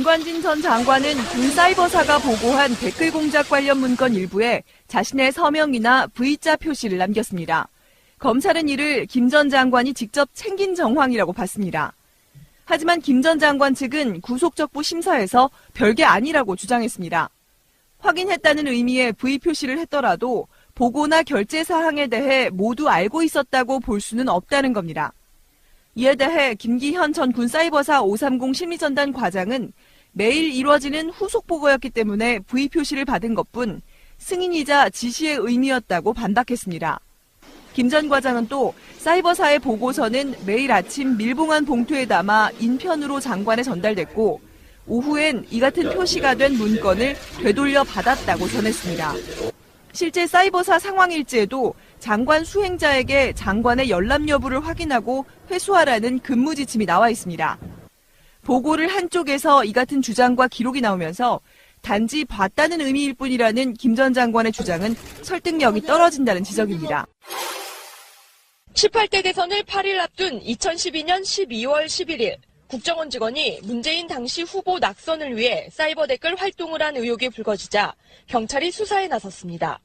김관진 전 장관은 군 사이버사가 보고한 댓글 공작 관련 문건 일부에 자신의 서명이나 V자 표시를 남겼습니다. 검찰은 이를 김 전 장관이 직접 챙긴 정황이라고 봤습니다. 하지만 김 전 장관 측은 구속적부 심사에서 별게 아니라고 주장했습니다. 확인했다는 의미의 V 표시를 했더라도 보고나 결제 사항에 대해 모두 알고 있었다고 볼 수는 없다는 겁니다. 이에 대해 김기현 전 군사이버사 530 심리전단 과장은 매일 이루어지는 후속 보고였기 때문에 V 표시를 받은 것뿐 승인이자 지시의 의미였다고 반박했습니다. 김 전 과장은 또 사이버사의 보고서는 매일 아침 밀봉한 봉투에 담아 인편으로 장관에 전달됐고 오후엔 이 같은 표시가 된 문건을 되돌려 받았다고 전했습니다. 실제 사이버사 상황일지에도 장관 수행자에게 장관의 열람 여부를 확인하고 회수하라는 근무 지침이 나와 있습니다. 보고를 한 쪽에서 이 같은 주장과 기록이 나오면서 단지 봤다는 의미일 뿐이라는 김 전 장관의 주장은 설득력이 떨어진다는 지적입니다. 18대 대선을 8일 앞둔 2012년 12월 11일 국정원 직원이 문재인 당시 후보 낙선을 위해 사이버 댓글 활동을 한 의혹이 불거지자 경찰이 수사에 나섰습니다.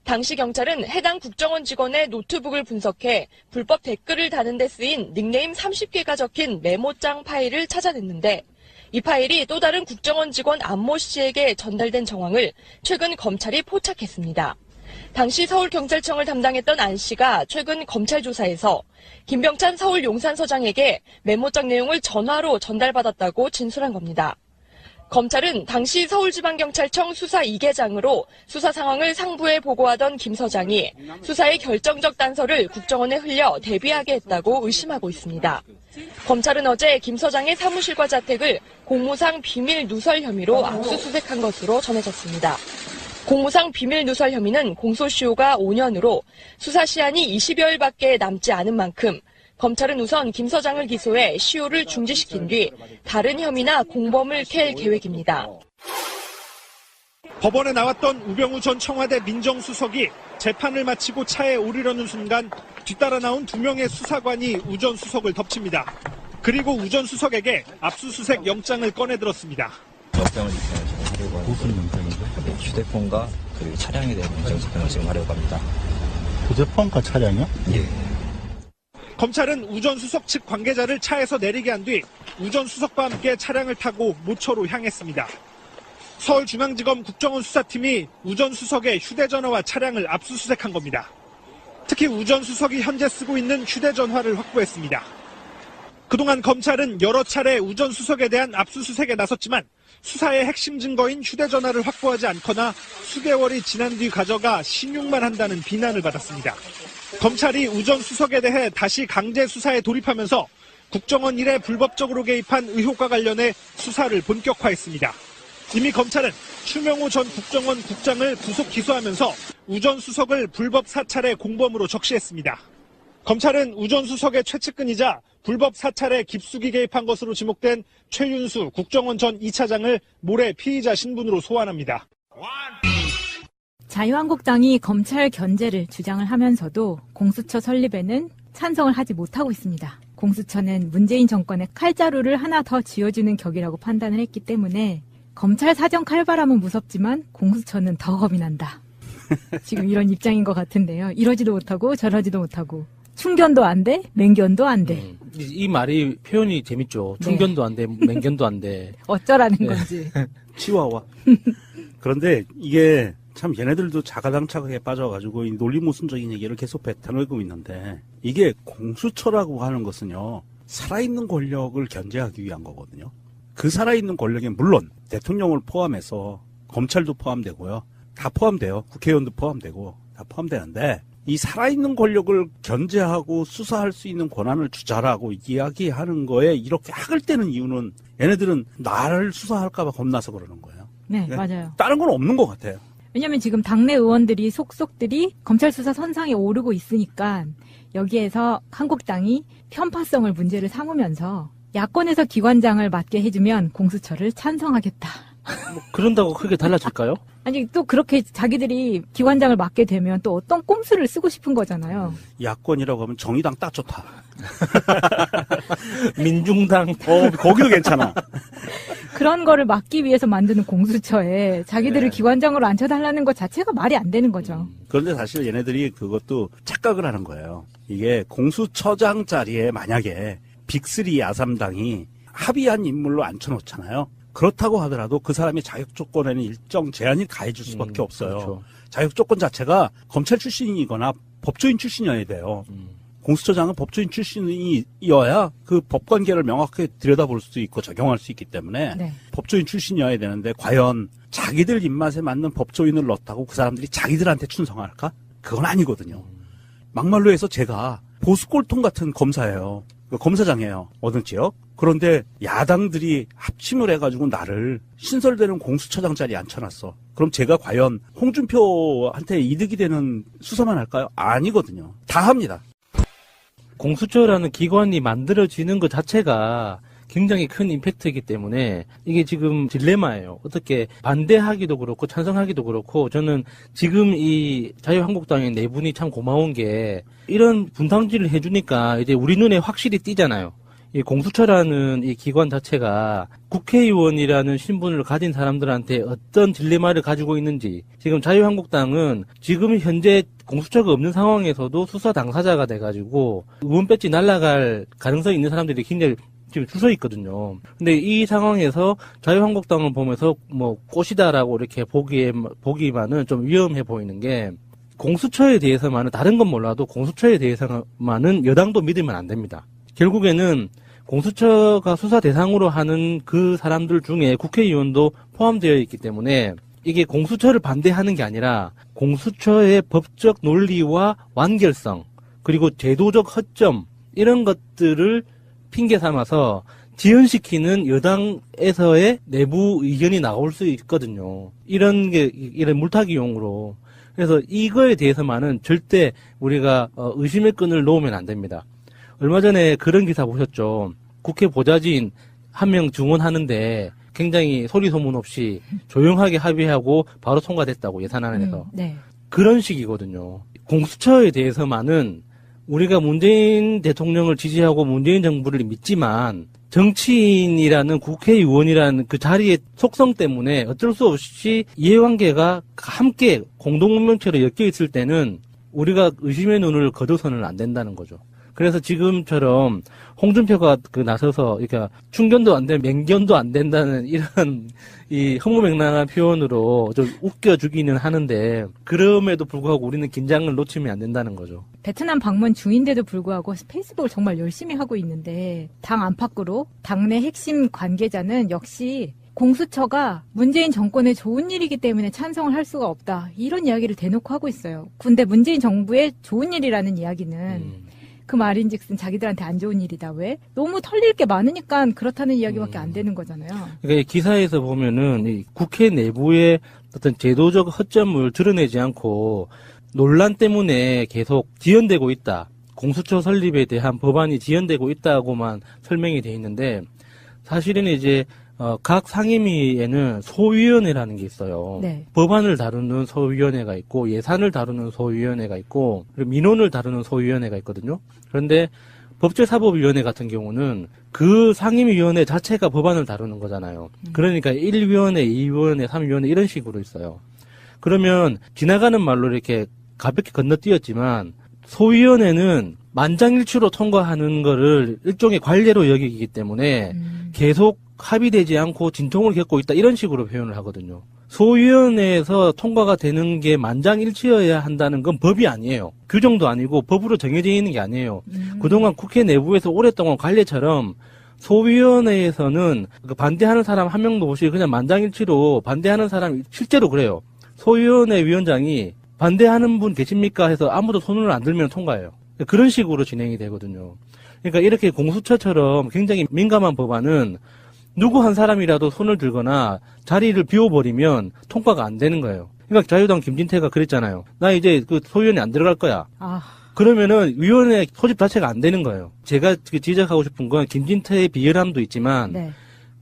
당시 경찰은 해당 국정원 직원의 노트북을 분석해 불법 댓글을 다는 데 쓰인 닉네임 30개가 적힌 메모장 파일을 찾아냈는데 이 파일이 또 다른 국정원 직원 안모 씨에게 전달된 정황을 최근 검찰이 포착했습니다. 당시 서울경찰청을 담당했던 안 씨가 최근 검찰 조사에서 김병찬 서울 용산서장에게 메모장 내용을 전화로 전달받았다고 진술한 겁니다. 검찰은 당시 서울지방경찰청 수사 2계장으로 수사 상황을 상부에 보고하던 김 서장이 수사의 결정적 단서를 국정원에 흘려 대비하게 했다고 의심하고 있습니다. 검찰은 어제 김 서장의 사무실과 자택을 공무상 비밀 누설 혐의로 압수수색한 것으로 전해졌습니다. 공무상 비밀 누설 혐의는 공소시효가 5년으로 수사 시한이 20여일밖에 남지 않은 만큼 검찰은 우선 김 서장을 기소해 시효를 중지시킨 뒤 다른 혐의나 공범을 캘 계획입니다. 법원에 나왔던 우병우 전 청와대 민정수석이 재판을 마치고 차에 오르려는 순간 뒤따라 나온 2명의 수사관이 우 전 수석을 덮칩니다. 그리고 우 전 수석에게 압수수색 영장을 꺼내들었습니다. 영장을 집행을 하려고 무슨 영장이죠? 휴대폰과 그리고 차량에 대한 영장 집행을 지금 하려고 합니다. 휴대폰과 차량이요? 예. 검찰은 우 전 수석 측 관계자를 차에서 내리게 한 뒤 우 전 수석과 함께 차량을 타고 모처로 향했습니다. 서울중앙지검 국정원 수사팀이 우 전 수석의 휴대전화와 차량을 압수수색한 겁니다. 특히 우 전 수석이 현재 쓰고 있는 휴대전화를 확보했습니다. 그동안 검찰은 여러 차례 우 전 수석에 대한 압수수색에 나섰지만 수사의 핵심 증거인 휴대전화를 확보하지 않거나 수개월이 지난 뒤 가져가 신용만 한다는 비난을 받았습니다. 검찰이 우 전 수석에 대해 다시 강제 수사에 돌입하면서 국정원 일에 불법적으로 개입한 의혹과 관련해 수사를 본격화했습니다. 이미 검찰은 추명호 전 국정원 국장을 구속 기소하면서 우 전 수석을 불법 사찰의 공범으로 적시했습니다. 검찰은 우 전 수석의 최측근이자 불법 사찰에 깊숙이 개입한 것으로 지목된 최윤수 국정원 전 2차장을 모레 피의자 신분으로 소환합니다. 자유한국당이 검찰 견제를 주장을 하면서도 공수처 설립에는 찬성을 하지 못하고 있습니다. 공수처는 문재인 정권의 칼자루를 하나 더 쥐어주는 격이라고 판단을 했기 때문에 검찰 사정 칼바람은 무섭지만 공수처는 더 겁이 난다. 지금 이런 입장인 것 같은데요. 이러지도 못하고 저러지도 못하고 충견도 안 돼, 맹견도 안 돼. 이 말이 표현이 재밌죠. 충견도 안 돼, 맹견도 안 돼. 어쩌라는 건지. 치와와. 그런데 이게 참 얘네들도 자가당착에 빠져가지고 이 논리모순적인 얘기를 계속 뱉어내고 있는데 이게 공수처라고 하는 것은요. 살아있는 권력을 견제하기 위한 거거든요. 그 살아있는 권력에 물론 대통령을 포함해서 검찰도 포함되고요. 다 포함돼요. 국회의원도 포함되고 다 포함되는데 이 살아있는 권력을 견제하고 수사할 수 있는 권한을 주자라고 이야기하는 거에 이렇게 학을 떼는 이유는 얘네들은 나를 수사할까 봐 겁나서 그러는 거예요. 네, 맞아요. 다른 건 없는 것 같아요. 왜냐하면 지금 당내 의원들이 속속들이 검찰 수사 선상에 오르고 있으니까 여기에서 한국당이 편파성을 문제를 삼으면서 야권에서 기관장을 맡게 해주면 공수처를 찬성하겠다. 뭐 그런다고 크게 달라질까요? 아니 또 그렇게 자기들이 기관장을 맡게 되면 또 어떤 꼼수를 쓰고 싶은 거잖아요. 야권이라고 하면 정의당 딱 좋다. 민중당. 거기도 괜찮아. 그런 거를 막기 위해서 만드는 공수처에 자기들을 네. 기관장으로 앉혀달라는 것 자체가 말이 안 되는 거죠. 그런데 사실 얘네들이 그것도 착각을 하는 거예요. 이게 공수처장 자리에 만약에 빅3 야삼당이 합의한 인물로 앉혀놓잖아요. 그렇다고 하더라도 그 사람이 자격 조건에는 일정 제한이 가해질 수밖에 없어요. 그렇죠. 자격 조건 자체가 검찰 출신이거나 법조인 출신이어야 돼요. 공수처장은 법조인 출신이어야 그 법관계를 명확하게 들여다볼 수 있고 적용할 수 있기 때문에 네. 법조인 출신이어야 되는데 과연 자기들 입맛에 맞는 법조인을 넣었다고 그 사람들이 자기들한테 충성할까? 그건 아니거든요. 막말로 해서 제가 보수꼴통 같은 검사예요. 검사장이에요. 어느 지역. 그런데 야당들이 합심을 해가지고 나를 신설되는 공수처장 자리에 앉혀놨어. 그럼 제가 과연 홍준표한테 이득이 되는 수사만 할까요? 아니거든요. 다 합니다. 공수처라는 기관이 만들어지는 것 자체가 굉장히 큰 임팩트이기 때문에 이게 지금 딜레마예요. 어떻게 반대하기도 그렇고 찬성하기도 그렇고 저는 지금 이 자유한국당의 네 분이 참 고마운 게 이런 분탕질을 해주니까 이제 우리 눈에 확실히 띄잖아요. 이 공수처라는 이 기관 자체가 국회의원이라는 신분을 가진 사람들한테 어떤 딜레마를 가지고 있는지 지금 자유한국당은 지금 현재 공수처가 없는 상황에서도 수사 당사자가 돼가지고 의원 배지 날아갈 가능성이 있는 사람들이 굉장히 지금 주서 있거든요. 근데 이 상황에서 자유한국당을 보면서 뭐 꽃이다라고 이렇게 보기만은 좀 위험해 보이는 게 공수처에 대해서만은 다른 건 몰라도 공수처에 대해서만은 여당도 믿으면 안 됩니다. 결국에는 공수처가 수사 대상으로 하는 그 사람들 중에 국회의원도 포함되어 있기 때문에 이게 공수처를 반대하는 게 아니라 공수처의 법적 논리와 완결성 그리고 제도적 허점 이런 것들을 핑계 삼아서 지연시키는 여당에서의 내부 의견이 나올 수 있거든요. 이런 물타기용으로. 그래서 이거에 대해서만은 절대 우리가 의심의 끈을 놓으면 안 됩니다. 얼마 전에 그런 기사 보셨죠. 국회 보좌진 한 명 증언하는데 굉장히 소리 소문 없이 조용하게 합의하고 바로 통과됐다고 예산안에서. 네. 그런 식이거든요. 공수처에 대해서만은 우리가 문재인 대통령을 지지하고 문재인 정부를 믿지만 정치인이라는 국회의원이라는 그 자리의 속성 때문에 어쩔 수 없이 이해관계가 함께 공동문명체로 엮여 있을 때는 우리가 의심의 눈을 거둬서는 안 된다는 거죠. 그래서 지금처럼 홍준표가 나서서 그러니까 충견도 안 되면 맹견도 안 된다는 이런 이 허무맹랑한 표현으로 좀 웃겨주기는 하는데 그럼에도 불구하고 우리는 긴장을 놓치면 안 된다는 거죠. 베트남 방문 중인데도 불구하고 페이스북을 정말 열심히 하고 있는데 당 안팎으로 당내 핵심 관계자는 역시 공수처가 문재인 정권에 좋은 일이기 때문에 찬성을 할 수가 없다. 이런 이야기를 대놓고 하고 있어요. 근데 문재인 정부의 좋은 일이라는 이야기는 그 말인즉슨 자기들한테 안 좋은 일이다. 왜? 너무 털릴 게 많으니까 그렇다는 이야기밖에 안 되는 거잖아요. 그러니까 기사에서 보면은 이 국회 내부의 어떤 제도적 허점을 드러내지 않고 논란 때문에 계속 지연되고 있다. 공수처 설립에 대한 법안이 지연되고 있다고만 설명이 돼 있는데 사실은 이제 각 상임위에는 소위원회라는 게 있어요. 네. 법안을 다루는 소위원회가 있고 예산을 다루는 소위원회가 있고 그리고 민원을 다루는 소위원회가 있거든요. 그런데 법제사법위원회 같은 경우는 그 상임위원회 자체가 법안을 다루는 거잖아요. 그러니까 1위원회, 2위원회, 3위원회 이런 식으로 있어요. 그러면 지나가는 말로 이렇게 가볍게 건너뛰었지만 소위원회는 만장일치로 통과하는 거를 일종의 관례로 여기기 때문에 계속 합의되지 않고 진통을 겪고 있다 이런 식으로 표현을 하거든요. 소위원회에서 통과가 되는 게 만장일치여야 한다는 건 법이 아니에요. 규정도 아니고 법으로 정해져 있는 게 아니에요. 그동안 국회 내부에서 오랫동안 관례처럼 소위원회에서는 반대하는 사람 한 명도 없이 그냥 만장일치로 반대하는 사람이 실제로 그래요. 소위원회 위원장이 반대하는 분 계십니까 해서 아무도 손을 안 들면 통과해요. 그런 식으로 진행이 되거든요. 그러니까 이렇게 공수처처럼 굉장히 민감한 법안은 누구 한 사람이라도 손을 들거나 자리를 비워버리면 통과가 안 되는 거예요. 그러니까 자유당 김진태가 그랬잖아요. 나 이제 그 소위원회 안 들어갈 거야. 그러면은 위원회 소집 자체가 안 되는 거예요. 제가 지적하고 싶은 건 김진태의 비열함도 있지만 네.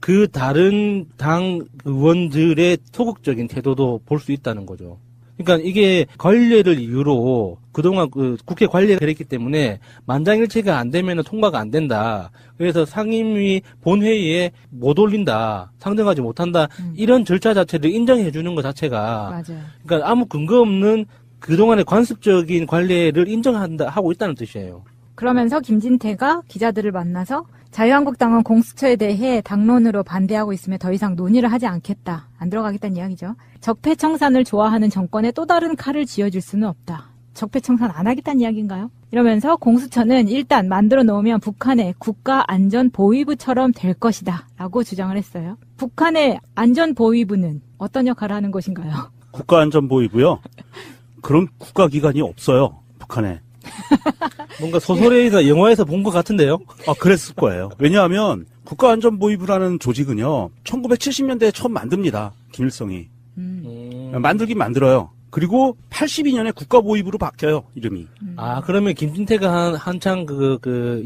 그 다른 당 의원들의 소극적인 태도도 볼 수 있다는 거죠. 그러니까 이게 관례를 이유로 그동안 그 국회 관례가 그랬기 때문에 만장일치가 안 되면 통과가 안 된다. 그래서 상임위 본회의에 못 올린다. 상정하지 못한다. 이런 절차 자체를 인정해 주는 것 자체가 맞아요. 그러니까 아무 근거 없는 그동안의 관습적인 관례를 인정한다 하고 있다는 뜻이에요. 그러면서 김진태가 기자들을 만나서 자유한국당은 공수처에 대해 당론으로 반대하고 있으며 더 이상 논의를 하지 않겠다. 안 들어가겠다는 이야기죠. 적폐청산을 좋아하는 정권에 또 다른 칼을 쥐어줄 수는 없다. 적폐청산 안 하겠다는 이야기인가요? 이러면서 공수처는 일단 만들어 놓으면 북한의 국가안전보위부처럼 될 것이다. 라고 주장을 했어요. 북한의 안전보위부는 어떤 역할을 하는 것인가요? 국가안전보위부요? 그런 국가기관이 없어요. 북한에. 뭔가 소설에나 영화에서 본 것 같은데요? 그랬을 거예요. 왜냐하면 국가안전보위부라는 조직은요, 1970년대에 처음 만듭니다. 김일성이. 만들긴 만들어요. 그리고 82년에 국가보위부로 바뀌어요, 이름이. 그러면 김진태가 한창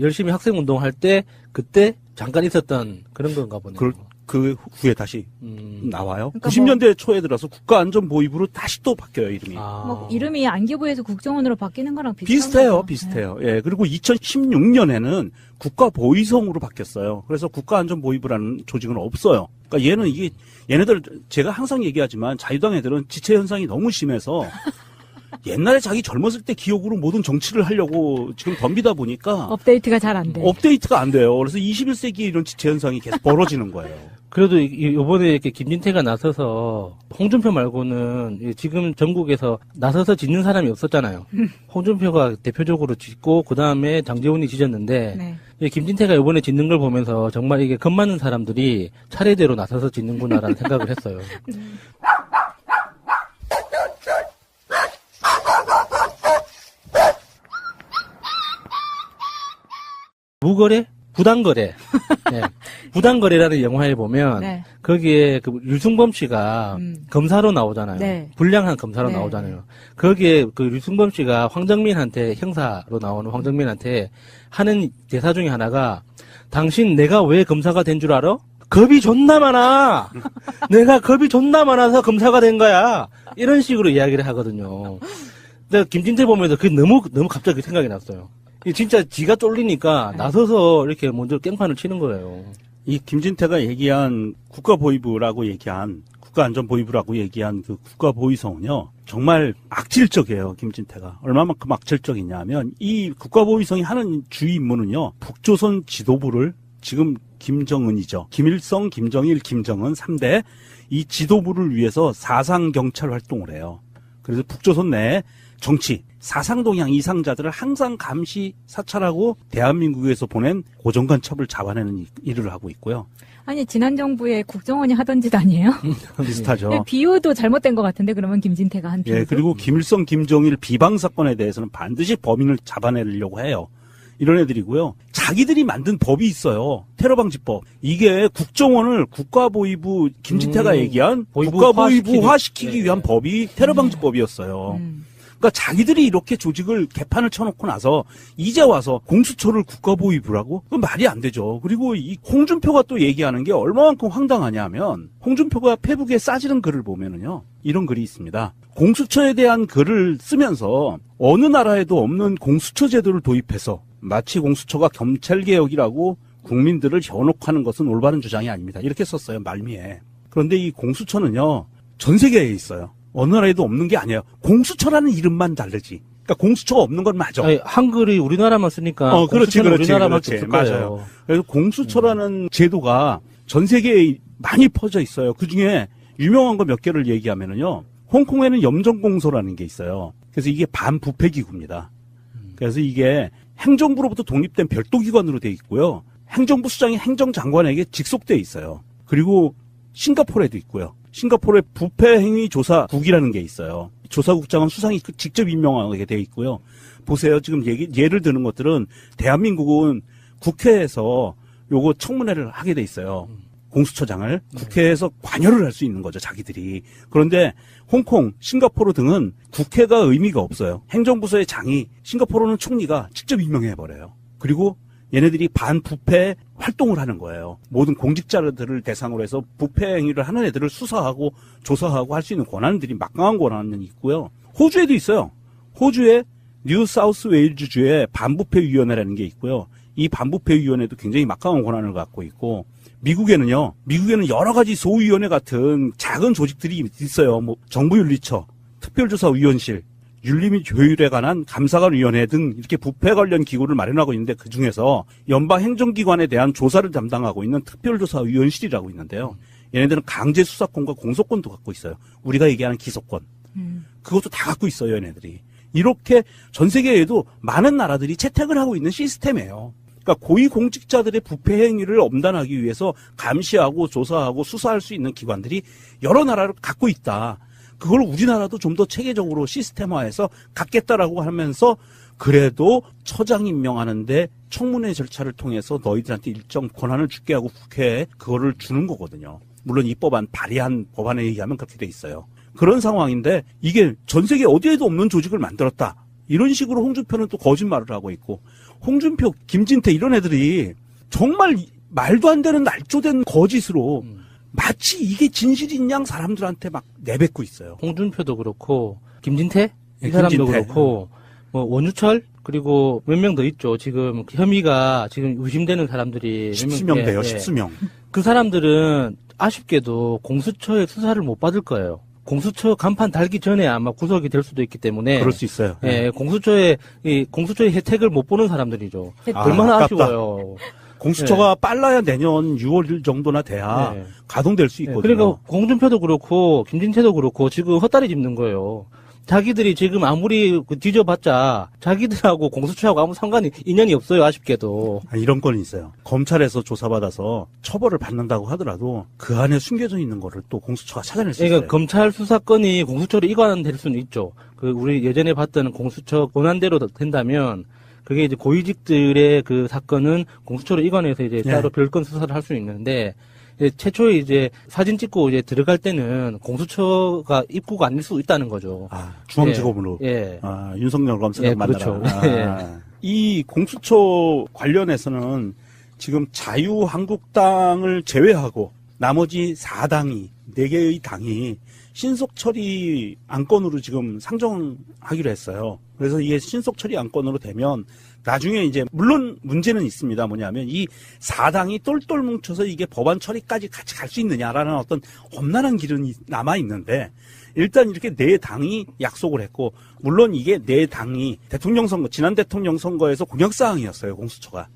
열심히 학생 운동할 때, 그때 잠깐 있었던 그런 건가 보네요. 그 후에 다시 나와요. 그러니까 90년대 초에 들어서 국가안전보위부로 다시 또 바뀌어요, 이름이. 뭐 이름이 안기부에서 국정원으로 바뀌는 거랑 비슷해요. 비슷해요. 예. 그리고 2016년에는 국가보위성으로 바뀌었어요. 그래서 국가안전보위부라는 조직은 없어요. 그러니까 얘네들 제가 항상 얘기하지만 자유당 애들은 지체 현상이 너무 심해서 옛날에 자기 젊었을 때 기억으로 모든 정치를 하려고 지금 덤비다 보니까 업데이트가 잘 안 돼. 업데이트가 안 돼요. 그래서 21세기에 이런 지체 현상이 계속 벌어지는 거예요. 그래도 이번에 이렇게 김진태가 나서서 홍준표 말고는 지금 전국에서 나서서 짓는 사람이 없었잖아요. 홍준표가 대표적으로 짓고 그 다음에 장제원이 짓었는데 네. 김진태가 이번에 짓는 걸 보면서 정말 이게 겁 많은 사람들이 차례대로 나서서 짓는구나라는 생각을 했어요. 무거래? 부당거래. 네. 부당거래라는 영화에 보면 네. 거기에 그 류승범 씨가 검사로 나오잖아요. 네. 불량한 검사로 네. 나오잖아요. 거기에 그 류승범 씨가 황정민한테 형사로 나오는 황정민한테 하는 대사 중에 하나가 당신 내가 왜 검사가 된 줄 알아? 겁이 존나 많아. 내가 겁이 존나 많아서 검사가 된 거야. 이런 식으로 이야기를 하거든요. 근데 김진태 보면서 그게 너무 갑자기 생각이 났어요. 진짜 지가 쫄리니까 나서서 이렇게 먼저 깽판을 치는 거예요. 이 김진태가 얘기한 국가보위부라고 얘기한 국가안전보위부라고 얘기한 그 국가보위성은요, 정말 악질적이에요. 김진태가 얼마만큼 악질적이냐면 이 국가보위성이 하는 주요 임무는요, 북조선 지도부를 지금 김정은이죠. 김일성, 김정일, 김정은 3대 이 지도부를 위해서 사상경찰 활동을 해요. 그래서 북조선 내 정치, 사상동향 이상자들을 항상 감시, 사찰하고 대한민국에서 보낸 고정간첩을 잡아내는 일을 하고 있고요. 아니 지난 정부에 국정원이 하던 짓 아니에요? 비슷하죠. 비유도 잘못된 것 같은데 그러면 김진태가 한 비유. 예, 그리고 김일성, 김정일 비방 사건에 대해서는 반드시 범인을 잡아내려고 해요. 이런 애들이고요. 자기들이 만든 법이 있어요. 테러방지법. 이게 국정원을 국가보위부, 김진태가 얘기한 국가보위부화 시키기 위한 법이 테러방지법이었어요. 그러니까 자기들이 이렇게 조직을 개판을 쳐놓고 나서 이제 와서 공수처를 국가보위부라고? 그건 말이 안 되죠. 그리고 이 홍준표가 또 얘기하는 게 얼마만큼 황당하냐면 홍준표가 페북에 싸지른 글을 보면은요. 이런 글이 있습니다. 공수처에 대한 글을 쓰면서 어느 나라에도 없는 공수처 제도를 도입해서 마치 공수처가 검찰개혁이라고 국민들을 현혹하는 것은 올바른 주장이 아닙니다. 이렇게 썼어요. 말미에. 그런데 이 공수처는요. 전 세계에 있어요. 어느 나라에도 없는 게 아니에요. 공수처라는 이름만 다르지. 그러니까 공수처가 없는 건 맞아. 아니, 한글이 우리나라만 쓰니까. 그렇지. 우리나라만 그렇지. 맞아요. 그래서 공수처라는 제도가 전 세계에 많이 퍼져 있어요. 그 중에 유명한 거 몇 개를 얘기하면은요. 홍콩에는 염정공소라는 게 있어요. 그래서 이게 반부패기구입니다. 그래서 이게 행정부로부터 독립된 별도 기관으로 돼 있고요. 행정부 수장이 행정장관에게 직속돼 있어요. 그리고 싱가포르에도 있고요. 싱가포르에 부패행위조사국이라는 게 있어요. 조사국장은 수상이 직접 임명하게 돼 있고요. 보세요. 지금 예를 드는 것들은 대한민국은 국회에서 요거 청문회를 하게 돼 있어요. 공수처장을 국회에서 관여를 할 수 있는 거죠. 자기들이. 그런데 홍콩, 싱가포르 등은 국회가 의미가 없어요. 행정부서의 장이 싱가포르는 총리가 직접 임명해버려요. 그리고 얘네들이 반부패 활동을 하는 거예요. 모든 공직자들을 대상으로 해서 부패 행위를 하는 애들을 수사하고 조사하고 할 수 있는 권한들이 막강한 권한이 있고요. 호주에도 있어요. 호주에 뉴 사우스 웨일즈주에 반부패위원회라는 게 있고요. 이 반부패위원회도 굉장히 막강한 권한을 갖고 있고, 미국에는 여러 가지 소위원회 같은 작은 조직들이 있어요. 뭐 정부윤리처, 특별조사위원실, 윤리 및 조율에 관한 감사관위원회 등 이렇게 부패 관련 기구를 마련하고 있는데, 그 중에서 연방행정기관에 대한 조사를 담당하고 있는 특별조사위원실이라고 있는데요. 얘네들은 강제 수사권과 공소권도 갖고 있어요. 우리가 얘기하는 기소권. 그것도 다 갖고 있어요, 얘네들이. 이렇게 전 세계에도 많은 나라들이 채택을 하고 있는 시스템이에요. 그러니까 고위공직자들의 부패 행위를 엄단하기 위해서 감시하고 조사하고 수사할 수 있는 기관들이 여러 나라를 갖고 있다. 그걸 우리나라도 좀 더 체계적으로 시스템화해서 갖겠다라고 하면서, 그래도 처장 임명하는데 청문회 절차를 통해서 너희들한테 일정 권한을 줄게 하고 국회에 그거를 주는 거거든요. 물론 이 법안 발의한 법안에 의하면 그렇게 돼 있어요. 그런 상황인데 이게 전 세계 어디에도 없는 조직을 만들었다. 이런 식으로 홍준표는 또 거짓말을 하고 있고, 홍준표, 김진태 이런 애들이 정말 말도 안 되는 날조된 거짓으로 마치 이게 진실인 양 사람들한테 막 내뱉고 있어요. 홍준표도 그렇고 김진태 이 네, 사람도 김진태. 그렇고 뭐 원유철 그리고 몇 명 더 있죠. 지금 혐의가 지금 의심되는 사람들이 십수명 돼요. 예. 십수명. 그 사람들은 아쉽게도 공수처의 수사를 못 받을 거예요. 공수처 간판 달기 전에 아마 구속이 될 수도 있기 때문에 그럴 수 있어요. 예, 공수처의 혜택을 못 보는 사람들이죠. 아, 얼마나 아깝다. 아쉬워요. 공수처가 빨라야 내년 6월 정도나 돼야 네. 가동될 수 예, 있거든요. 그러니까 홍준표도 그렇고 김진태도 그렇고 지금 헛다리 짚는 거예요. 자기들이 지금 아무리 뒤져봤자 자기들하고 공수처하고 아무 인연이 없어요. 아쉽게도. 이런 건 있어요. 검찰에서 조사받아서 처벌을 받는다고 하더라도 그 안에 숨겨져 있는 거를 또 공수처가 찾아낼 수 있어요. 그러니까 검찰 수사건이 공수처로 이관될 수는 있죠. 그 우리 예전에 봤던 공수처 권한대로 된다면 그게 이제 고위직들의 그 사건은 공수처로 이관해서 이제 네. 따로 별건 수사를 할 수 있는데, 최초에 이제 사진 찍고 이제 들어갈 때는 공수처가 입구가 아닐 수 있다는 거죠. 중앙지검으로. 예. 윤석열 검사장 예, 만나라. 그렇죠. 이 공수처 관련해서는 지금 자유한국당을 제외하고 나머지 4당이, 4개의 당이 신속 처리 안건으로 지금 상정하기로 했어요. 그래서 이게 신속 처리 안건으로 되면 나중에 이제 물론 문제는 있습니다. 뭐냐면 이 4당이 똘똘 뭉쳐서 이게 법안 처리까지 같이 갈 수 있느냐라는 어떤 험난한 길은 남아 있는데, 일단 이렇게 4당이 약속을 했고, 물론 이게 4당이 대통령 선거, 지난 대통령 선거에서 공약사항이었어요, 공수처가.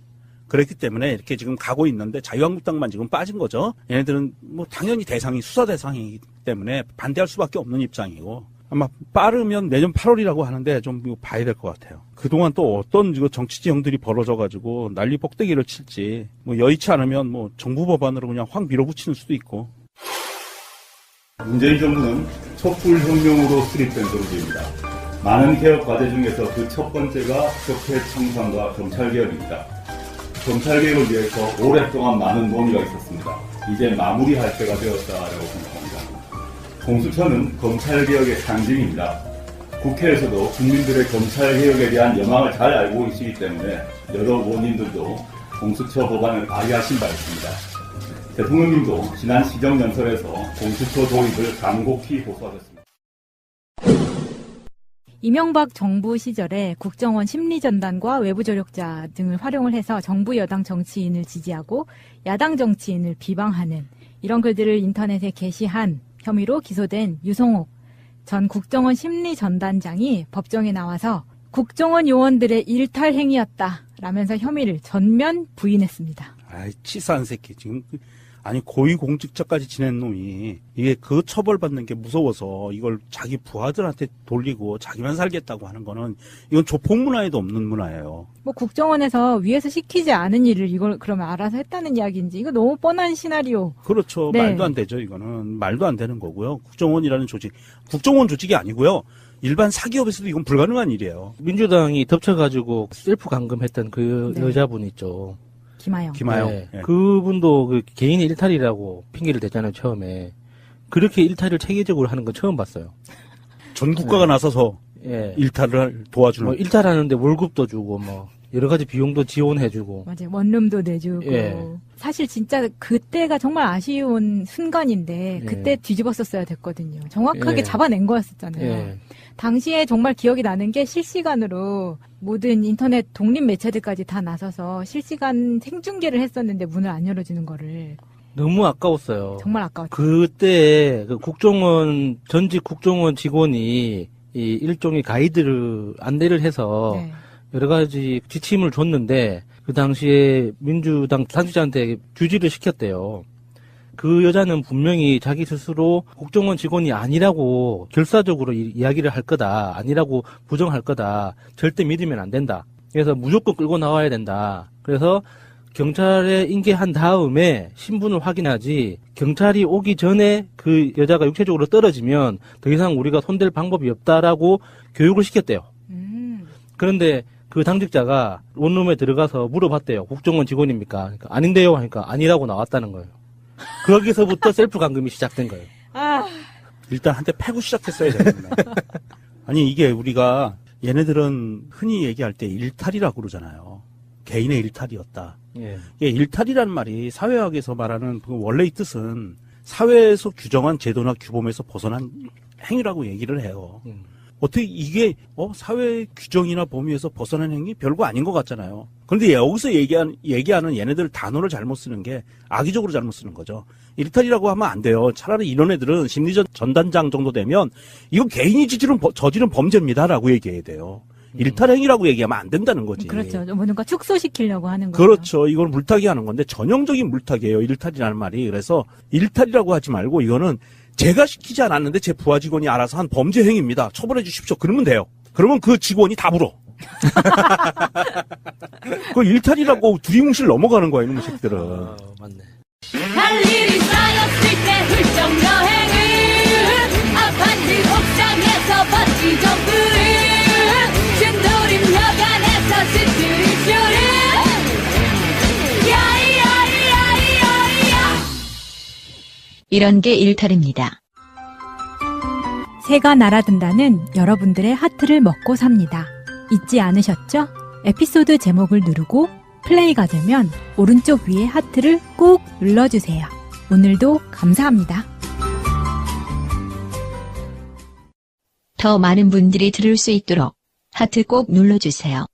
그렇기 때문에 이렇게 지금 가고 있는데 자유한국당만 지금 빠진 거죠. 얘네들은 뭐 당연히 수사 대상이기 때문에 반대할 수밖에 없는 입장이고, 아마 빠르면 내년 8월이라고 하는데 좀 봐야 될 것 같아요. 그동안 또 어떤 정치 지형들이 벌어져가지고 난리 뻑대기를 칠지, 뭐 여의치 않으면 뭐 정부 법안으로 그냥 확 밀어붙이는 수도 있고. 문재인 정부는 촛불혁명으로 수립된 정부입니다. 많은 개혁 과제 중에서 그 첫 번째가 적폐 청산과 검찰개혁입니다. 검찰개혁을 위해서 오랫동안 많은 논의가 있었습니다. 이제 마무리할 때가 되었다라고 생각합니다. 공수처는 검찰개혁의 상징입니다. 국회에서도 국민들의 검찰개혁에 대한 영향을 잘 알고 계시기 때문에 여러 의원님들도 공수처 법안을 발의하신 바 있습니다. 대통령님도 지난 시정연설에서 공수처 도입을 간곡히 호소하셨습니다. 이명박 정부 시절에 국정원 심리전단과 외부조력자 등을 활용을 해서 정부 여당 정치인을 지지하고 야당 정치인을 비방하는 이런 글들을 인터넷에 게시한 혐의로 기소된 유성옥 전 국정원 심리전단장이 법정에 나와서 국정원 요원들의 일탈 행위였다라면서 혐의를 전면 부인했습니다. 치사한 새끼. 지금 아니 고위공직자까지 지낸 놈이 이게 그 처벌받는 게 무서워서 이걸 자기 부하들한테 돌리고 자기만 살겠다고 하는 거는 이건 조폭 문화에도 없는 문화예요. 뭐 국정원에서 위에서 시키지 않은 일을 이걸 그러면 알아서 했다는 이야기인지 이거 너무 뻔한 시나리오. 그렇죠. 네. 말도 안 되죠. 이거는 말도 안 되는 거고요. 국정원이라는 조직, 국정원 조직이 아니고요. 일반 사기업에서도 이건 불가능한 일이에요. 민주당이 덮쳐가지고 셀프 감금했던 그 네. 여자분 있죠. 김하영. 네. 예. 그분도 그 개인의 일탈이라고 핑계를 대잖아요, 처음에. 그렇게 일탈을 체계적으로 하는 건 처음 봤어요. 전 국가가 나서서 예. 일탈을 도와주는. 뭐 일탈하는데 월급도 주고 뭐 여러 가지 비용도 지원해주고. 맞아요. 원룸도 내주고. 예. 사실 진짜 그때가 정말 아쉬운 순간인데 그때 뒤집었었어야 됐거든요. 정확하게 예. 잡아낸 거였었잖아요. 예. 당시에 정말 기억이 나는 게 실시간으로 모든 인터넷 독립 매체들까지 다 나서서 실시간 생중계를 했었는데 문을 안 열어주는 거를 너무 아까웠어요. 정말 아까웠죠. 그때 그 전직 국정원 직원이 이 일종의 가이드를 안내를 해서 네. 여러 가지 지침을 줬는데 그 당시에 민주당 당직자한테 규지를 시켰대요. 그 여자는 분명히 자기 스스로 국정원 직원이 아니라고 결사적으로 이야기를 할 거다. 아니라고 부정할 거다. 절대 믿으면 안 된다. 그래서 무조건 끌고 나와야 된다. 그래서 경찰에 인계한 다음에 신분을 확인하지 경찰이 오기 전에 그 여자가 육체적으로 떨어지면 더 이상 우리가 손댈 방법이 없다라고 교육을 시켰대요. 그런데 그 당직자가 원룸에 들어가서 물어봤대요. 국정원 직원입니까? 그러니까 아닌데요 하니까 아니라고 나왔다는 거예요. 거기서부터 셀프 감금이 시작된 거예요. 일단 한대 패고 시작했어야 되겠네. 아니 이게 우리가 얘네들은 흔히 얘기할 때 일탈이라고 그러잖아요. 개인의 일탈이었다. 예. 이게 일탈이라는 말이 사회학에서 말하는 그 원래의 뜻은 사회에서 규정한 제도나 규범에서 벗어난 행위라고 얘기를 해요. 어떻게 이게 사회 규정이나 범위에서 벗어난 행위 별거 아닌 것 같잖아요. 그런데 여기서 얘기하는 얘네들 단어를 잘못 쓰는 게 악의적으로 잘못 쓰는 거죠. 일탈이라고 하면 안 돼요. 차라리 이런 애들은 심리전 전단장 정도 되면 이거 개인이 저지른 범죄입니다라고 얘기해야 돼요. 일탈 행위라고 얘기하면 안 된다는 거지. 그렇죠. 뭔가 축소시키려고 하는 거죠. 그렇죠. 이걸 물타기 하는 건데 전형적인 물타기예요. 일탈이라는 말이. 그래서 일탈이라고 하지 말고 이거는 제가 시키지 않았는데 제 부하 직원이 알아서 한 범죄 행위입니다. 처벌해 주십시오. 그러면 돼요. 그러면 그 직원이 다 불어. 그 일탈이라고 두리뭉실 넘어가는 거야, 이놈의 새끼들은. 맞네. 할 일이 쌓였을 때 훌쩍 여행을 아파트 옥상에서 버티 점프를 신도림 여간에서 스트릿쇼를 야이야이야이야이야 이런 게 일탈입니다. 새가 날아든다는 여러분들의 하트를 먹고 삽니다. 잊지 않으셨죠? 에피소드 제목을 누르고 플레이가 되면 오른쪽 위에 하트를 꼭 눌러주세요. 오늘도 감사합니다. 더 많은 분들이 들을 수 있도록 하트 꼭 눌러주세요.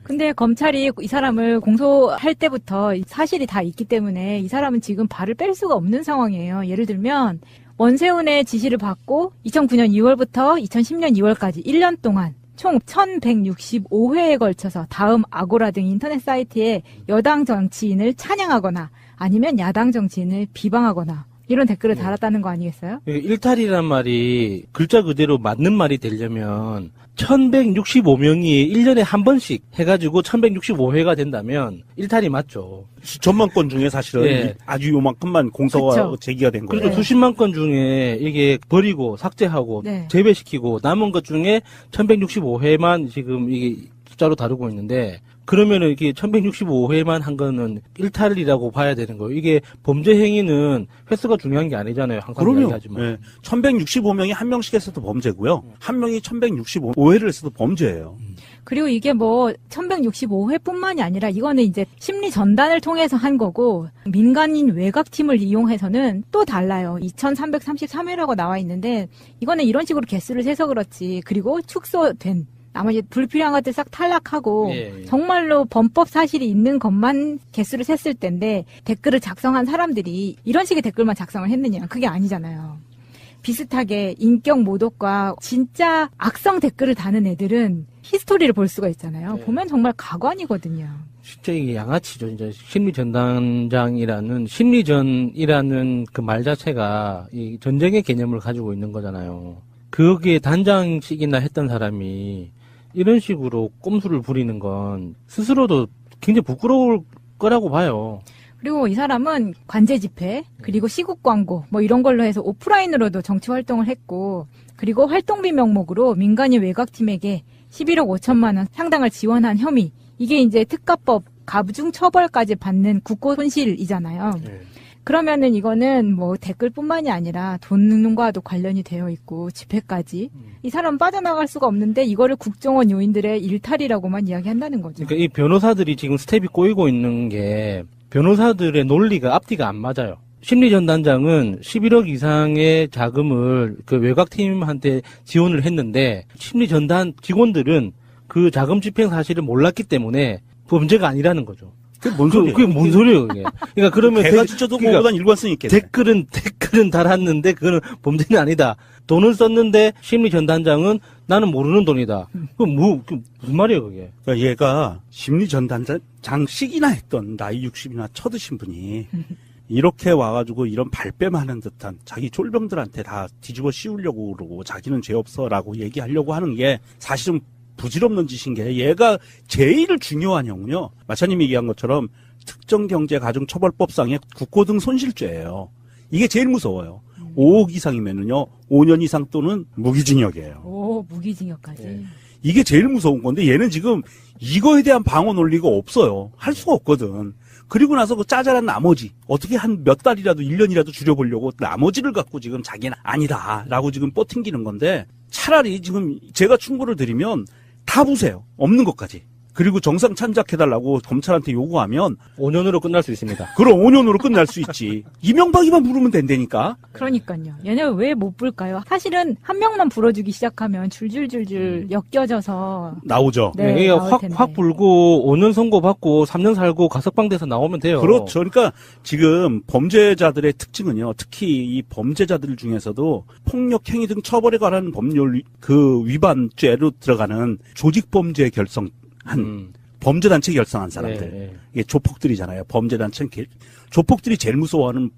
근데 검찰이 이 사람을 공소할 때부터 사실이 다 있기 때문에 이 사람은 지금 발을 뺄 수가 없는 상황이에요. 예를 들면 원세훈의 지시를 받고 2009년 2월부터 2010년 2월까지 1년 동안 총 1165회에 걸쳐서 다음 아고라 등 인터넷 사이트에 여당 정치인을 찬양하거나 아니면 야당 정치인을 비방하거나 이런 댓글을 달았다는 거 아니겠어요? 일탈이란 말이 글자 그대로 맞는 말이 되려면 1165명이 1년에 한 번씩 해가지고 1165회가 된다면 일탈이 맞죠. 수천만 건 중에 사실은 예. 아주 요만큼만 공소가 그쵸. 제기가 된 거예요. 그리고 수십만 건 중에 이게 버리고 삭제하고 네. 재배시키고 남은 것 중에 1165회만 지금 이게 숫자로 다루고 있는데 그러면은 이게 1165회만 한 거는 일탈이라고 봐야 되는 거예요. 이게 범죄 행위는 횟수가 중요한 게 아니잖아요. 항상 그럼요. 이야기하지만. 예. 1165명이 한 명씩 했어도 범죄고요. 한 명이 1165회를 했어도 범죄예요. 그리고 이게 뭐 1165회뿐만이 아니라 이거는 이제 심리 전단을 통해서 한 거고 민간인 외곽팀을 이용해서는 또 달라요. 2333회라고 나와 있는데 이거는 이런 식으로 개수를 세서 그렇지. 그리고 축소된 나머지 불필요한 것들 싹 탈락하고 예. 정말로 범법 사실이 있는 것만 개수를 셌을 텐데 댓글을 작성한 사람들이 이런 식의 댓글만 작성을 했느냐. 그게 아니잖아요. 비슷하게 인격 모독과 진짜 악성 댓글을 다는 애들은 히스토리를 볼 수가 있잖아요. 네. 보면 정말 가관이거든요. 진짜 이게 양아치죠. 이제 심리전이라는 그 말 자체가 이 전쟁의 개념을 가지고 있는 거잖아요. 거기에 단장식이나 했던 사람이 이런 식으로 꼼수를 부리는 건 스스로도 굉장히 부끄러울 거라고 봐요. 그리고 이 사람은 관제 집회, 그리고 시국 광고, 뭐 이런 걸로 해서 오프라인으로도 정치 활동을 했고, 그리고 활동비 명목으로 민간인 외곽팀에게 11억 5천만 원 상당을 지원한 혐의. 이게 이제 특가법 가중 처벌까지 받는 국고 손실이잖아요. 네. 그러면은 이거는 뭐 댓글뿐만이 아니라 돈과도 관련이 되어 있고 집회까지 이 사람 빠져나갈 수가 없는데 이거를 국정원 요인들의 일탈이라고만 이야기한다는 거죠. 그러니까 이 변호사들이 지금 스텝이 꼬이고 있는 게 변호사들의 논리가 앞뒤가 안 맞아요. 심리전단장은 11억 이상의 자금을 그 외곽팀한테 지원을 했는데 심리전단 직원들은 그 자금 집행 사실을 몰랐기 때문에 범죄가 아니라는 거죠. 그게 뭔 소리예요? 그게 뭔 소리예요, 그게. 그러니까 그러면 개가 찢어도 그거보단 일관성이 있겠네. 댓글은 달았는데 그거는 범죄는 아니다. 돈을 썼는데 심리전단장은 나는 모르는 돈이다. 무슨 말이에요, 그게? 그러니까 얘가 심리전단장씩이나 했던 나이 60이나 쳐드신 분이 이렇게 와가지고 이런 발뺌하는 듯한 자기 쫄병들한테 다 뒤집어 씌우려고 그러고 자기는 죄 없어라고 얘기하려고 하는 게 사실은 부질없는 짓인 게 얘가 제일 중요한 형은요. 마차님이 얘기한 것처럼 특정경제가중처벌법상의 국고 등 손실죄예요. 이게 제일 무서워요. 5억 이상이면은요 5년 이상 또는 무기징역이에요. 오, 무기징역까지. 네. 이게 제일 무서운 건데 얘는 지금 이거에 대한 방어 논리가 없어요. 할 수가 없거든. 그리고 나서 그 짜잘한 나머지 어떻게 한 몇 달이라도 1년이라도 줄여보려고 나머지를 갖고 지금 자기는 아니다라고 지금 뻗팅기는 건데 차라리 지금 제가 충고를 드리면 다 보세요. 없는 것까지. 그리고 정상 찬작해달라고 검찰한테 요구하면 5년으로 끝날 수 있습니다. 그럼 5년으로 끝날 수 있지. 이명박이만 부르면 된다니까. 그러니까요. 얘네 왜 못 불까요? 사실은 한 명만 불어주기 시작하면 줄줄줄줄 엮여져서 나오죠. 네, 확 불고 5년 선고 받고 3년 살고 가석방돼서 나오면 돼요. 그렇죠. 그러니까 지금 범죄자들의 특징은요. 특히 이 범죄자들 중에서도 폭력 행위 등 처벌에 관한 법률 그 위반죄로 들어가는 조직범죄 결성 범죄단체 결성한 사람들. 네. 이게 조폭들이잖아요. 범죄단체 조폭들이 제일 무서워하는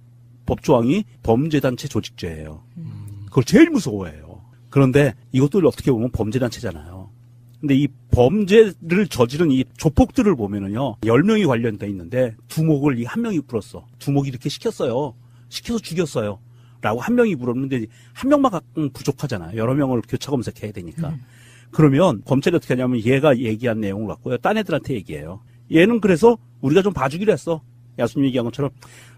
법조항이 범죄단체 조직죄예요. 그걸 제일 무서워해요. 그런데 이것도 어떻게 보면 범죄단체잖아요. 근데 이 범죄를 저지른 이 조폭들을 보면은요. 10명이 관련돼 있는데 두목을 이 한 명이 불었어. 두목이 이렇게 시켰어요. 시켜서 죽였어요. 라고 한 명이 불었는데 한 명만 부족하잖아요. 여러 명을 교차 검색해야 되니까. 그러면 검찰이 어떻게 하냐면 얘가 얘기한 내용을 갖고요. 딴 애들한테 얘기해요. 얘는 그래서 우리가 좀 봐주기로 했어. 야수님 얘기한 것처럼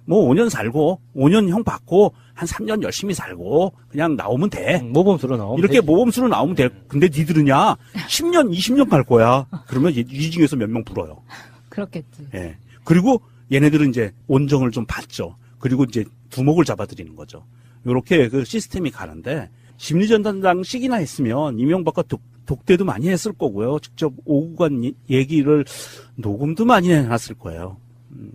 뭐 5년 살고 5년 형 받고 한 3년 열심히 살고 그냥 나오면 돼. 모범수로 나오면 이렇게 되지. 모범수로 나오면 돼. 근데 니들은야 10년 20년 갈 거야. 그러면 이 중에서 몇 명 불어요. 그렇겠지. 예. 그리고 얘네들은 이제 온정을 좀 받죠. 그리고 이제 두목을 잡아들이는 거죠. 요렇게 그 시스템이 가는데 심리전단장씩이나 했으면 이명박과 독대도 많이 했을 거고요. 직접 오고 간 얘기를 녹음도 많이 해놨을 거예요.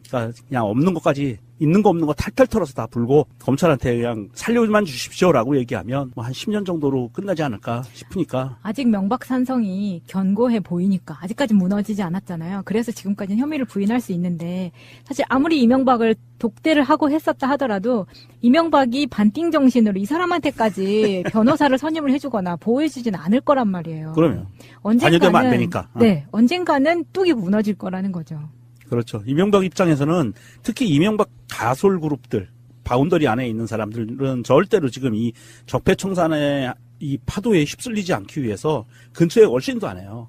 그러니까 그냥 없는 것까지 있는 거 없는 거 탈탈 털어서 다 불고 검찰한테 그냥 살려만 주십시오라고 얘기하면 뭐 한 10년 정도로 끝나지 않을까 싶으니까. 아직 명박산성이 견고해 보이니까 아직까지 무너지지 않았잖아요. 그래서 지금까지는 혐의를 부인할 수 있는데 사실 아무리 이명박을 독대를 하고 했었다 하더라도 이명박이 반띵 정신으로 이 사람한테까지 변호사를 선임을 해주거나 보호해주진 않을 거란 말이에요. 그러면 언젠가는 반영되면 안 되니까. 네, 언젠가는 뚝이 무너질 거라는 거죠. 그렇죠. 이명박 입장에서는 특히 이명박 가솔 그룹들, 바운더리 안에 있는 사람들은 절대로 지금 이 적폐청산의 이 파도에 휩쓸리지 않기 위해서 근처에 얼씬도 안 해요.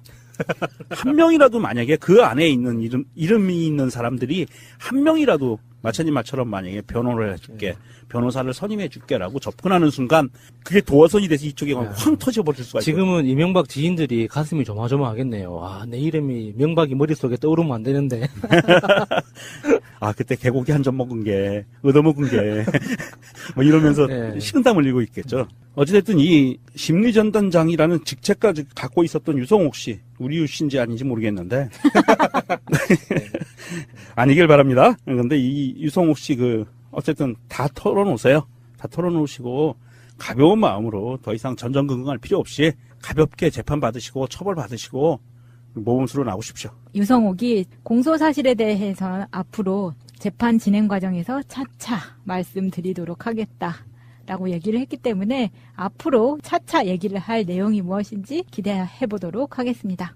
한 명이라도 만약에 그 안에 있는 이름이 있는 사람들이 한 명이라도 마차님 말처럼 만약에 변호를 해줄게, 변호사를 선임해줄게라고 접근하는 순간 그게 도화선이 돼서 이쪽에 확 터져버릴 수가 있어요. 지금은 이명박 지인들이 가슴이 조마조마하겠네요. 아, 내 이름이 명박이 머릿속에 떠오르면 안 되는데. 아, 그때 개고기 한 점 먹은 게, 얻어먹은 게, 뭐 이러면서 네. 식은땀 흘리고 있겠죠. 어찌됐든 이 심리전단장이라는 직책까지 갖고 있었던 유성옥 씨, 우리 유씨인지 아닌지 모르겠는데. 아니길 바랍니다. 그런데 이 유성옥 씨 어쨌든 다 털어놓으세요. 다 털어놓으시고, 가벼운 마음으로 더 이상 전전긍긍할 필요 없이 가볍게 재판받으시고, 처벌받으시고, 모범수로 나오십시오. 유성옥이 공소사실에 대해서 앞으로 재판 진행 과정에서 차차 말씀드리도록 하겠다라고 얘기를 했기 때문에 앞으로 차차 얘기를 할 내용이 무엇인지 기대해 보도록 하겠습니다.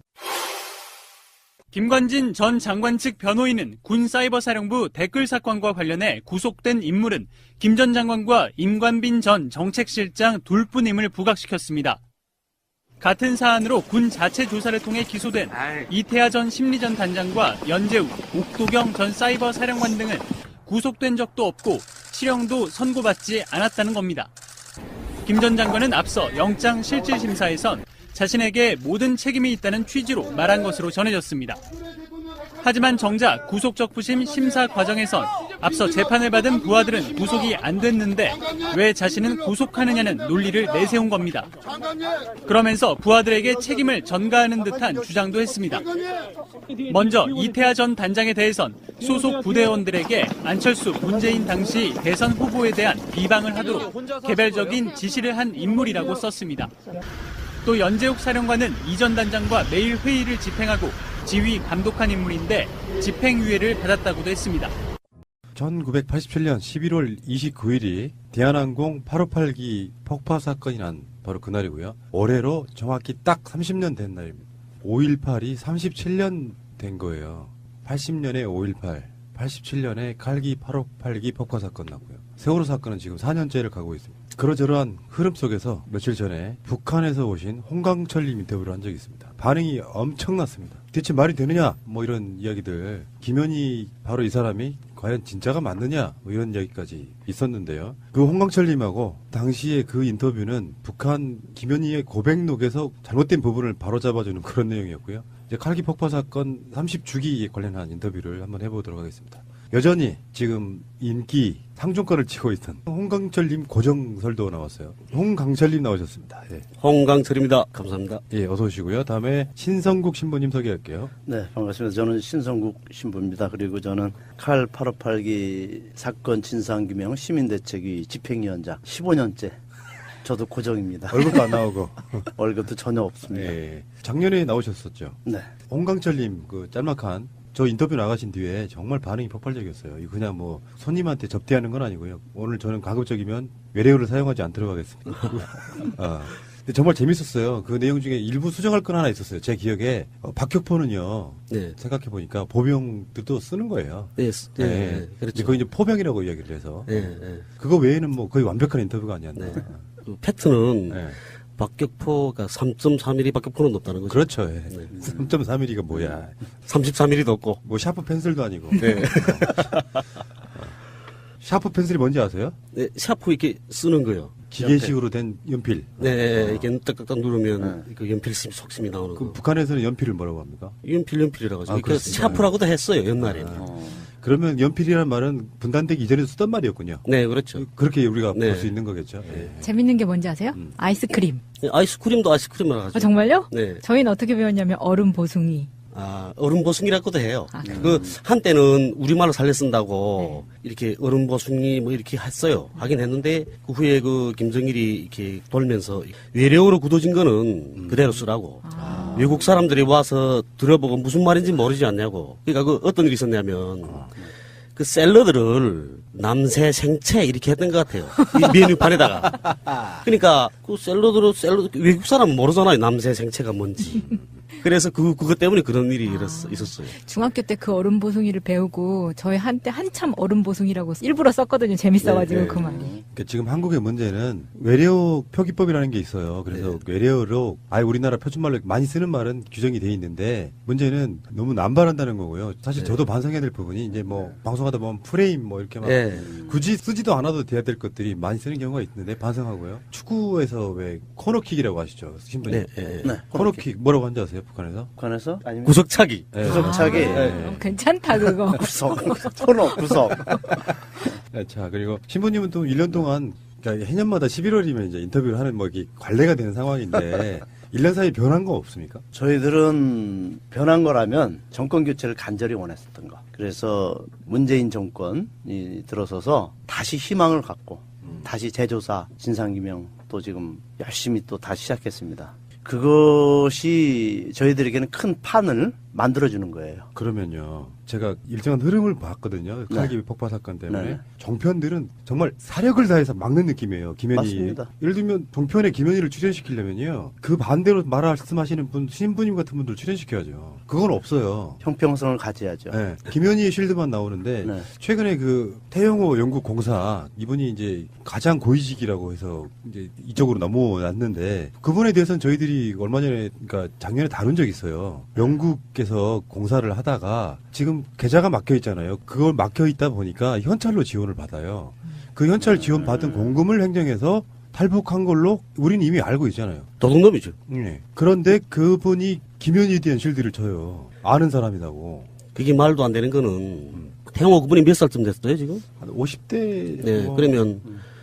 김관진 전 장관 측 변호인은 군사이버사령부 댓글 사건과 관련해 구속된 인물은 김 전 장관과 임관빈 전 정책실장 둘뿐임을 부각시켰습니다. 같은 사안으로 군 자체 조사를 통해 기소된 이태하 전 심리전 단장과 연재욱, 옥도경 전 사이버 사령관 등은 구속된 적도 없고 실형도 선고받지 않았다는 겁니다. 김 전 장관은 앞서 영장 실질 심사에선 자신에게 모든 책임이 있다는 취지로 말한 것으로 전해졌습니다. 하지만 정작 구속적부심 심사 과정에선 앞서 재판을 받은 부하들은 구속이 안 됐는데 왜 자신은 구속하느냐는 논리를 내세운 겁니다. 그러면서 부하들에게 책임을 전가하는 듯한 주장도 했습니다. 먼저 이태하 전 단장에 대해선 소속 부대원들에게 안철수, 문재인 당시 대선 후보에 대한 비방을 하도록 개별적인 지시를 한 인물이라고 썼습니다. 또 연재욱 사령관은 이 전 단장과 매일 회의를 집행하고 지휘 감독한 인물인데 집행유예를 받았다고도 했습니다. 1987년 11월 29일이 대한항공 858기 폭파 사건이 난 바로 그날이고요. 올해로 정확히 딱 30년 된 날입니다. 5.18이 37년 된 거예요. 80년에 5.18, 87년에 칼기 858기 폭파 사건 났고요. 세월호 사건은 지금 4년째를 가고 있습니다. 그러저러한 흐름 속에서 며칠 전에 북한에서 오신 홍강철님 인터뷰를 한 적이 있습니다. 반응이 엄청났습니다. 대체 말이 되느냐? 뭐 이런 이야기들. 김현희 바로 이 사람이 과연 진짜가 맞느냐? 뭐 이런 이야기까지 있었는데요. 그 홍강철님하고 당시에 그 인터뷰는 북한 김현희의 고백록에서 잘못된 부분을 바로잡아주는 그런 내용이었고요. 이제 칼기 폭파 사건 30주기에 관련한 인터뷰를 한번 해보도록 하겠습니다. 여전히 지금 인기 상종가를 치고 있던 홍강철님 고정설도 나왔어요. 홍강철님 나오셨습니다. 예. 홍강철입니다. 감사합니다. 예, 어서 오시고요. 다음에 신성국 신부님 소개할게요. 네, 반갑습니다. 저는 신성국 신부입니다. 그리고 저는 칼 858기 사건 진상규명 시민대책위 집행위원장 15년째. 저도 고정입니다. 월급도 안 나오고. 월급도 전혀 없습니다. 예. 작년에 나오셨었죠? 네. 홍강철님 그 짤막한 저 인터뷰 나가신 뒤에 정말 반응이 폭발적이었어요. 이거 그냥 뭐 손님한테 접대하는 건 아니고요. 오늘 저는 가급적이면 외래어를 사용하지 않도록 하겠습니다. 근데 정말 재밌었어요. 그 내용 중에 일부 수정할 건 하나 있었어요. 제 기억에 박격포는요. 네. 생각해 보니까 보병들도 쓰는 거예요. 네, 네, 네. 그렇죠. 그거 이제 포병이라고 이야기를 해서. 네, 네. 그거 외에는 뭐 거의 완벽한 인터뷰가 아니었나. 네. 그 팩트는 박격포가 3.3mm 박격포는 높다는 거죠. 그렇죠. 예. 네. 3.3mm가 뭐야. 33mm도 없고. 뭐 샤프 펜슬도 아니고. 네. 샤프 펜슬이 뭔지 아세요? 네, 샤프 이렇게 쓰는 거요. 기계식으로 된 연필. 네, 이렇게 딱딱딱 누르면 그 연필 속심이 나오는 거. 북한에서는 연필을 뭐라고 합니까? 연필이라고 하죠. 그 샤프라고도 했어요, 옛날에는. 그러면 연필이라는 말은 분단되기 이전에도 쓰던 말이었군요. 네, 그렇죠. 그렇게 우리가 볼 수 있는 거겠죠. 네. 재밌는 게 뭔지 아세요? 아이스크림. 네, 아이스크림도 아이스크림이라고 하죠. 정말요? 네. 저희는 어떻게 배웠냐면 얼음 보숭이. 얼음 보숭이라고도 해요. 그 한때는 우리말로 살려 쓴다고 이렇게 얼음 보숭이 뭐 이렇게 했어요. 하긴 했는데 그 후에 그 김정일이 이렇게 돌면서 외래어로 굳어진 거는 그대로 쓰라고. 외국 사람들이 와서 들어보고 무슨 말인지 모르지 않냐고. 그러니까 그 어떤 일이 있었냐면 그 샐러드를 남새 생채 이렇게 했던 것 같아요. 이 메뉴판에다가. 그러니까 그 샐러드 외국 사람은 모르잖아요. 남새 생채가 뭔지. 그래서 그것 때문에 그런 일이 있었어요. 중학교 때 그 얼음 보숭이를 배우고 저희 한때 한참 얼음 보숭이라고 일부러 썼거든요. 재밌어가지고 네, 네. 그 말이. 그러니까 지금 한국의 문제는 외래어 표기법이라는 게 있어요. 그래서 외래어로 우리나라 표준말로 많이 쓰는 말은 규정이 돼 있는데 문제는 너무 남발한다는 거고요. 사실 저도 반성해야 될 부분이 이제 뭐 방송하다 보면 프레임 뭐 이렇게 막 굳이 쓰지도 않아도 돼야 될 것들이 많이 쓰는 경우가 있는데 반성하고요. 축구에서 왜 코너킥이라고 하시죠, 신부님? 네. 코너킥 뭐라고 하는지 아세요? 북한에서? 아니면 구석차기. 네. 구석차기. 괜찮다 그거. 구석. 자, 그리고 신부님은 또 1년 동안 그러니까 해년마다 11월이면 이제 인터뷰를 하는 뭐 이게 관례가 되는 상황인데 1년 사이에 변한 거 없습니까? 저희들은 변한 거라면 정권 교체를 간절히 원했었던 거. 그래서 문재인 정권이 들어서서 다시 희망을 갖고 다시 재조사, 진상규명 또 지금 열심히 또 다시 시작했습니다. 그것이 저희들에게는 큰 판을 만들어주는 거예요. 그러면요. 제가 일정한 흐름을 봤거든요. 칼기 폭파 사건 때문에. 네. 종편들은 정말 사력을 다해서 막는 느낌이에요. 김현희. 맞습니다. 예를 들면 종편에 김현희를 출연시키려면요. 그 반대로 말씀하시는 분, 신부님 같은 분들 출연시켜야죠. 그건 없어요. 형평성을 가져야죠. 네. 김현희의 쉴드만 나오는데 최근에 그 태영호 영국 공사 이분이 이제 가장 고위직이라고 해서 이제 이쪽으로 넘어왔는데 그분에 대해서는 저희들이 얼마 전에 그러니까 작년에 다룬 적이 있어요. 영국에서 국방부에서 공사를 하다가 지금 계좌가 막혀 있잖아요. 그걸 막혀 있다 보니까 현찰로 지원을 받아요. 그 현찰 지원 받은 공금을 횡령해서 탈북한 걸로 우리는 이미 알고 있잖아요. 도둑놈이죠. 네. 그런데 그분이 김현희에 대한 실드를 쳐요. 아는 사람이라고. 그게 말도 안 되는 거는 태영호 그분이 몇 살쯤 됐어요 지금? 한 50대. 네. 그러면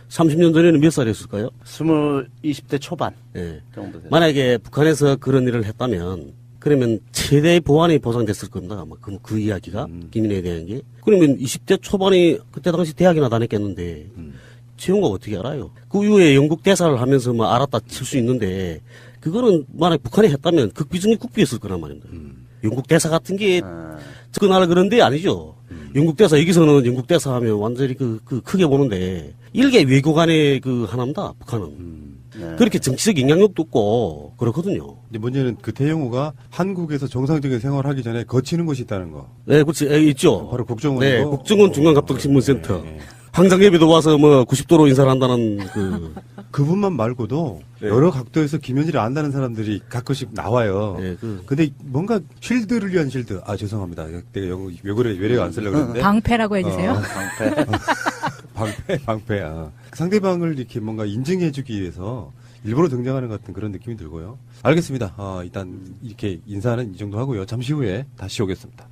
30년 전에는 몇 살이었을까요? 20대 초반. 네. 정도 됐어요. 만약에 북한에서 그런 일을 했다면 그러면 최대의 보안이 보장됐을 겁니다. 아마 그 이야기가 김인혜에 대한 게. 그러면 20대 초반이 그때 당시 대학이나 다녔겠는데 채용가 어떻게 알아요? 그 이후에 영국 대사를 하면서 뭐 알았다 칠 수 있는데 그거는 만약 북한이 했다면 극비중의 국비였을 거란 말입니다. 영국 대사 같은 게 그 나라 그런 데 아니죠. 영국 대사 여기서는 영국 대사 하면 완전히 그 크게 보는데 일개 외교관의 그 하나입니다. 북한은. 네. 그렇게 정치적 영향력도 없고 그렇거든요. 근데 문제는 그 태영호가 한국에서 정상적인 생활을 하기 전에 거치는 곳이 있다는 거. 네, 그렇지. 있죠. 바로 국정원. 네, 국정원 중앙갑동신문센터. 항장예비도 와서 뭐 90도로 인사를 한다는 그분만 말고도 네. 여러 각도에서 김현희를 안다는 사람들이 가끔씩 나와요. 네, 근데 뭔가 쉴드를 위한 쉴드. 아, 죄송합니다. 내가 영어 외래어 안 쓰려고 했는데. 방패라고 해주세요. 방패. 상대방을 이렇게 뭔가 인증해주기 위해서 일부러 등장하는 것 같은 그런 느낌이 들고요. 알겠습니다. 일단 이렇게 인사는 이 정도 하고요. 잠시 후에 다시 오겠습니다.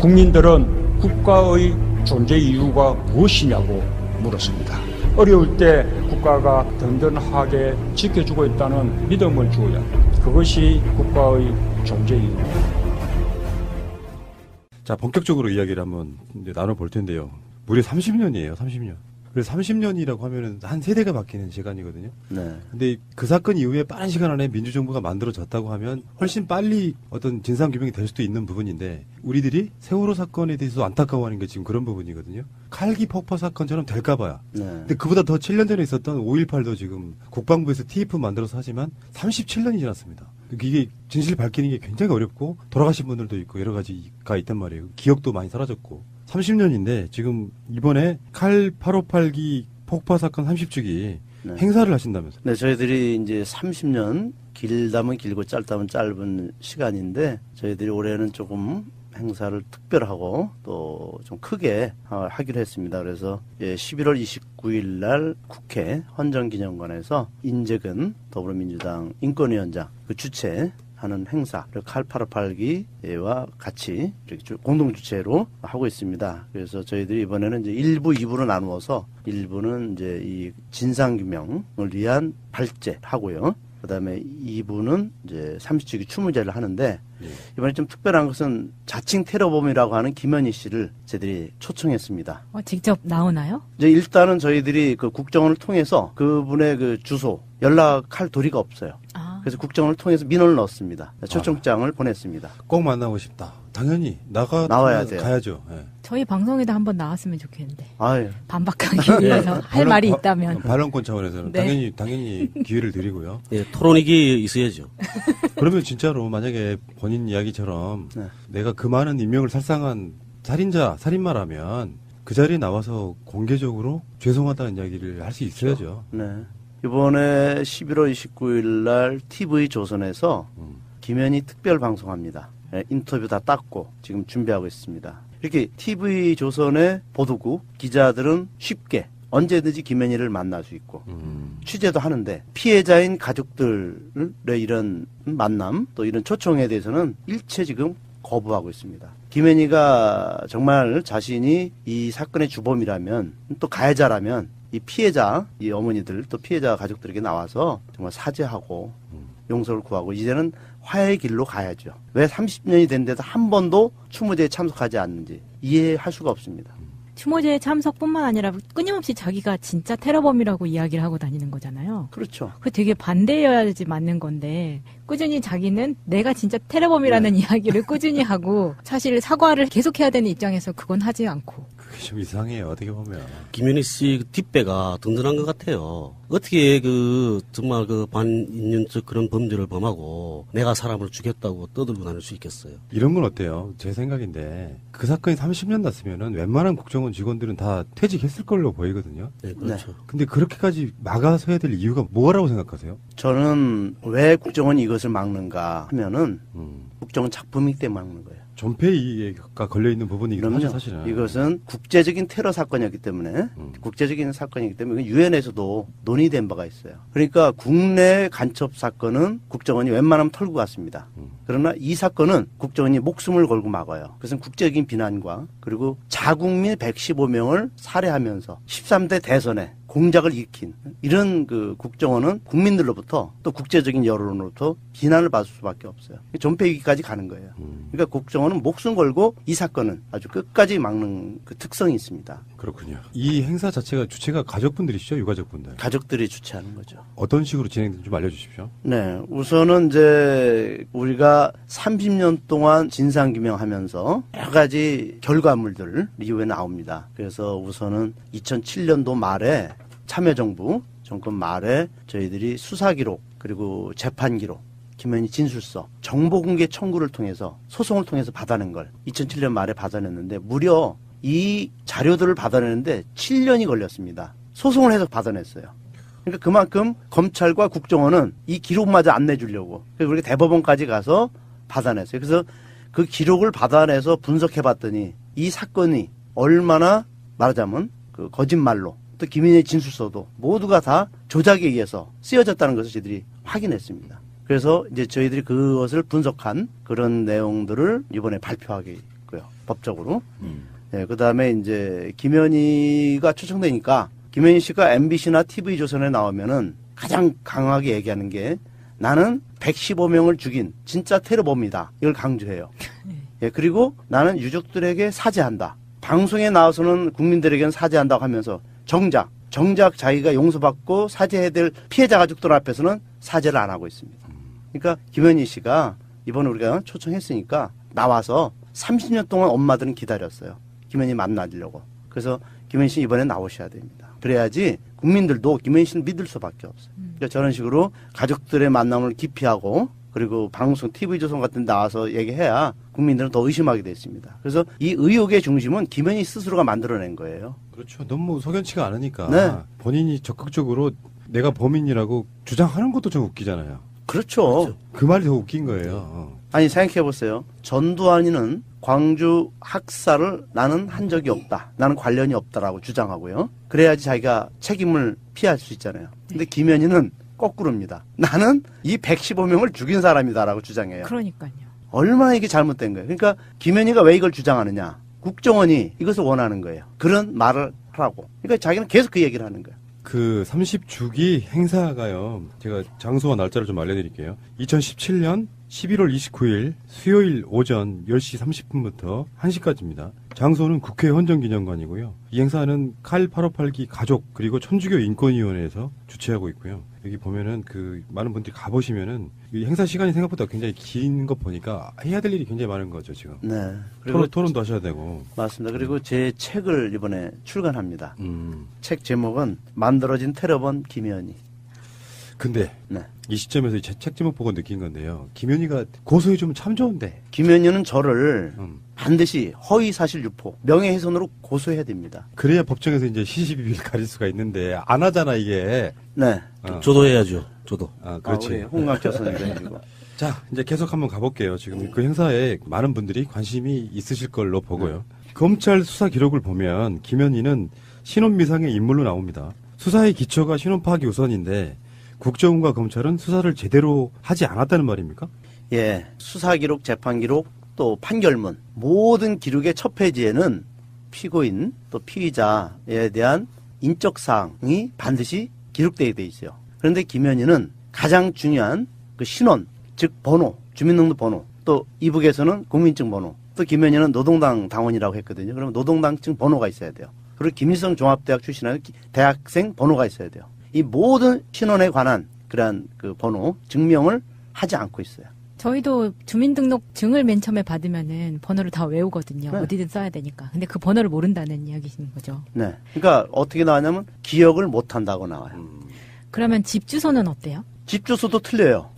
국민들은 국가의 존재 이유가 무엇이냐고 물었습니다. 어려울 때 국가가 든든하게 지켜주고 있다는 믿음을 주어야 합니다. 그것이 국가의 존재 이유입니다. 자, 본격적으로 이야기를 한번 이제 나눠볼 텐데요. 무려 30년이에요, 30년. 그래서 30년이라고 하면은 한 세대가 바뀌는 시간이거든요. 네. 근데 그 사건 이후에 빠른 시간 안에 민주정부가 만들어졌다고 하면 훨씬 빨리 어떤 진상규명이 될 수도 있는 부분인데 우리들이 세월호 사건에 대해서 안타까워하는 게 지금 그런 부분이거든요. 칼기 폭파 사건처럼 될까봐요. 네. 근데 그보다 더 7년 전에 있었던 5.18도 지금 국방부에서 TF 만들어서 하지만 37년이 지났습니다. 이게 진실 밝히는 게 굉장히 어렵고 돌아가신 분들도 있고 여러 가지가 있단 말이에요. 기억도 많이 사라졌고 30년인데 지금 이번에 칼 858기 폭파 사건 30주기 네. 행사를 하신다면서요? 네, 저희들이 이제 30년 길다면 길고 짧다면 짧은 시간인데 저희들이 올해는 조금 행사를 특별하고 또 좀 크게 하기로 했습니다. 그래서 11월 29일 날 국회 헌정기념관에서 인재근 더불어민주당 인권위원장 그 주최하는 행사, 칼 858기와 같이 이렇게 공동 주최로 하고 있습니다. 그래서 저희들이 이번에는 이제 1부, 2부로 나누어서 1부는 이제 이 진상규명을 위한 발제를 하고요. 그 다음에 2부는 이제 30주기 추모제를 하는데, 이번에 좀 특별한 것은 자칭 테러범이라고 하는 김현희 씨를 저희들이 초청했습니다. 직접 나오나요? 이제 일단은 저희들이 그 국정원을 통해서 그분의 그 주소, 연락할 도리가 없어요. 그래서 국정원을 통해서 민원을 넣었습니다. 초청장을 보냈습니다. 꼭 만나고 싶다. 당연히 나와야 돼요. 가야죠. 네. 저희 방송에도 한번 나왔으면 좋겠는데. 아유. 반박하기 위해서 할 말이 있다면. 발언권 차원에서는 네. 당연히 기회를 드리고요. 예, 토론이기 있어야죠. 그러면 진짜로 만약에 본인 이야기처럼 내가 그 많은 인명을 살상한 살인마라면 그 자리에 나와서 공개적으로 죄송하다는 이야기를 할 수 있어야죠. 네. 이번에 11월 29일 날 TV조선에서 김현희 특별 방송합니다. 인터뷰 다 땄고 지금 준비하고 있습니다. 이렇게 TV조선의 보도국 기자들은 쉽게 언제든지 김현희를 만날 수 있고 취재도 하는데 피해자인 가족들의 이런 만남 또 이런 초청에 대해서는 일체 지금 거부하고 있습니다. 김현희가 정말 자신이 이 사건의 주범이라면 또 가해자라면 이 피해자, 이 어머니들 또 피해자 가족들에게 나와서 정말 사죄하고 용서를 구하고 이제는 화해의 길로 가야죠. 왜 30년이 됐는데도 한 번도 추모제에 참석하지 않는지 이해할 수가 없습니다. 추모제에 참석뿐만 아니라 끊임없이 자기가 진짜 테러범이라고 이야기를 하고 다니는 거잖아요. 그렇죠. 그 되게 반대여야지 맞는 건데 꾸준히 자기는 내가 진짜 테러범이라는 이야기를 꾸준히 하고 사실 사과를 계속해야 되는 입장에서 그건 하지 않고. 그게 좀 이상해요. 어떻게 보면. 김현희 씨 뒷배가 든든한 것 같아요. 어떻게 정말 반인륜적 그런 범죄를 범하고 내가 사람을 죽였다고 떠들고 다닐 수 있겠어요? 이런 건 어때요? 제 생각인데 그 사건이 30년 났으면은 웬만한 국정원 직원들은 다 퇴직했을 걸로 보이거든요. 네, 그렇죠. 네. 근데 그렇게까지 막아서야 될 이유가 뭐라고 생각하세요? 저는 왜 국정원이 이것을 막는가 하면은 국정원 작품이기 때문에 막는 거예요. 존폐이가 걸려있는 부분이긴 하죠, 사실은. 이것은 국제적인 테러 사건이었기 때문에 국제적인 사건이기 때문에 유엔에서도 논의된 바가 있어요. 그러니까 국내 간첩 사건은 국정원이 웬만하면 털고 갔습니다. 그러나 이 사건은 국정원이 목숨을 걸고 막아요. 그것은 국제적인 비난과 그리고 자국민 115명을 살해하면서 13대 대선에 공작을 일으킨 이런 국정원은 국민들로부터 또 국제적인 여론으로부터 비난을 받을 수밖에 없어요. 존폐위기까지 가는 거예요. 그러니까 국정원은 목숨 걸고 이 사건은 아주 끝까지 막는 그 특성이 있습니다. 그렇군요. 이 행사 자체가 주체가 가족분들이시죠? 유가족분들? 가족들이 주최하는 거죠. 어떤 식으로 진행되는지 좀 알려주십시오. 네. 우선은 이제 우리가 30년 동안 진상규명하면서 여러 가지 결과물들 이후에 나옵니다. 그래서 우선은 2007년도 말에 참여정부 정권 말에 저희들이 수사기록 그리고 재판기록 김현희 진술서 정보공개 청구를 통해서 소송을 통해서 받아낸 걸 2007년 말에 받아냈는데 무려 이 자료들을 받아내는데 7년이 걸렸습니다. 소송을 해서 받아냈어요. 그러니까 그만큼 검찰과 국정원은 이 기록마저 안 내주려고 그래서 우리가 대법원까지 가서 받아냈어요. 그래서 그 기록을 받아내서 분석해봤더니 이 사건이 얼마나 말하자면 거짓말로 또 김현희 진술서도 모두가 다 조작에 의해서 쓰여졌다는 것을 저희들이 확인했습니다. 그래서 이제 저희들이 그것을 분석한 그런 내용들을 이번에 발표하게 있고요. 법적으로. 네, 그 다음에 이제 김현희가 초청되니까 김현희 씨가 MBC나 TV조선에 나오면은 가장 강하게 얘기하는 게 나는 115명을 죽인 진짜 테러범이다. 이걸 강조해요. 예, 그리고 나는 유족들에게 사죄한다. 방송에 나와서는 국민들에게는 사죄한다고 하면서 정작 자기가 용서받고 사죄해야 될 피해자 가족들 앞에서는 사죄를 안 하고 있습니다. 그러니까 김현희 씨가 이번에 우리가 초청했으니까 나와서 30년 동안 엄마들은 기다렸어요. 김현희 만나려고. 그래서 김현희 씨 이번에 나오셔야 됩니다. 그래야지 국민들도 김현희 씨를 믿을 수밖에 없어요. 그러니까 저런 식으로 가족들의 만남을 기피하고 그리고 방송, TV조선 같은 데 나와서 얘기해야 국민들은 더 의심하게 됐습니다. 그래서 이 의혹의 중심은 김현희 스스로가 만들어낸 거예요. 그렇죠. 너무 석연치가 않으니까 네. 본인이 적극적으로 내가 범인이라고 주장하는 것도 좀 웃기잖아요. 그렇죠. 그 말이 더 웃긴 거예요. 아니 생각해보세요. 전두환이는 광주 학살을 나는 한 적이 없다. 나는 관련이 없다라고 주장하고요. 그래야지 자기가 책임을 피할 수 있잖아요. 근데 김현희는 거꾸로입니다. 나는 이 115명을 죽인 사람이다라고 주장해요. 그러니까요. 얼마나 이게 잘못된 거예요. 그러니까 김현희가 왜 이걸 주장하느냐. 국정원이 이것을 원하는 거예요. 그런 말을 하라고. 그러니까 자기는 계속 그 얘기를 하는 거예요. 그 30주기 행사가요. 제가 장소와 날짜를 좀 알려드릴게요. 2017년 11월 29일 수요일 오전 10시 30분부터 1시까지입니다. 장소는 국회 헌정기념관이고요. 이 행사는 칼 858기 가족 그리고 천주교 인권위원회에서 주최하고 있고요. 여기 보면은 많은 분들이 가보시면은 이 행사 시간이 생각보다 굉장히 긴 거 보니까 해야 될 일이 굉장히 많은 거죠, 지금. 네. 그리고 토론도 하셔야 되고. 맞습니다. 그리고 제 책을 이번에 출간합니다. 책 제목은 만들어진 테러범 김현희. 근데 네. 이 시점에서 제 책 제목 보고 느낀 건데요. 김현희가 고소해주면 참 좋은데. 김현희는 저를 반드시 허위사실 유포, 명예훼손으로 고소해야 됩니다. 그래야 법정에서 이제 시시비비를 가릴 수가 있는데 안 하잖아 이게. 네. 저도 해야죠. 저도. 아, 그렇지. 홍광철 선생님이고. 자, 이제 계속 한번 가볼게요. 지금 그 행사에 많은 분들이 관심이 있으실 걸로 보고요. 검찰 수사 기록을 보면 김현희는 신원미상의 인물로 나옵니다. 수사의 기초가 신원 파악이 우선인데 국정원과 검찰은 수사를 제대로 하지 않았다는 말입니까? 예. 수사 기록, 재판 기록, 또 판결문 모든 기록의 첫 페이지에는 피고인 또 피의자에 대한 인적 사항이 반드시 기록되게 돼 있어요. 그런데 김현희는 가장 중요한 그 신원, 즉 번호, 주민등록 번호, 또 이북에서는 국민증 번호, 또 김현희는 노동당 당원이라고 했거든요. 그러면 노동당증 번호가 있어야 돼요. 그리고 김일성 종합대학 출신의 대학생 번호가 있어야 돼요. 이 모든 신원에 관한 그러한 그 번호, 증명을 하지 않고 있어요. 저희도 주민등록증을 맨 처음에 받으면은 번호를 다 외우거든요. 네. 어디든 써야 되니까. 근데 그 번호를 모른다는 이야기신 거죠. 네. 그러니까 어떻게 나왔냐면 기억을 못 한다고 나와요. 그러면 집 주소는 어때요? 집 주소도 틀려요.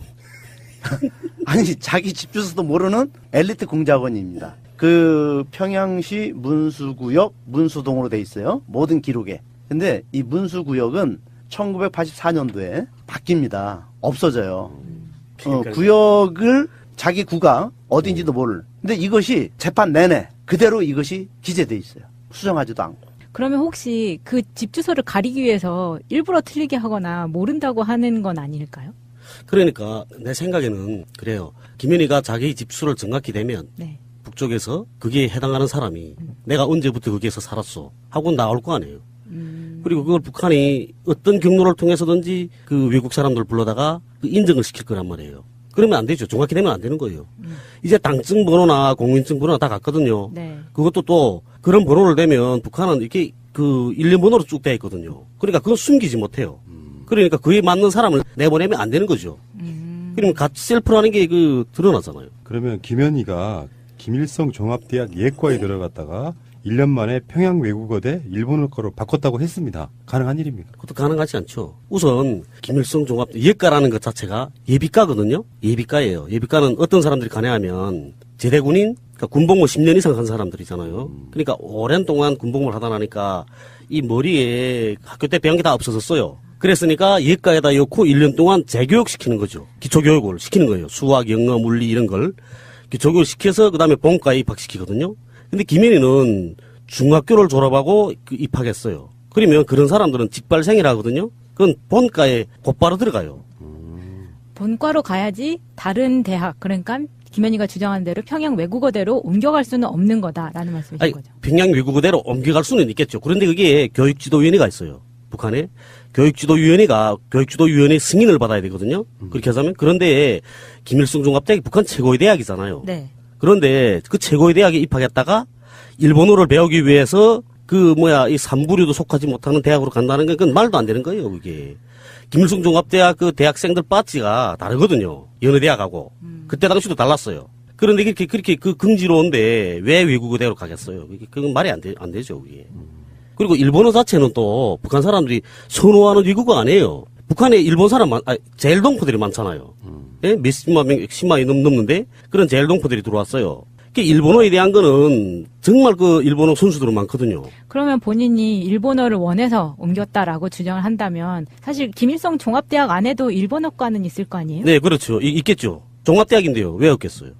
아니 자기 집 주소도 모르는 엘리트 공작원입니다. 그 평양시 문수구역 문수동으로 돼 있어요. 모든 기록에. 근데 이 문수구역은 1984년도에 바뀝니다. 없어져요. 구역을 자기 구가 어딘지도 모를. 근데 이것이 재판 내내 그대로 이것이 기재돼 있어요. 수정하지도 않고. 그러면 혹시 그 집 주소를 가리기 위해서 일부러 틀리게 하거나 모른다고 하는 건 아닐까요? 그러니까 내 생각에는 그래요. 김현희가 자기 집 주소를 정확히 대면 네. 북쪽에서 그게 해당하는 사람이 내가 언제부터 거기에서 살았어 하고 나올 거 아니에요. 그리고 그걸 북한이 어떤 경로를 통해서든지 그 외국 사람들 불러다가 그 인정을 시킬 거란 말이에요. 그러면 안 되죠. 정확히 되면 안 되는 거예요. 이제 당증 번호나 공민증 번호나 다 같거든요. 네. 그것도 또 그런 번호를 대면 북한은 이렇게 그 일련 번호로 쭉 돼 있거든요. 그러니까 그건 숨기지 못해요. 그러니까 그에 맞는 사람을 내보내면 안 되는 거죠. 그러면 같이 셀프라는 게 그 드러나잖아요. 그러면 김현희가 김일성 종합대학 예과에 들어갔다가 1년 만에 평양 외국어대 일본어과로 바꿨다고 했습니다. 가능한 일입니까? 그것도 가능하지 않죠. 우선 김일성 종합 예과라는 것 자체가 예비과거든요. 예비과예요. 예비과는 어떤 사람들이 가냐하면 제대군인, 그러니까 군복무 10년 이상 한 사람들이잖아요. 그러니까 오랜 동안 군복무를 하다 나니까 이 머리에 학교 때 배운 게 다 없어졌어요. 그랬으니까 예과에다 넣고 1년 동안 재교육 시키는 거죠. 기초교육을 시키는 거예요. 수학, 영어, 물리 이런 걸 기초교육 시켜서 그다음에 본과에 입학시키거든요. 근데 김현희는 중학교를 졸업하고 입학했어요. 그러면 그런 사람들은 직발생이라 하거든요. 그건 본과에 곧바로 들어가요. 본과로 가야지 다른 대학, 그러니까 김현희가 주장한 대로 평양 외국어대로 옮겨갈 수는 없는 거다라는 말씀이신 거죠. 평양 외국어대로 옮겨갈 수는 있겠죠. 그런데 그게 교육지도위원회가 있어요. 북한에. 교육지도위원회 승인을 받아야 되거든요. 그렇게 하자면. 그런데 김일성 종합대학이 북한 최고의 대학이잖아요. 네. 그런데 그 최고의 대학에 입학했다가 일본어를 배우기 위해서 이 삼부류도 속하지 못하는 대학으로 간다는 건 그건 말도 안 되는 거예요, 그게. 김일성 종합대학 그 대학생들 바지가 다르거든요. 여느 대학하고. 그때 당시도 달랐어요. 그런데 그렇게 그 긍지로운데 왜 외국어대로 가겠어요? 그건 말이 안 되죠, 그게. 그리고 일본어 자체는 또 북한 사람들이 선호하는 외국어 아니에요. 북한에 일본 사람 제일동포들이 많잖아요. 예? 십만이 넘는데 그런 제일동포들이 들어왔어요. 일본어에 대한 거는 정말 그 일본어 선수들은 많거든요. 그러면 본인이 일본어를 원해서 옮겼다라고 주장을 한다면 사실 김일성 종합대학 안에도 일본어과는 있을 거 아니에요? 네, 그렇죠. 있겠죠. 종합대학인데요. 왜 없겠어요?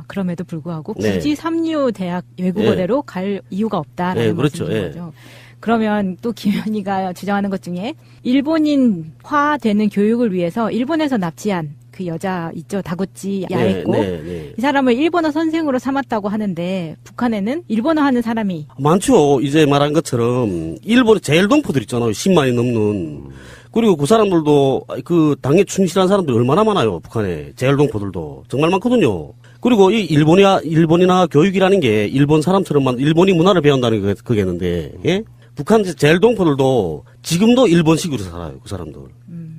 그럼에도 불구하고 네. 굳이 삼류 대학 외국어대로 네. 갈 이유가 없다라는 네, 그렇죠. 말씀인 거죠. 그러면 또 김현희가 주장하는 것 중에 일본인화되는 교육을 위해서 일본에서 납치한 그 여자 있죠. 다구치 야에코. 네. 이 사람을 일본어 선생으로 삼았다고 하는데 북한에는 일본어 하는 사람이 많죠. 이제 말한 것처럼 일본의 제일동포들 있잖아요. 10만이 넘는. 그리고 그 사람들도 그 당에 충실한 사람들이 얼마나 많아요. 북한에. 제일동포들도 정말 많거든요. 그리고 이 일본이나 교육이라는 게 일본 사람처럼 일본이 문화를 배운다는 그게는데, 예? 북한 제일동포들도 지금도 일본식으로 살아요. 그 사람들.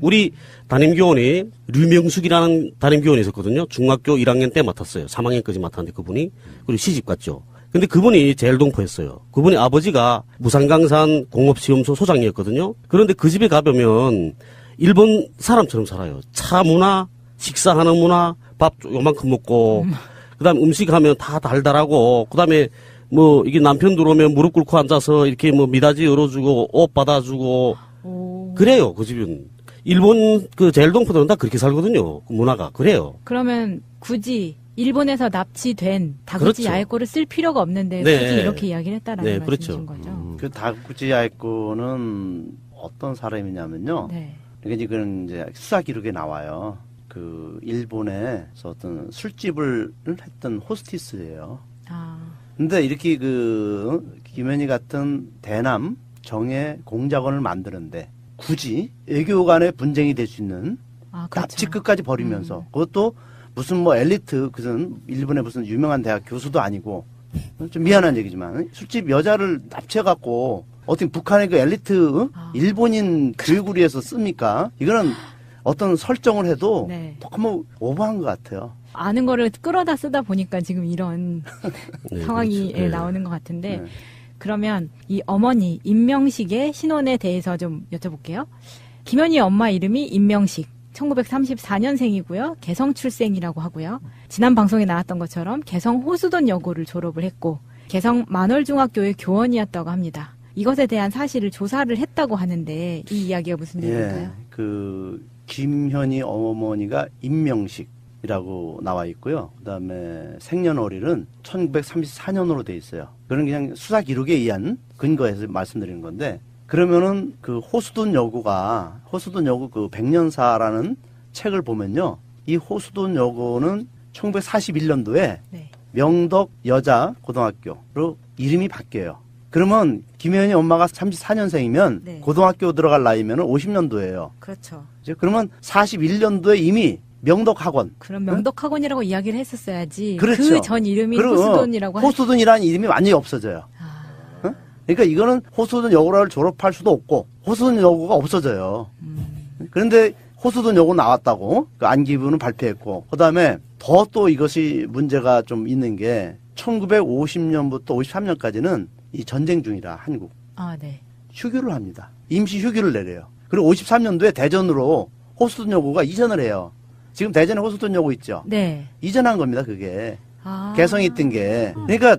우리 담임교원이 류명숙이라는 담임교원이 있었거든요. 중학교 1학년 때 맡았어요. 3학년까지 맡았는데 그분이. 그리고 시집 갔죠. 근데 그분이 제일동포였어요. 그분이 아버지가 무산강산 공업시험소 소장이었거든요. 그런데 그 집에 가보면 일본 사람처럼 살아요. 차 문화, 식사하는 문화, 밥 요만큼 먹고, 그 다음에 음식 하면 다 달달하고, 그 다음에 이게 남편 들어오면 무릎 꿇고 앉아서 이렇게 미닫이 열어주고, 옷 받아주고, 그래요, 그 집은. 일본 그 제일동포들은 다 그렇게 살거든요. 그 문화가. 그래요. 그러면 굳이 일본에서 납치된 다구치 그렇죠. 야에코를 쓸 필요가 없는데 네. 굳이 이렇게 이야기를 했다라는 말씀이신 그렇죠. 거죠. 그 다구치 야에코는 어떤 사람이냐면요. 네. 이게 지금 이제 수사 기록에 나와요. 그 일본에서 어떤 술집을 했던 호스티스예요. 근데 이렇게 김현희 같은 대남 정예 공작원을 만드는데 굳이 외교 간의 분쟁이 될 수 있는 납치 끝까지 벌이면서 그것도 무슨 엘리트 일본의 무슨 유명한 대학 교수도 아니고 좀 미안한 얘기지만 술집 여자를 납치해갖고 어떻게 북한의 그 엘리트 일본인 교육을 위해서 씁니까? 이거는 어떤 설정을 해도 너무 오버한 것 같아요. 아는 거를 끌어다 쓰다 보니까 지금 이런 상황이 그렇죠. 나오는 것 같은데 그러면 이 어머니 임명식의 신원에 대해서 좀 여쭤볼게요. 김현희의 엄마 이름이 임명식, 1934년생이고요. 개성 출생이라고 하고요. 지난 방송에 나왔던 것처럼 개성 호수돈 여고를 졸업을 했고 개성 만월중학교의 교원이었다고 합니다. 이것에 대한 사실을 조사를 했다고 하는데 이 이야기가 무슨 얘기인가요? 그 김현희 어머니가 임명식이라고 나와 있고요. 그다음에 생년월일은 1934년으로 돼 있어요. 그건 그냥 수사 기록에 의한 근거에서 말씀드리는 건데 그러면은 그 호수돈 여고 그 백년사라는 책을 보면요. 이 호수돈 여고는 1941년도에 명덕 여자 고등학교로 이름이 바뀌어요. 그러면 김현희 엄마가 34년생이면 고등학교 들어갈 나이면 50년도예요. 그렇죠. 그러면 41년도에 이미 명덕학원. 그럼 명덕학원이라고 이야기를 했었어야지. 그렇죠. 그 전 이름이 호수돈이라고. 호수돈이라는 이름이 완전히 없어져요. 어? 그러니까 이거는 호수돈 여고를 졸업할 수도 없고 호수돈 여고가 없어져요. 그런데 호수돈 여고 나왔다고 그 안기부는 발표했고 그다음에 더 또 이것이 문제가 좀 있는 게 1950년부터 53년까지는 이 전쟁 중이라 한국. 네. 휴교를 합니다. 임시 휴교를 내려요. 그리고 53년도에 대전으로 호수돈 여고가 이전을 해요. 지금 대전에 호수돈 여고 있죠. 네. 이전한 겁니다. 그게 개성이 있던 게. 그러니까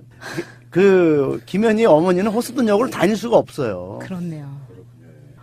그 김현희 어머니는 호수돈 여고를 다닐 수가 없어요. 그렇네요.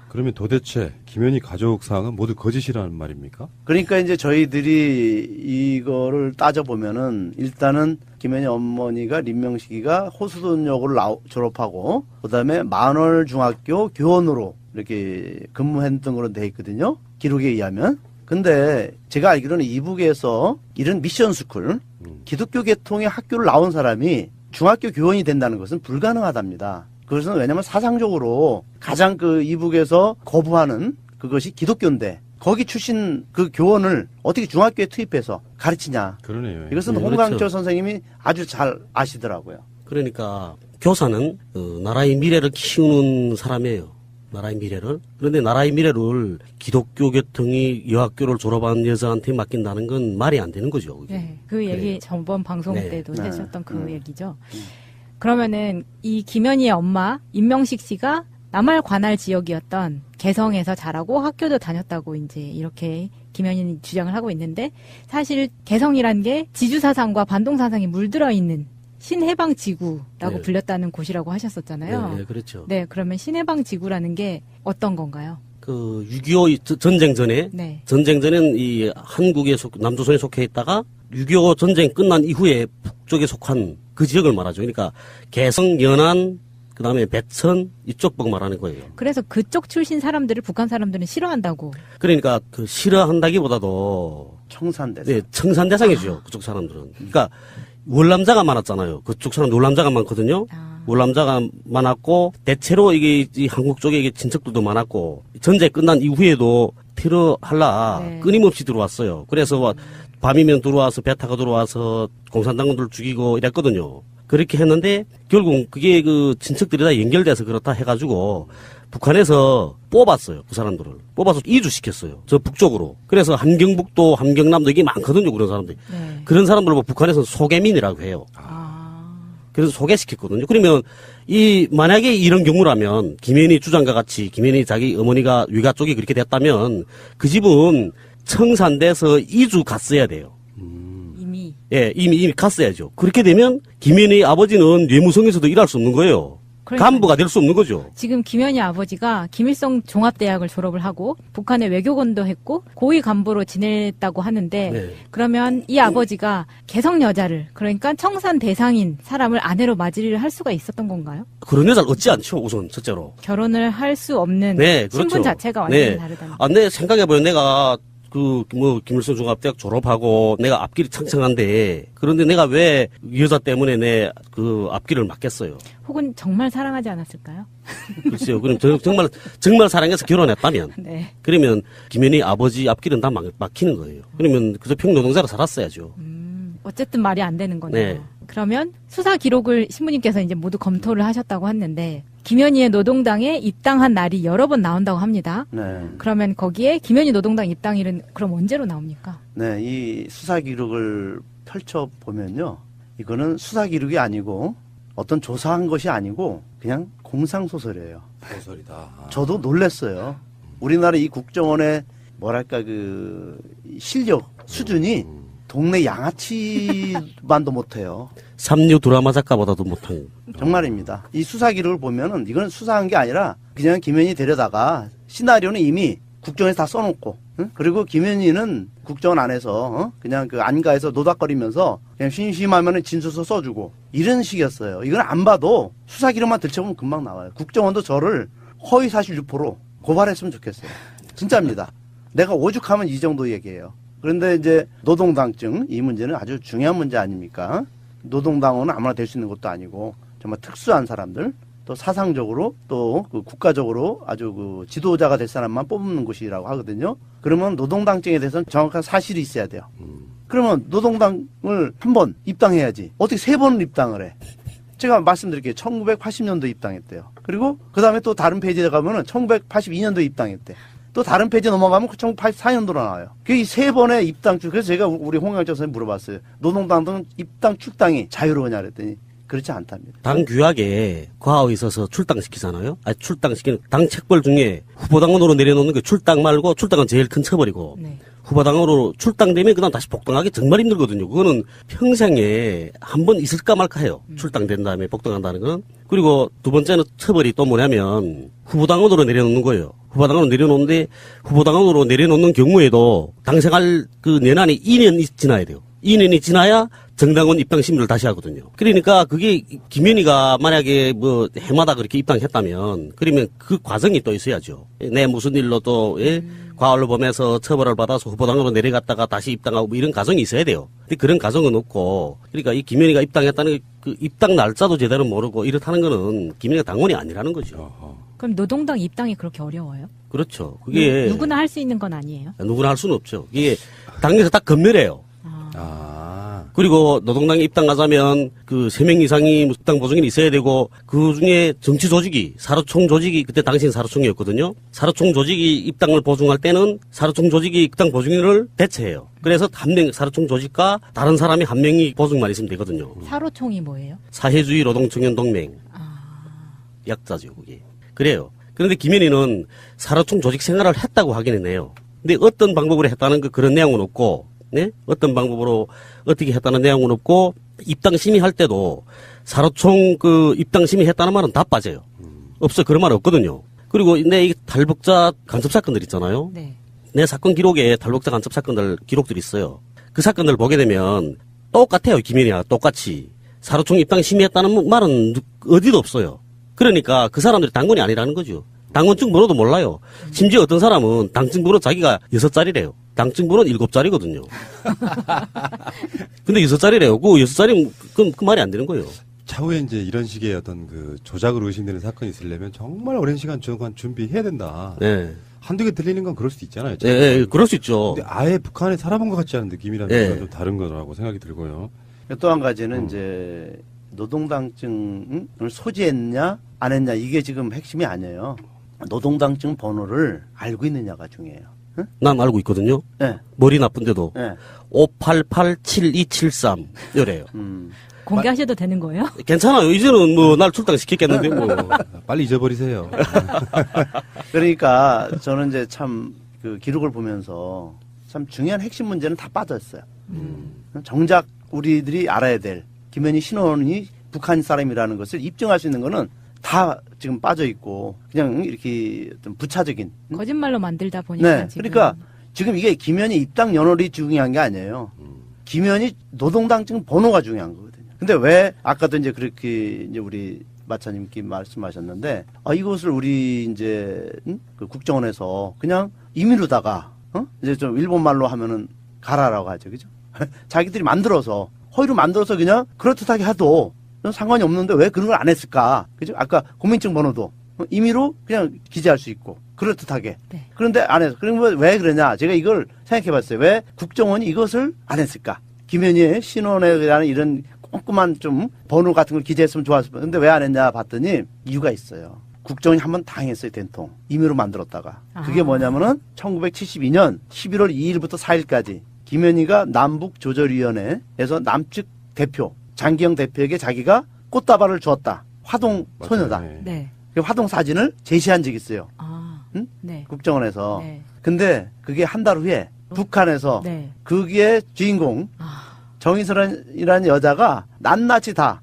그러면 도대체 김현희 가족 사항은 모두 거짓이라는 말입니까? 그러니까 이제 저희들이 이거를 따져보면은 일단은 김현희 어머니가 림명식이가 호수돈 여고를 졸업하고 그다음에 만월중학교 교원으로 이렇게 근무했던 걸로 돼 있거든요. 기록에 의하면. 근데 제가 알기로는 이북에서 이런 미션스쿨 기독교 계통의 학교를 나온 사람이 중학교 교원이 된다는 것은 불가능하답니다. 그것은 왜냐면 사상적으로 가장 그 이북에서 거부하는 그것이 기독교인데 거기 출신 그 교원을 어떻게 중학교에 투입해서 가르치냐. 그러네요. 이것은 네, 홍강철 그렇죠. 선생님이 아주 잘 아시더라고요. 그러니까 교사는 나라의 미래를 키우는 사람이에요. 나라의 미래를. 그런데 나라의 미래를 기독교 계통이 여학교를 졸업한 여자한테 맡긴다는 건 말이 안 되는 거죠. 그게. 네, 그 얘기 저번 방송 네. 때도 하셨던 그 얘기죠. 그러면은 이 김현희의 엄마 임명식 씨가 남할 관할 지역이었던 개성에서 자라고 학교도 다녔다고 이제 이렇게 김현희는 주장을 하고 있는데 사실 개성이란 게 지주사상과 반동사상이 물들어 있는 신해방 지구라고 네. 불렸다는 곳이라고 하셨었잖아요. 네, 그렇죠. 네, 그러면 신해방 지구라는 게 어떤 건가요? 그 6.25 전쟁 전에 네. 전쟁 전엔 이 한국에 남조선에 속해 있다가 6.25 전쟁 끝난 이후에 북쪽에 속한 그 지역을 말하죠. 그러니까 개성, 연안, 그다음에 배천 이쪽 복 말하는 거예요. 그래서 그쪽 출신 사람들을 북한 사람들은 싫어한다고. 그러니까 그 싫어한다기보다도 청산대상. 네, 청산대상이죠. 그쪽 사람들은. 그러니까 월남자가 많았잖아요. 그쪽 사람 월남자가 많거든요. 월남자가 많았고 대체로 이게 이 한국 쪽에 이게 친척들도 많았고 전쟁 끝난 이후에도 테러할라 끊임없이 들어왔어요. 그래서 밤이면 들어와서 배 타고 들어와서 공산당원들 죽이고 이랬거든요. 그렇게 했는데 결국 그게 그 친척들이 다 연결돼서 그렇다 해가지고 북한에서 뽑았어요. 그 사람들을 뽑아서 이주시켰어요. 저 북쪽으로. 그래서 함경북도 함경남도 이게 많거든요. 그런 사람들이. 그런 사람들을 뭐 북한에서 소개민이라고 해요. 그래서 소개시켰거든요. 그러면 만약에 이런 경우라면 김현희 주장과 같이 김현희 자기 어머니가 위가 쪽이 그렇게 됐다면 그 집은 청산돼서 이주 갔어야 돼요. 이미. 예, 이미 갔어야죠. 그렇게 되면 김현희 아버지는 뇌무성에서도 일할 수 없는 거예요. 그러니까요. 간부가 될 수 없는 거죠. 지금 김현희 아버지가 김일성 종합대학을 졸업을 하고 북한에 외교관도 했고 고위 간부로 지냈다고 하는데 그러면 이 아버지가 개성 여자를 그러니까 청산 대상인 사람을 아내로 맞이를 할 수가 있었던 건가요? 그런 여자를 얻지 않죠. 우선 첫째로. 결혼을 할 수 없는 네, 그렇죠. 신분 자체가 완전히 다르다는. 내 생각해보면 내가 김일성 종합대학 졸업하고 내가 앞길이 창창한데 그런데 내가 왜 여자 때문에 내 그 앞길을 막겠어요? 혹은 정말 사랑하지 않았을까요? 글쎄요. 그럼 정말 사랑해서 결혼했다면 네. 그러면 김현희 아버지 앞길은 다 막히는 거예요. 그러면 그저 평노동자로 살았어야죠. 어쨌든 말이 안 되는 거네요. 네. 그러면 수사 기록을 신부님께서 이제 모두 검토를 하셨다고 했는데 김현희의 노동당에 입당한 날이 여러 번 나온다고 합니다. 네. 그러면 거기에 김현희 노동당 입당일은 그럼 언제로 나옵니까? 네, 이 수사 기록을 펼쳐 보면요, 이거는 수사 기록이 아니고 어떤 조사한 것이 아니고 그냥 공상 소설이에요. 소설이다. 저도 놀랐어요. 우리나라 이 국정원의 뭐랄까 그 실력 수준이 동네 양아치만도 못해요. 삼류 드라마 작가보다도 못한. 정말입니다. 이 수사 기록을 보면은 이건 수사한 게 아니라 그냥 김현희 데려다가 시나리오는 이미 국정원에서 다 써놓고, 응? 그리고 김현희는 국정원 안에서 그냥 그 안가에서 노닥거리면서 그냥 심심하면은 진술서 써주고 이런 식이었어요. 이건 안 봐도 수사 기록만 들춰보면 금방 나와요. 국정원도 저를 허위사실 유포로 고발했으면 좋겠어요. 진짜입니다. 내가 오죽하면 이 정도 얘기해요. 그런데 이제 노동당증 이 문제는 아주 중요한 문제 아닙니까? 노동당원은 아무나 될 수 있는 것도 아니고 정말 특수한 사람들 또 사상적으로 또 그 국가적으로 아주 그 지도자가 될 사람만 뽑는 곳이라고 하거든요. 그러면 노동당증에 대해서는 정확한 사실이 있어야 돼요. 그러면 노동당을 한 번 입당해야지. 어떻게 3번을 입당을 해? 제가 말씀드릴게요. 1980년도에 입당했대요. 그리고 그 다음에 또 다른 페이지에 가면은 1982년도에 입당했대. 또 다른 페이지 넘어가면 1984년도로 나와요. 이 3번의 입당 출, 그래서 제가 우리 홍영철 선생님 물어봤어요. 노동당은 입당, 출당이 자유로우냐 그랬더니 그렇지 않답니다. 당 규약에 과거에 있어서 출당시키잖아요. 아니, 출당시키는 당 책벌 중에 후보당원으로 내려놓는 게 출당 말고 출당은 제일 큰 처벌이고 네. 후보당원으로 출당되면 그다음 다시 복당하기 정말 힘들거든요. 그거는 평생에 한 번 있을까 말까 해요. 출당된 다음에 복당한다는 건. 그리고 두 번째는 처벌이 또 뭐냐면 후보당원으로 내려놓는 거예요. 후보당원으로 내려놓는데 후보당원으로 내려놓는 경우에도 당생활 그 내란이 2년이 지나야 돼요. 2년이 지나야 정당원 입당 심의를 다시 하거든요. 그러니까 그게 김현희가 만약에 뭐 해마다 그렇게 입당했다면 그러면 그 과정이 또 있어야죠. 내 무슨 일로 또 과언을 범해서 처벌을 받아서 후보당으로 내려갔다가 다시 입당하고 뭐 이런 과정이 있어야 돼요. 근데 그런 과정은 없고 그러니까 이 김현희가 입당했다는 그 입당 날짜도 제대로 모르고 이렇다는 거는 김현희가 당원이 아니라는 거죠. 그럼 노동당 입당이 그렇게 어려워요? 그렇죠. 그게 누구나 할 수 있는 건 아니에요? 누구나 할 수는 없죠. 이게 당에서 딱 검열해요. 그리고 노동당에 입당하자면 그 3명 이상이 입당 보증인이 있어야 되고 그 중에 정치 조직이 사로총 조직이 그때 당시엔 사로총이었거든요. 사로총 조직이 입당을 보증할 때는 사로총 조직이 입당 보증인을 대체해요. 그래서 한 명 사로총 조직과 다른 사람이 한 명이 보증만 있으면 되거든요. 사로총이 뭐예요? 사회주의 노동청년동맹. 약자죠, 그게. 그래요. 그런데 김현희는 사로총 조직 생활을 했다고 하기는 해요. 근데 어떤 방법으로 했다는 그런 내용은 없고, 네? 어떤 방법으로 어떻게 했다는 내용은 없고, 입당 심의할 때도 사로총 그 입당 심의했다는 말은 다 빠져요. 없어. 그런 말 없거든요. 그리고 내 이 탈북자 간첩 사건들 있잖아요. 네. 내 사건 기록에 탈북자 간첩 사건들 기록들이 있어요. 그 사건들 보게 되면 똑같아요. 김현희와 똑같이. 사로총 입당 심의했다는 말은 어디도 없어요. 그러니까 그 사람들이 당원이 아니라는 거죠. 당원증 번호도 몰라요. 심지어 어떤 사람은 당증 번호 자기가 6자리래요. 당증 번호는 7자리거든요. 근데 6자리래요. 그 6자리면 그 말이 안 되는 거예요. 차후에 이제 이런 식의 어떤 그 조작으로 의심되는 사건이 있으려면 정말 오랜 시간 동안 준비해야 된다. 네. 한두 개 들리는 건 그럴 수도 있잖아요. 네, 그럴 수 있죠. 근데 아예 북한에 살아본 것 같지 않은 느낌이라는 네. 건 좀 다른 거라고 생각이 들고요. 또 한 가지는 이제 노동당증을 소지했냐 안 했냐 이게 지금 핵심이 아니에요. 노동당증 번호를 알고 있느냐가 중요해요. 응? 난 알고 있거든요. 네. 머리 나쁜데도. 네. 5887273 이래요. 공개하셔도 되는 거예요? 괜찮아요. 이제는 뭐 날 출당시켰겠는데 뭐. 빨리 잊어버리세요. 그러니까 저는 이제 참 그 기록을 보면서 참 중요한 핵심 문제는 다 빠졌어요. 정작 우리들이 알아야 될 김현희 신원이 북한 사람이라는 것을 입증할 수 있는 거는 다 지금 빠져 있고 그냥 이렇게 어떤 부차적인 거짓말로 만들다 보니까 네. 지금. 그러니까 지금 이게 김현희 입당 연월이 중요한 게 아니에요. 김현희 노동당증 번호가 중요한 거거든요. 근데 왜 아까도 이제 그렇게 이제 우리 마차님께 말씀하셨는데 이것을 우리 이제 그 국정원에서 그냥 임의로다가 이제 좀 일본 말로 하면은 가라라고 하죠, 그죠? 자기들이 만들어서 허위로 만들어서 그냥 그렇듯하게 해도 상관이 없는데 왜 그런 걸 안 했을까? 그죠? 아까 고민증 번호도 임의로 그냥 기재할 수 있고 그렇듯하게. 네. 그런데 안 해서 그러면 왜 그러냐? 제가 이걸 생각해봤어요. 왜 국정원이 이것을 안 했을까? 김현희의 신원에 대한 이런 꼼꼼한 좀 번호 같은 걸 기재했으면 좋았을 텐데 근데 왜 안 했냐 봤더니 이유가 있어요. 국정원이 한번 당했어요, 된통. 임의로 만들었다가. 그게 뭐냐면은 1972년 11월 2일부터 4일까지 김현희가 남북조절위원회에서 남측 대표, 장기영 대표에게 자기가 꽃다발을 주었다. 화동 소녀다. 네. 그 화동 사진을 제시한 적이 있어요. 응? 네. 국정원에서. 네. 근데 그게 한 달 후에 북한에서 네. 그게 주인공 정의선이라는 여자가 낱낱이 다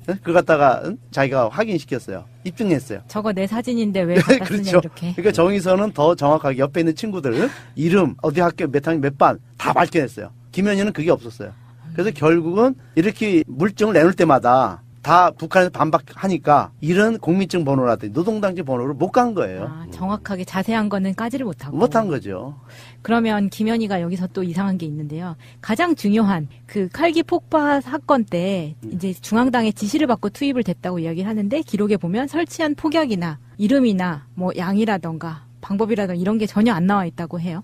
그거 갖다가 자기가 확인시켰어요. 입증했어요. 저거 내 사진인데 왜 갖다 쓰냐 그렇죠. 이렇게. 그러니까 정의선은 더 정확하게 옆에 있는 친구들 이름, 어디 학교 몇 학년 몇 반 다 밝혀냈어요. 김현희는 그게 없었어요. 그래서 결국은 이렇게 물증을 내놓을 때마다 다 북한에서 반박하니까 이런 공민증 번호라든지 노동당지 번호를 못 간 거예요. 정확하게 자세한 거는 까지를 못하고. 못한 거죠. 그러면 김현희가 여기서 또 이상한 게 있는데요. 가장 중요한 그 칼기 폭파 사건 때 이제 중앙당의 지시를 받고 투입을 됐다고 이야기를 하는데 기록에 보면 설치한 폭약이나 이름이나 뭐 양이라던가 방법이라던가 이런 게 전혀 안 나와 있다고 해요.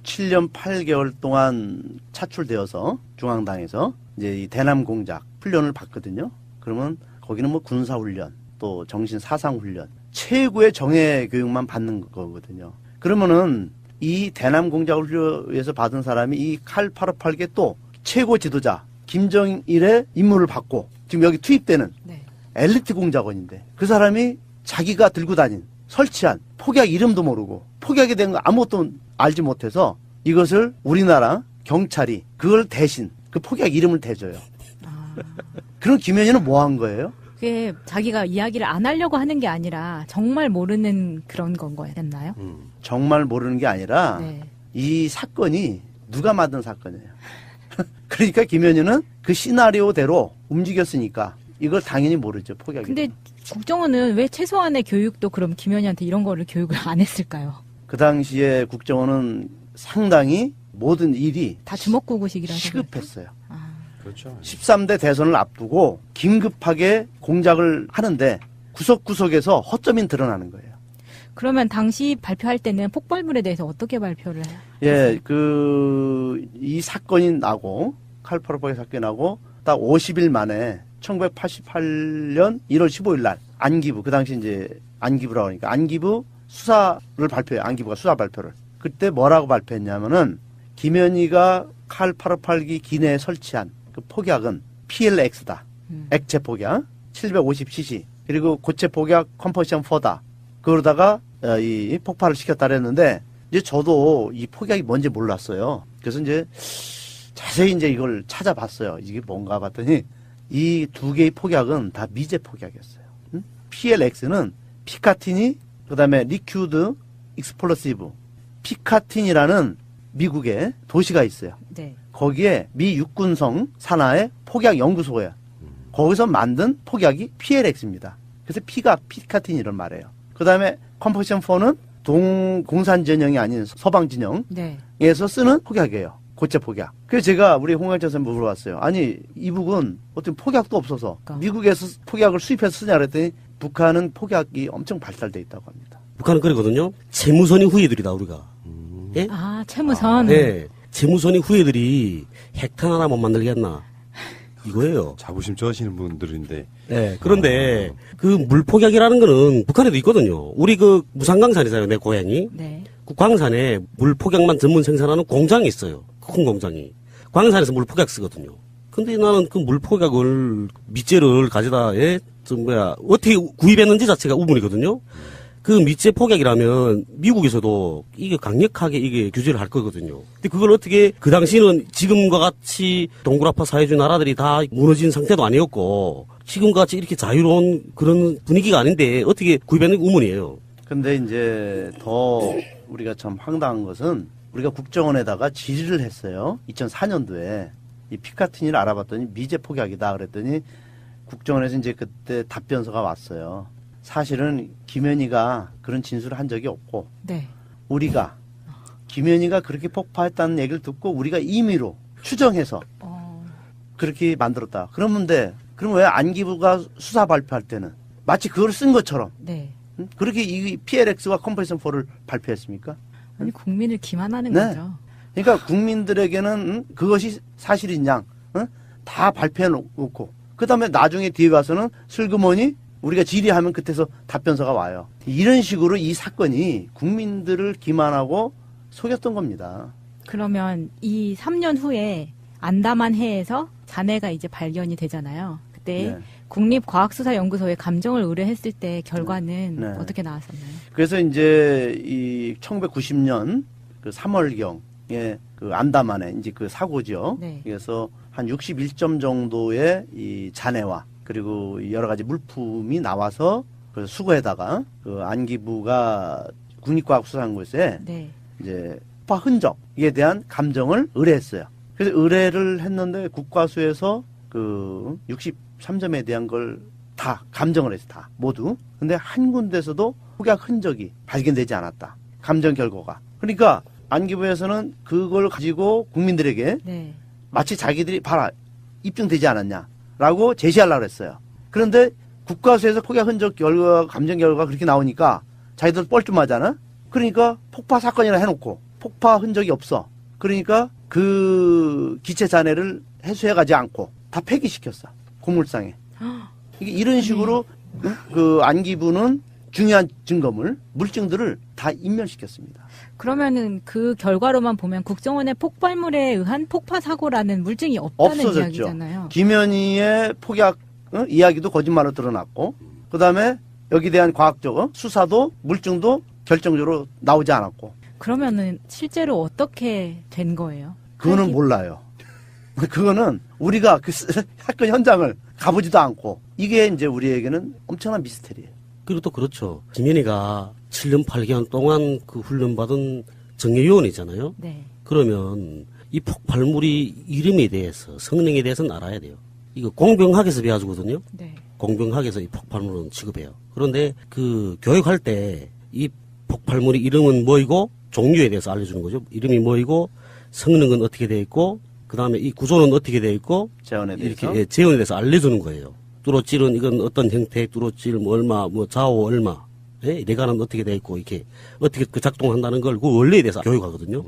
7년 8개월 동안 차출되어서 중앙당에서 이제 이 대남 공작 훈련을 받거든요. 그러면 거기는 뭐 군사훈련, 또 정신 사상훈련, 최고의 정예 교육만 받는 거거든요. 그러면은 이 대남 공작을 위해서 받은 사람이 이 칼 858개 또 최고 지도자 김정일의 임무를 받고 지금 여기 투입되는 엘리트 공작원인데 그 사람이 자기가 들고 다닌 설치한 폭약 이름도 모르고 폭약에 대한 거 아무것도 알지 못해서 이것을 우리나라 경찰이 그걸 대신 그 폭약 이름을 대줘요. 그럼 김현희는 뭐 한 거예요? 그게 자기가 이야기를 안 하려고 하는 게 아니라 정말 모르는 그런 건 거였나요? 정말 모르는 게 아니라 이 사건이 누가 만든 사건이에요. 그러니까 김현희는 그 시나리오대로 움직였으니까 이걸 당연히 모르죠. 폭약이. 근데 국정원은 왜 최소한의 교육도 그럼 김현희한테 이런 거를 교육을 안 했을까요? 그 당시에 국정원은 상당히 모든 일이 다 주먹구구식이라서 시급했어요. 그렇죠. 13대 대선을 앞두고 긴급하게 공작을 하는데 구석구석에서 허점이 드러나는 거예요. 그러면 당시 발표할 때는 폭발물에 대해서 어떻게 발표를 해요? 예, 이 사건이 나고, 칼858 사건이 나고, 딱 50일 만에 1988년 1월 15일 날, 안기부, 그 당시 이제 안기부라고 하니까, 안기부 수사를 발표해요. 안기부가 수사 발표를. 그때 뭐라고 발표했냐면은, 김현희가 칼858기 기내에 설치한 그 폭약은 PLX다. 액체 폭약, 750cc. 그리고 고체 폭약 컴포지션 4다. 그러다가 이 폭발을 시켰다 그랬는데 이제 저도 이 폭약이 뭔지 몰랐어요. 그래서 이제 자세히 이제 이걸 찾아봤어요. 이게 뭔가 봤더니 이 두 개의 폭약은 다 미제 폭약이었어요. PLX는 피카틴이 그다음에 리큐드 익스플로시브 피카틴이라는 미국의 도시가 있어요. 네. 거기에 미 육군성 산하의 폭약 연구소예요. 거기서 만든 폭약이 PLX입니다. 그래서 P가 피카틴 이런 말이에요. 그 다음에 컴포지션 4는 동공산 진영이 아닌 서방 진영에서 쓰는 폭약이에요. 고체 폭약. 그래서 제가 우리 홍영철 선생님 물어봤어요. 아니 이북은 어떤 폭약도 없어서 미국에서 폭약을 수입해서 쓰냐 그랬더니 북한은 폭약이 엄청 발달돼 있다고 합니다. 북한은 그러거든요. 재무선이 후예들이다 우리가. 예? 아 채무선. 네. 재무선이 후예들이 핵탄 하나 못 만들겠나. 이거예요. 자부심 쩌시는 분들인데. 네. 그런데 그 물폭약이라는 거는 북한에도 있거든요. 우리 그 무산강산이잖아요. 내 고향이. 네. 그 광산에 물폭약만 전문 생산하는 공장이 있어요. 큰 공장이. 광산에서 물폭약 쓰거든요. 근데 나는 그 물폭약을 밑재를 가져다 어떻게 구입했는지 자체가 우문이거든요. 그 밑재 폭약이라면 미국에서도 이게 강력하게 이게 규제를 할 거거든요. 근데 그걸 어떻게 그 당시는 지금과 같이 동굴 아파 사회주의 나라들이 다 무너진 상태도 아니었고 지금과 같이 이렇게 자유로운 그런 분위기가 아닌데 어떻게 구입했는 게 우문이에요. 근데 이제 더 우리가 참 황당한 것은 우리가 국정원에다가 질의를 했어요. 2004년도에 이 피카틴을 알아봤더니 미제 폭약이다 그랬더니 국정원에서 이제 그때 답변서가 왔어요. 사실은 김현희가 그런 진술을 한 적이 없고 네. 우리가 김현희가 그렇게 폭파했다는 얘기를 듣고 우리가 임의로 추정해서 그렇게 만들었다. 그러면 왜 안기부가 수사 발표할 때는 마치 그걸 쓴 것처럼 네. 그렇게 이 PLX와 컴포지션 4를 발표했습니까? 아니 국민을 기만하는 네. 거죠. 그러니까 국민들에게는 그것이 사실인 양 다 발표해 놓고 그다음에 나중에 뒤에 가서는 슬그머니 우리가 질의하면 그때서 답변서가 와요. 이런 식으로 이 사건이 국민들을 기만하고 속였던 겁니다. 그러면 이 3년 후에 안다만 해에서 잔해가 이제 발견이 되잖아요. 그때 네. 국립과학수사연구소에 감정을 의뢰했을 때 결과는 네. 어떻게 나왔었나요? 그래서 이제 이 1990년 그 3월경에 그 안다만에 이제 그 사고죠. 네. 그래서 한 61점 정도의 이 잔해와 그리고 여러 가지 물품이 나와서 그 수거에다가 그 안기부가 국립과학수사연구소에 네. 이제 폭파 흔적에 대한 감정을 의뢰했어요. 그래서 의뢰를 했는데 국과수에서 그 63점에 대한 걸 다 감정을 했어, 다 모두. 근데 한 군데서도 폭약 흔적이 발견되지 않았다. 감정 결과가. 그러니까 안기부에서는 그걸 가지고 국민들에게 네. 마치 자기들이 봐라 입증되지 않았냐라고 제시하려고 했어요. 그런데 국과수에서 폭약 흔적 결과, 감정 결과가 그렇게 나오니까 자기들 뻘쭘하잖아. 그러니까 폭파 사건이라 해놓고 폭파 흔적이 없어. 그러니까 그 기체 잔해를 해소해가지 않고 다 폐기시켰어. 고물상에. 이게 이런 식으로 그 안기부는 중요한 증거물, 물증들을 다 인멸시켰습니다. 그러면은 그 결과로만 보면 국정원의 폭발물에 의한 폭파 사고라는 물증이 없다는 없어졌죠. 이야기잖아요. 김현희의 폭약 이야기도 거짓말로 드러났고, 그 다음에 여기 대한 과학적 수사도 물증도 결정적으로 나오지 않았고. 그러면은 실제로 어떻게 된 거예요? 그거는 몰라요. 그거는 우리가 그 사건 현장을 가보지도 않고, 이게 이제 우리에게는 엄청난 미스테리예요. 그리고 또 그렇죠. 김현희가 7년 8개월 동안 그 훈련받은 정예요원이잖아요. 네. 그러면 이 폭발물이 이름에 대해서, 성능에 대해서는 알아야 돼요. 이거 공병학에서 배워주거든요. 네. 공병학에서 이 폭발물은 취급해요. 그런데 그 교육할 때 이 폭발물의 이름은 뭐이고 종류에 대해서 알려주는 거죠. 이름이 뭐이고 성능은 어떻게 되어 있고 그 다음에 이 구조는 어떻게 되어 있고 재원에 대해서 이렇게 재원에 대해서 알려주는 거예요. 뚜렷질은 이건 어떤 형태, 뚜렷질 뭐 얼마, 뭐 좌우 얼마, 레가는 어떻게 되어 있고 이렇게 어떻게 그 작동한다는 걸 그 원리에 대해서 교육하거든요.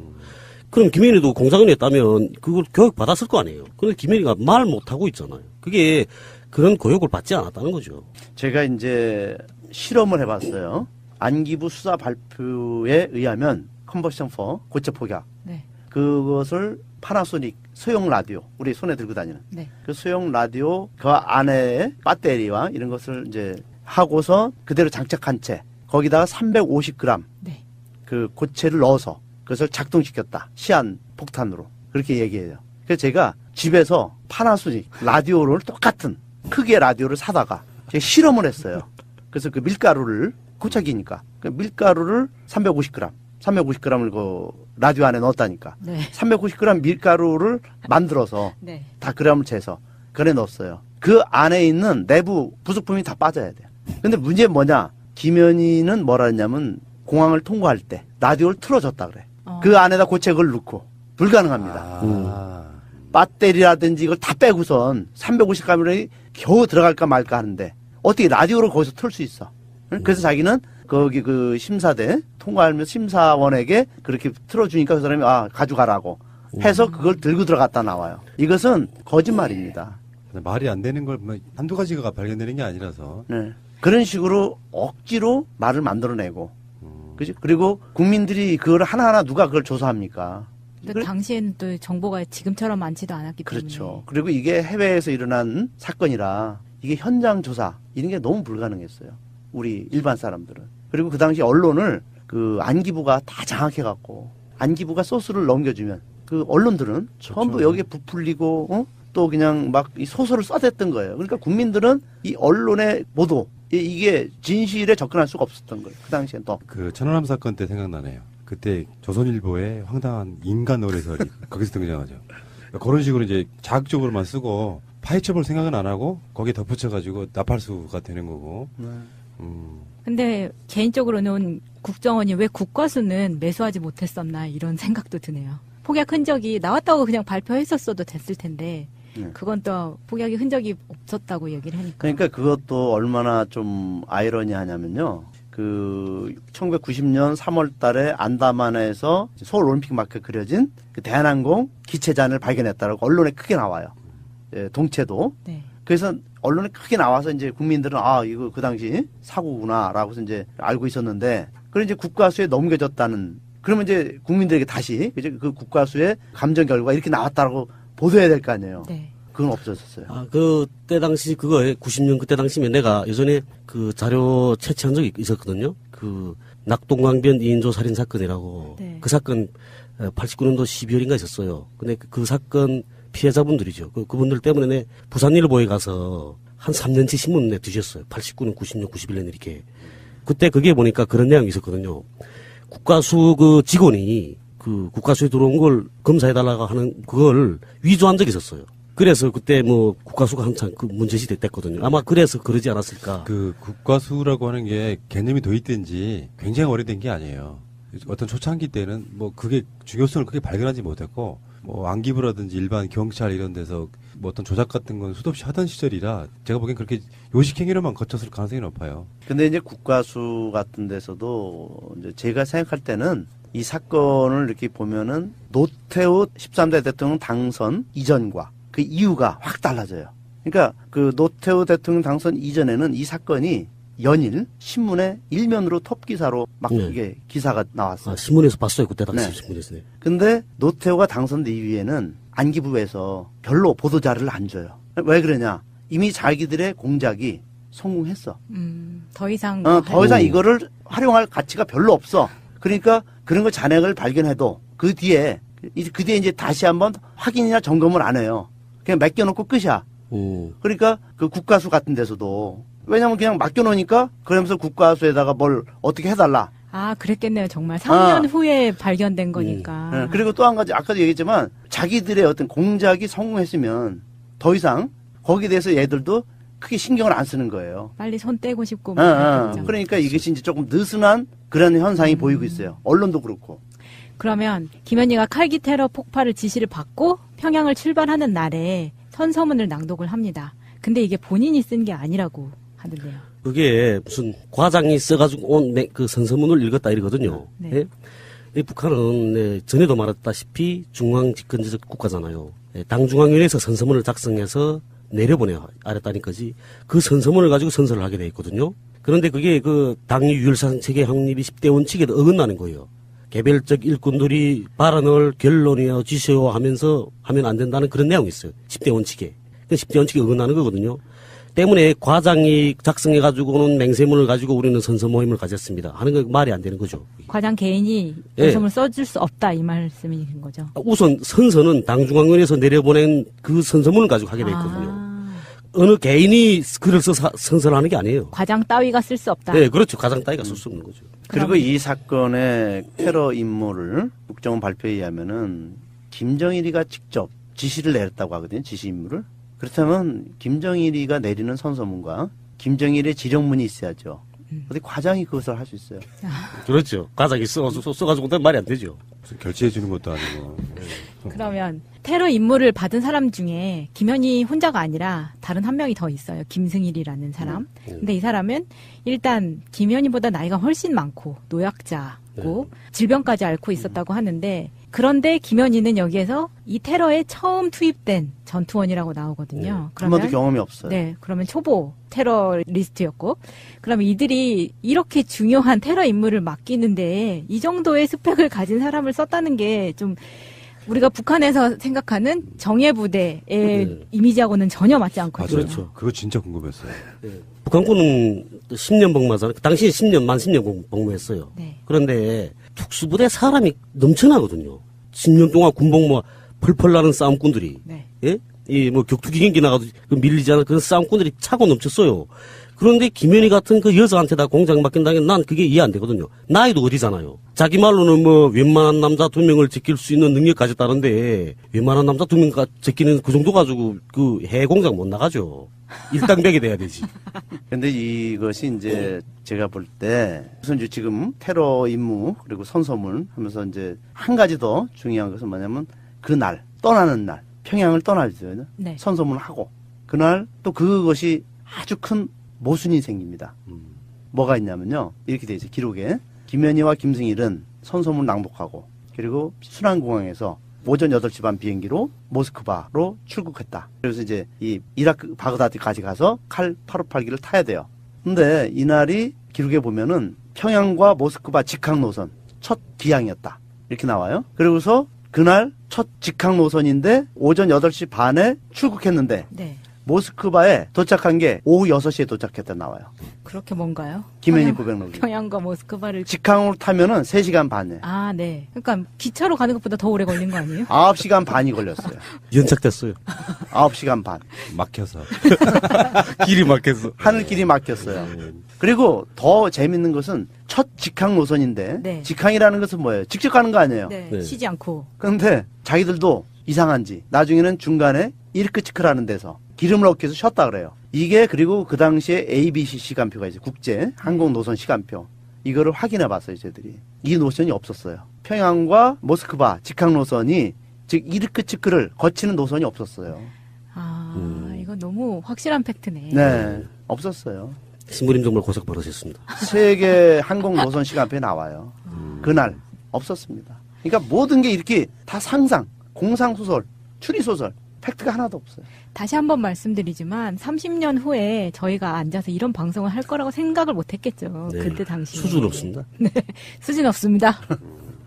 그럼 김현희도 공작원에 했다면 그걸 교육 받았을 거 아니에요. 그런데 김현희가 말 못하고 있잖아요. 그게 그런 교육을 받지 않았다는 거죠. 제가 이제 실험을 해봤어요. 안기부 수사 발표에 의하면 컨버션 4 고체 폭약. 네. 그것을 파나소닉 소형 라디오 우리 손에 들고 다니는 네. 그 소형 라디오 그 안에 배터리와 이런 것을 이제 하고서 그대로 장착한 채 거기다가 350g 네. 그 고체를 넣어서 그것을 작동시켰다. 시한 폭탄으로 그렇게 얘기해요. 그래서 제가 집에서 파나소닉 라디오를 똑같은 크기의 라디오를 사다가 제가 실험을 했어요. 그래서 그 밀가루를 고착이니까 그 밀가루를 350g을 그 라디오 안에 넣었다니까. 네. 390g 밀가루를 만들어서 네. 다 그램을 재서 그래 넣었어요. 그 안에 있는 내부 부속품이 다 빠져야 돼요. 근데 문제는 뭐냐? 김현희는 뭐라 했냐면 공항을 통과할 때 라디오를 틀어줬다 그래. 그 안에다 고책을 넣고 불가능합니다. 배터리라든지 이걸 다 빼고선 350g이 겨우 들어갈까 말까 하는데 어떻게 라디오를 거기서 틀 수 있어? 그래서 자기는 거기 그 심사대 통과하면서 심사원에게 그렇게 틀어주니까 그 사람이 가져가라고 해서 그걸 들고 들어갔다 나와요. 이것은 거짓말입니다. 말이 안 되는 걸 한두 가지가 발견되는 게 아니라서. 네. 그런 식으로 억지로 말을 만들어내고, 그죠? 그리고 국민들이 그걸 하나하나 누가 그걸 조사합니까? 근데 당시에는 또 정보가 지금처럼 많지도 않았기 때문에. 그렇죠. 그리고 이게 해외에서 일어난 사건이라 이게 현장 조사 이런 게 너무 불가능했어요. 우리 일반 사람들은. 그리고 그 당시 언론을 그 안기부가 다 장악해갖고 안기부가 소스를 넘겨주면 그 언론들은 전부 여기에 부풀리고 또 그냥 막 이 소설을 쏴댔던 거예요. 그러니까 국민들은 이 언론의 보도 이게 진실에 접근할 수가 없었던 거예요. 그 당시엔 또. 그 천안함 사건 때 생각나네요. 그때 조선일보의 황당한 인간 노래설이 거기서 등장하죠. 그런 식으로 이제 자극적으로만 쓰고 파헤쳐볼 생각은 안 하고 거기에 덧붙여가지고 나팔수가 되는 거고. 근데 개인적으로는 국정원이 왜 국과수는 매수하지 못했었나 이런 생각도 드네요. 폭약 흔적이 나왔다고 그냥 발표했었어도 됐을 텐데 그건 또 폭약의 흔적이 없었다고 얘기를 하니까. 그러니까 그것도 얼마나 좀 아이러니하냐면요. 그 1990년 3월 달에 안다만에서 서울 올림픽 마크에 그려진 그 대한항공 기체잔을 발견했다라고 언론에 크게 나와요. 예, 동체도. 네. 그래서 언론에 크게 나와서 이제 국민들은 이거 그 당시 사고구나라고 해서 이제 알고 있었는데 그걸 이제 국과수에 넘겨졌다는 그러면 이제 국민들에게 다시 그 국과수의 감정 결과 이렇게 나왔다라고 보도해야 될 거 아니에요. 네. 그건 없어졌어요. 그때 당시 그거에 90년 그때 당시면 내가 예전에 그 자료 채취한 적이 있었거든요. 그 낙동강변 2인조 살인 사건이라고. 네. 그 사건 89년도 12월인가 있었어요. 근데 그 사건 피해자분들이죠. 그분들 때문에 부산일보에 가서 한 3년치 신문 내 뒤졌어요. 89년, 90년, 91년 이렇게. 그때 그게 보니까 그런 내용이 있었거든요. 국가수 그 직원이 그 국가수에 들어온 걸 검사해달라고 하는 그걸 위조한 적이 있었어요. 그래서 그때 뭐 국가수가 한창 그 문제시대 됐거든요. 아마 그래서 그러지 않았을까. 그 국가수라고 하는 게 개념이 도입된 지 굉장히 오래된 게 아니에요. 어떤 초창기 때는 뭐 그게 중요성을 크게 발견하지 못했고 뭐 안기부라든지 일반 경찰 이런 데서 뭐 어떤 조작 같은 건 수도 없이 하던 시절이라 제가 보기엔 그렇게 요식행위로만 거쳤을 가능성이 높아요. 근데 이제 국가수 같은 데서도 이제 제가 생각할 때는 이 사건을 이렇게 보면은 노태우 13대 대통령 당선 이전과 그 이유가 확 달라져요. 그러니까 그 노태우 대통령 당선 이전에는 이 사건이 연일 신문에 일면으로 톱 기사로 막 이게 기사가 나왔어요. 신문에서 봤어요. 그때 당시 네. 신문에서. 네. 근데 노태우가 당선된 이후에는 안기부에서 별로 보도자료를 안 줘요. 왜 그러냐? 이미 자기들의 공작이 성공했어. 더 이상 더 이상 이거를 활용할 가치가 별로 없어. 그러니까 그런 거 잔액을 발견해도 그 뒤에 이제 다시 한번 확인이나 점검을 안 해요. 그냥 맡겨놓고 끝이야. 그러니까 그 국가수 같은 데서도 왜냐면 그냥 맡겨놓으니까 그러면서 국가수에다가 뭘 어떻게 해달라. 아, 그랬겠네요. 정말 3년 후에 발견된 거니까. 네. 그리고 또 한 가지 아까도 얘기했지만 자기들의 어떤 공작이 성공했으면 더 이상 거기에 대해서 얘들도 크게 신경을 안 쓰는 거예요. 빨리 손 떼고 싶고. 그러니까 이것이 이제 조금 느슨한 그런 현상이 보이고 있어요. 언론도 그렇고. 그러면 김현희가 칼기 테러 폭발을 지시를 받고 평양을 출발하는 날에 선서문을 낭독을 합니다. 근데 이게 본인이 쓴 게 아니라고 하던데요. 그게 무슨 과장이 써가지고 온 그 선서문을 읽었다 이러거든요. 네. 예? 이 북한은 전에도 말했다시피 중앙집권제적 국가잖아요. 당중앙위원회에서 선서문을 작성해서 내려보내야 알았다니까지 그 선서문을 가지고 선서를 하게 돼 있거든요. 그런데 그게 그 당위 유혈상 체계 확립이 10대 원칙에도 어긋나는 거예요. 개별적 일꾼들이 발언을 결론이야 지시요 하면서 하면 안 된다는 그런 내용이 있어요. 10대 원칙에. 그 10대 원칙에 어긋나는 거거든요. 때문에 과장이 작성해가지고는 맹세문을 가지고 우리는 선서 모임을 가졌습니다. 하는 거 말이 안 되는 거죠. 과장 개인이 선서문을 써줄 수 없다 이 말씀이신 거죠. 우선 선서는 당중앙위원회에서 내려보낸 그 선서문을 가지고 하게 돼 있거든요. 어느 개인이 글을 써서 선서를 하는 게 아니에요. 과장 따위가 쓸 수 없다. 네, 그렇죠. 과장 따위가 쓸 수 없는 거죠. 그리고 이 사건의 테러 임무를 국정원 발표에 의하면은 김정일이가 직접 지시를 내렸다고 하거든요. 지시 임무를. 그렇다면 김정일이가 내리는 선서문과 김정일의 지령문이 있어야죠. 어디 과장이 그것을 할 수 있어요. 그렇죠. 과장이 써가지고 말이 안 되죠. 무슨 결제해 주는 것도 아니고. 그러면 테러 임무를 받은 사람 중에 김현희 혼자가 아니라 다른 한 명이 더 있어요. 김승일이라는 사람. 근데 이 사람은 일단 김현희보다 나이가 훨씬 많고 노약자고 질병까지 앓고 있었다고 하는데 그런데 김현희는 여기에서 이 테러에 처음 투입된 전투원이라고 나오거든요. 한 번도 경험이 없어요. 네, 그러면 초보 테러리스트였고, 그러면 이들이 이렇게 중요한 테러 임무를 맡기는데 이 정도의 스펙을 가진 사람을 썼다는 게 좀 우리가 북한에서 생각하는 정예부대의 이미지하고는 전혀 맞지 않거든요. 그렇죠. 그거 진짜 궁금했어요. 네. 북한군은 10년 복무하잖아요. 당시에 10년, 만 10년 복무했어요. 네. 그런데 특수부대 사람이 넘쳐나거든요. 10년 동안 군복무 펄펄 나는 싸움꾼들이. 네. 예? 이 뭐 격투기경기 나가도 밀리지 않은 그런 싸움꾼들이 차고 넘쳤어요. 그런데 김현희 같은 그 여자한테다 공장 맡긴다는 게 난 그게 이해 안 되거든요. 나이도 어리잖아요. 자기 말로는 뭐 웬만한 남자 2명을 지킬 수 있는 능력 가졌다는데 웬만한 남자 2명 지키는 그 정도 가지고 그 해외 공장 못 나가죠. 일당백이 돼야 되지. 근데 이것이 이제 제가 볼 때 우선 이제 지금 테러 임무 그리고 선서문 하면서 이제 한 가지 더 중요한 것은 뭐냐면 그날 떠나는 날 평양을 떠나죠. 네. 선서문을 하고 그날 또 그것이 아주 큰 모순이 생깁니다. 뭐가 있냐면요. 이렇게 돼 있어요. 기록에 김현희와 김승일은 선서문 낭독하고 그리고 순안공항에서 오전 8시 반 비행기로 모스크바로 출국했다. 그래서 이제 이 이라크 바그다드까지 가서 칼 858기를 타야 돼요. 근데 이날이 기록에 보면은 평양과 모스크바 직항 노선 첫 기항이었다. 이렇게 나와요. 그리고서 그날 첫 직항 노선인데 오전 8시 반에 출국했는데 네. 모스크바에 도착한 게 오후 6시에 도착했다 나와요. 그렇게 뭔가요? 김현희 고백록이. 평양과 모스크바를. 직항으로 타면은 3시간 반이에요. 아, 네. 그러니까 기차로 가는 것보다 더 오래 걸린 거 아니에요? 9시간 반이 걸렸어요. 연착됐어요. 9시간 반. 막혀서. 길이 막혔어. 하늘길이 막혔어요. 그리고 더 재밌는 것은 첫 직항 노선인데 네. 직항이라는 것은 뭐예요? 직접 가는 거 아니에요? 네. 쉬지 않고. 그런데 자기들도 이상한지 나중에는 중간에 이르크츠크라는 데서 기름을 얻기 위해서 쉬었다 그래요. 이게 그리고 그 당시에 ABC 시간표가 있어요. 국제 항공 노선 시간표. 이거를 확인해 봤어요, 저희들이. 이 노선이 없었어요. 평양과 모스크바 직항 노선이 즉 이르크츠크를 거치는 노선이 없었어요. 아, 이거 너무 확실한 팩트네. 네, 없었어요. 신부님 정말 고생 많으셨습니다. 세계 항공 노선 시간표에 나와요. 그날 없었습니다. 그러니까 모든 게 이렇게 다 상상, 공상소설, 추리소설, 팩트가 하나도 없어요. 다시 한번 말씀드리지만 30년 후에 저희가 앉아서 이런 방송을 할 거라고 생각을 못 했겠죠. 네. 그때 당시. 수준 없습니다. 네. 수준 없습니다.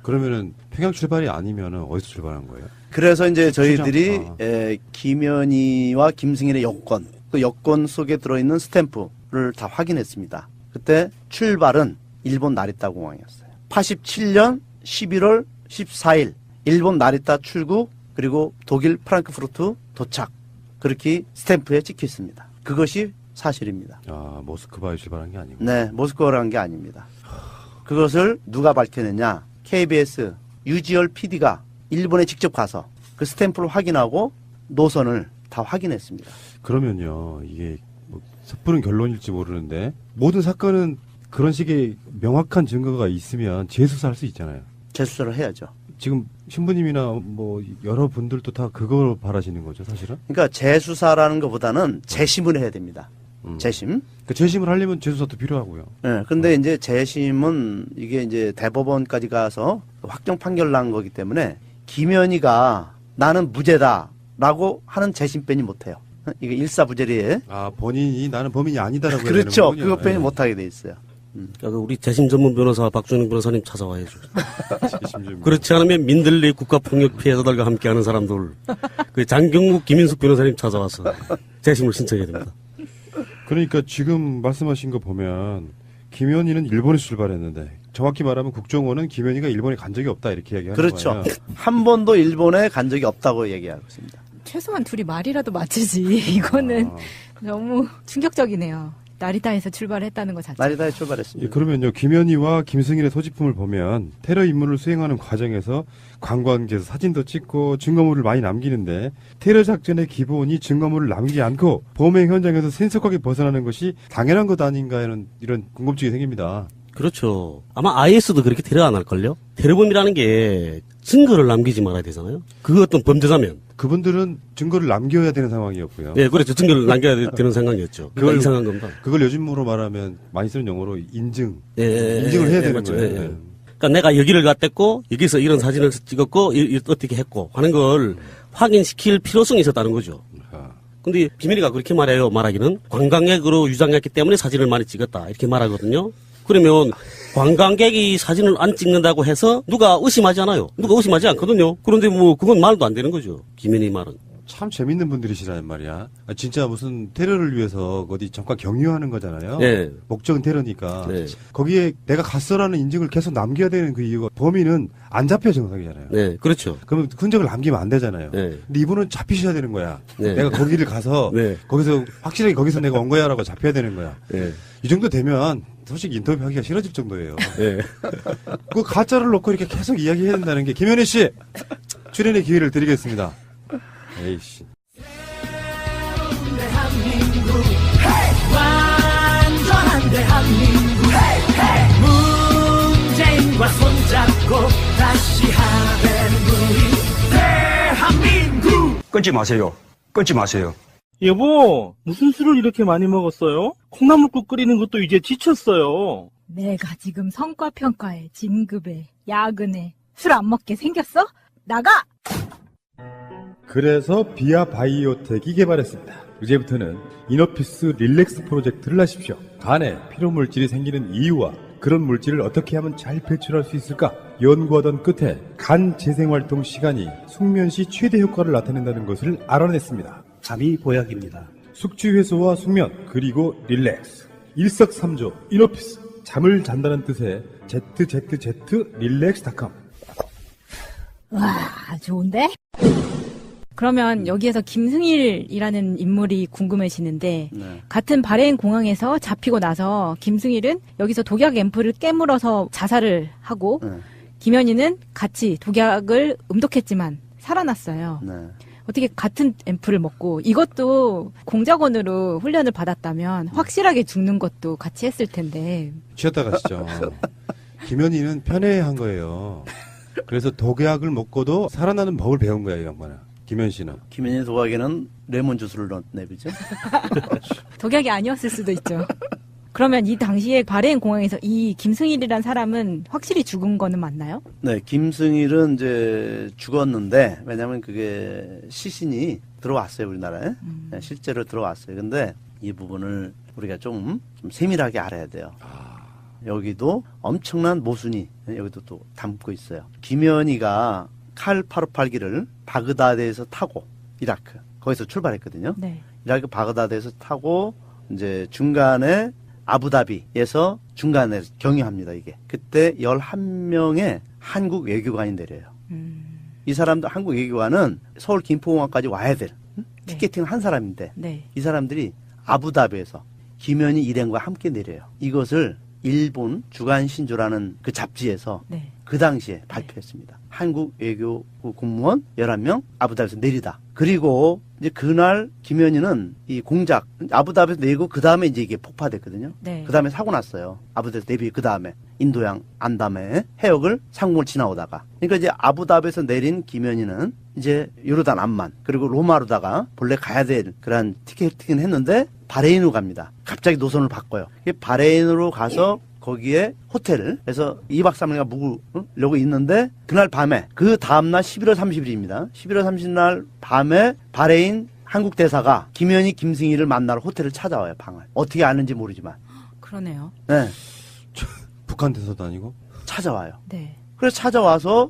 그러면은 평양 출발이 아니면은 어디서 출발한 거예요? 그래서 이제 저희들이 추장. 김현희와 김승일의 여권, 그 여권 속에 들어있는 스탬프를 다 확인했습니다. 그때 출발은 일본 나리타 공항이었어요. 87년 11월 14일 일본 나리타 출국, 그리고 독일 프랑크푸르트 도착. 그렇게 스탬프에 찍혀 있습니다. 그것이 사실입니다. 아, 모스크바에 출발한 게 아니고. 네, 모스크바로 한 게 아닙니다. 그것을 누가 밝혀냈냐? KBS 유지열 PD가 일본에 직접 가서 그 스탬프를 확인하고 노선을 다 확인했습니다. 그러면요, 이게 뭐 섣부른 결론일지 모르는데 모든 사건은 그런 식의 명확한 증거가 있으면 재수사할 수 있잖아요. 재수사를 해야죠. 지금 신부님이나 뭐 여러 분들도 다 그걸 바라시는 거죠, 사실은? 그러니까 재수사라는 것보다는 재심을 해야 됩니다. 재심. 그 재심을 하려면 재수사도 필요하고요. 네, 근데 이제 재심은 이게 이제 대법원까지 가서 확정 판결 난 거기 때문에 김현희가 나는 무죄다라고 하는 재심 빼니 못해요. 이게 일사부재리에. 아, 본인이 나는 범인이 아니다라고. 그렇죠. 그거 빼니 못하게 돼 있어요. 그러니까 우리 재심 전문 변호사 박준영 변호사님 찾아와야죠. 그렇지 않으면 민들레 국가폭력 피해자들과 함께하는 사람들, 그 장경국, 김인숙 변호사님 찾아와서 재심을 신청해야 됩니다. 그러니까 지금 말씀하신 거 보면 김현희는 일본에서 출발했는데 정확히 말하면 국정원은 김현희가 일본에 간 적이 없다 이렇게 얘기하는 그렇죠. 거예요. 한 번도 일본에 간 적이 없다고 얘기하고 있습니다. 최소한 둘이 말이라도 맞추지. 이거는 너무 충격적이네요. 나리타에서 출발했다는 것 자체. 나리타에 출발했습니다. 예, 그러면요, 김현희와 김승일의 소지품을 보면 테러 임무를 수행하는 과정에서 관광지에서 사진도 찍고 증거물을 많이 남기는데 테러 작전의 기본이 증거물을 남기지 않고 범행 현장에서 신속하게 벗어나는 것이 당연한 것 아닌가라는 이런 궁금증이 생깁니다. 그렇죠. 아마 IS도 그렇게 테러 안 할걸요? 테러범이라는 게 증거를 남기지 말아야 되잖아요? 그 어떤 범죄자면. 그분들은 증거를 남겨야 되는 상황이었고요. 네, 그렇죠. 증거를 남겨야 되는 상황이었죠. 그걸 이상한 겁니다. 그걸 요즘으로 말하면 많이 쓰는 용어로 인증. 예, 인증을 해야 되는 맞죠. 거예요. 예. 그러니까 내가 여기를 갔댔고 여기서 이런 사진을 찍었고 어떻게 했고 하는 걸 확인시킬 필요성이 있었다는 거죠. 근데 김현희가 그렇게 말하기는 관광객으로 유장했기 때문에 사진을 많이 찍었다 이렇게 말하거든요. 그러면 관광객이 사진을 안 찍는다고 해서 누가 의심하지 않아요. 누가 의심하지 않거든요. 그런데 뭐 그건 말도 안 되는 거죠. 김현희 말은. 참 재밌는 분들이시라는 말이야. 아, 진짜 무슨 테러를 위해서 어디 잠깐 경유하는 거잖아요. 네. 목적은 테러니까. 네. 거기에 내가 갔어라는 인증을 계속 남겨야 되는 그 이유가 범인은 안 잡혀 정상이잖아요. 네, 그렇죠. 그러면 흔적을 남기면 안 되잖아요. 네. 근데 이분은 잡히셔야 되는 거야. 네. 내가 거기를 가서 네. 거기서 확실하게 거기서 내가 온 거야라고 잡혀야 되는 거야. 네. 이 정도 되면 솔직히 인터뷰하기가 싫어질 정도예요. 네. 그 가짜를 놓고 이렇게 계속 이야기해야 된다는 게 김현희 씨 출연의 기회를 드리겠습니다. 에이씨. 대한민국 완전한 대한민국 문재인과 손잡고 다시 하는 우리 대한민국. 끊지 마세요. 끊지 마세요. 여보, 무슨 술을 이렇게 많이 먹었어요? 콩나물국 끓이는 것도 이제 지쳤어요. 내가 지금 성과평가에 진급에 야근에 술 안 먹게 생겼어? 나가! 그래서 비아 바이오텍이 개발했습니다. 이제부터는 이너피스 릴렉스 프로젝트를 하십시오. 간에 피로물질이 생기는 이유와 그런 물질을 어떻게 하면 잘 배출할 수 있을까 연구하던 끝에 간 재생활동 시간이 숙면 시 최대 효과를 나타낸다는 것을 알아냈습니다. 잠이 보약입니다. 숙취 해소와 숙면 그리고 릴렉스 일석삼조 인오피스 잠을 잔다는 뜻의 ZZZ 릴렉스닷컴. 와, 좋은데? 그러면 여기에서 김승일이라는 인물이 궁금해지는데 네. 같은 바레인 공항에서 잡히고 나서 김승일은 여기서 독약 앰플을 깨물어서 자살을 하고 네. 김현희는 같이 독약을 음독했지만 살아났어요. 네. 어떻게 같은 앰플을 먹고 이것도 공작원으로 훈련을 받았다면 확실하게 죽는 것도 같이 했을 텐데. 취했다 가시죠. 김현희는 편애한 거예요. 그래서 독약을 먹고도 살아나는 법을 배운 거예요, 이 양반은. 김현 씨는. 김현희 도각에는 레몬 주스를 넣었네, 그죠? 독약이 아니었을 수도 있죠. 그러면 이 당시에 바레인 공항에서 이 김승일이란 사람은 확실히 죽은 거는 맞나요? 네, 김승일은 이제 죽었는데, 왜냐면 그게 시신이 들어왔어요, 우리나라에. 네, 실제로 들어왔어요. 근데 이 부분을 우리가 좀 세밀하게 알아야 돼요. 여기도 엄청난 모순이 여기도 또 담고 있어요. 김현희가 칼 858기를 바그다드에서 타고 이라크 거기서 출발했거든요. 네. 이라크 바그다드에서 타고 이제 중간에 아부다비에서 중간에 경유합니다. 이게 그때 11명의 한국 외교관이 내려요. 이 사람들 한국 외교관은 서울 김포공항까지 와야 될 티켓팅 한 사람인데 네. 이 사람들이 아부다비에서 김현희 일행과 함께 내려요. 이것을 일본 주간신조라는 그 잡지에서 네. 그 당시에 발표했습니다. 한국 외교 공무원 11명 아부다비에서 내리다. 그리고 이제 그날 김현희는 이 공작 아부다비에서 내리고 그 다음에 이제 이게 폭파됐거든요. 네. 그 다음에 사고 났어요. 아부다비에서 내리 그 다음에 인도양 안담에 해역을 상공을 지나오다가. 그러니까 이제 아부다비에서 내린 김현희는 이제 요르단 암만 그리고 로마로다가 본래 가야 될 그런 티켓팅을 했는데 바레인으로 갑니다. 갑자기 노선을 바꿔요. 바레인으로 가서 거기에 호텔에서 2박 3일간 묵으려고 있는데 그날 밤에 그 다음날 11월 30일입니다. 11월 30일 밤에 바레인 한국 대사가 김현희, 김승희를 만나러 호텔을 찾아와요. 방을. 어떻게 아는지 모르지만. 그러네요. 네. 북한 대사도 아니고? 찾아와요. 네. 그래서 찾아와서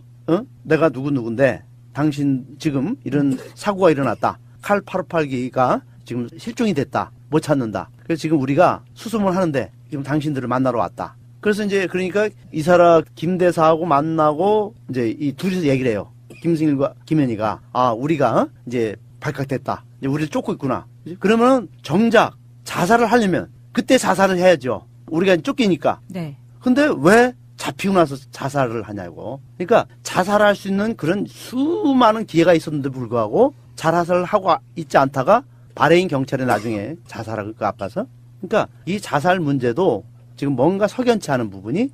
내가 누군데 당신 지금 이런 사고가 일어났다. 칼 858기가 지금 실종이 됐다. 못 찾는다. 그래서 지금 우리가 수소문 하는데 지금 당신들을 만나러 왔다. 그래서 이제 그러니까 이 사람 김 대사하고 만나고 이제 이 둘이서 얘기를 해요. 김승일과 김현희가 우리가 이제 발각됐다. 이제 우리를 쫓고 있구나. 그러면 정작 자살을 하려면 그때 자살을 해야죠. 우리가 쫓기니까. 네. 근데 왜 잡히고 나서 자살을 하냐고. 그러니까 자살할 수 있는 그런 수많은 기회가 있었는데 불구하고 자살을 하고 있지 않다가 바레인 경찰에 나중에 자살을 아파서. 그러니까 이 자살 문제도 지금 뭔가 석연치 않은 부분이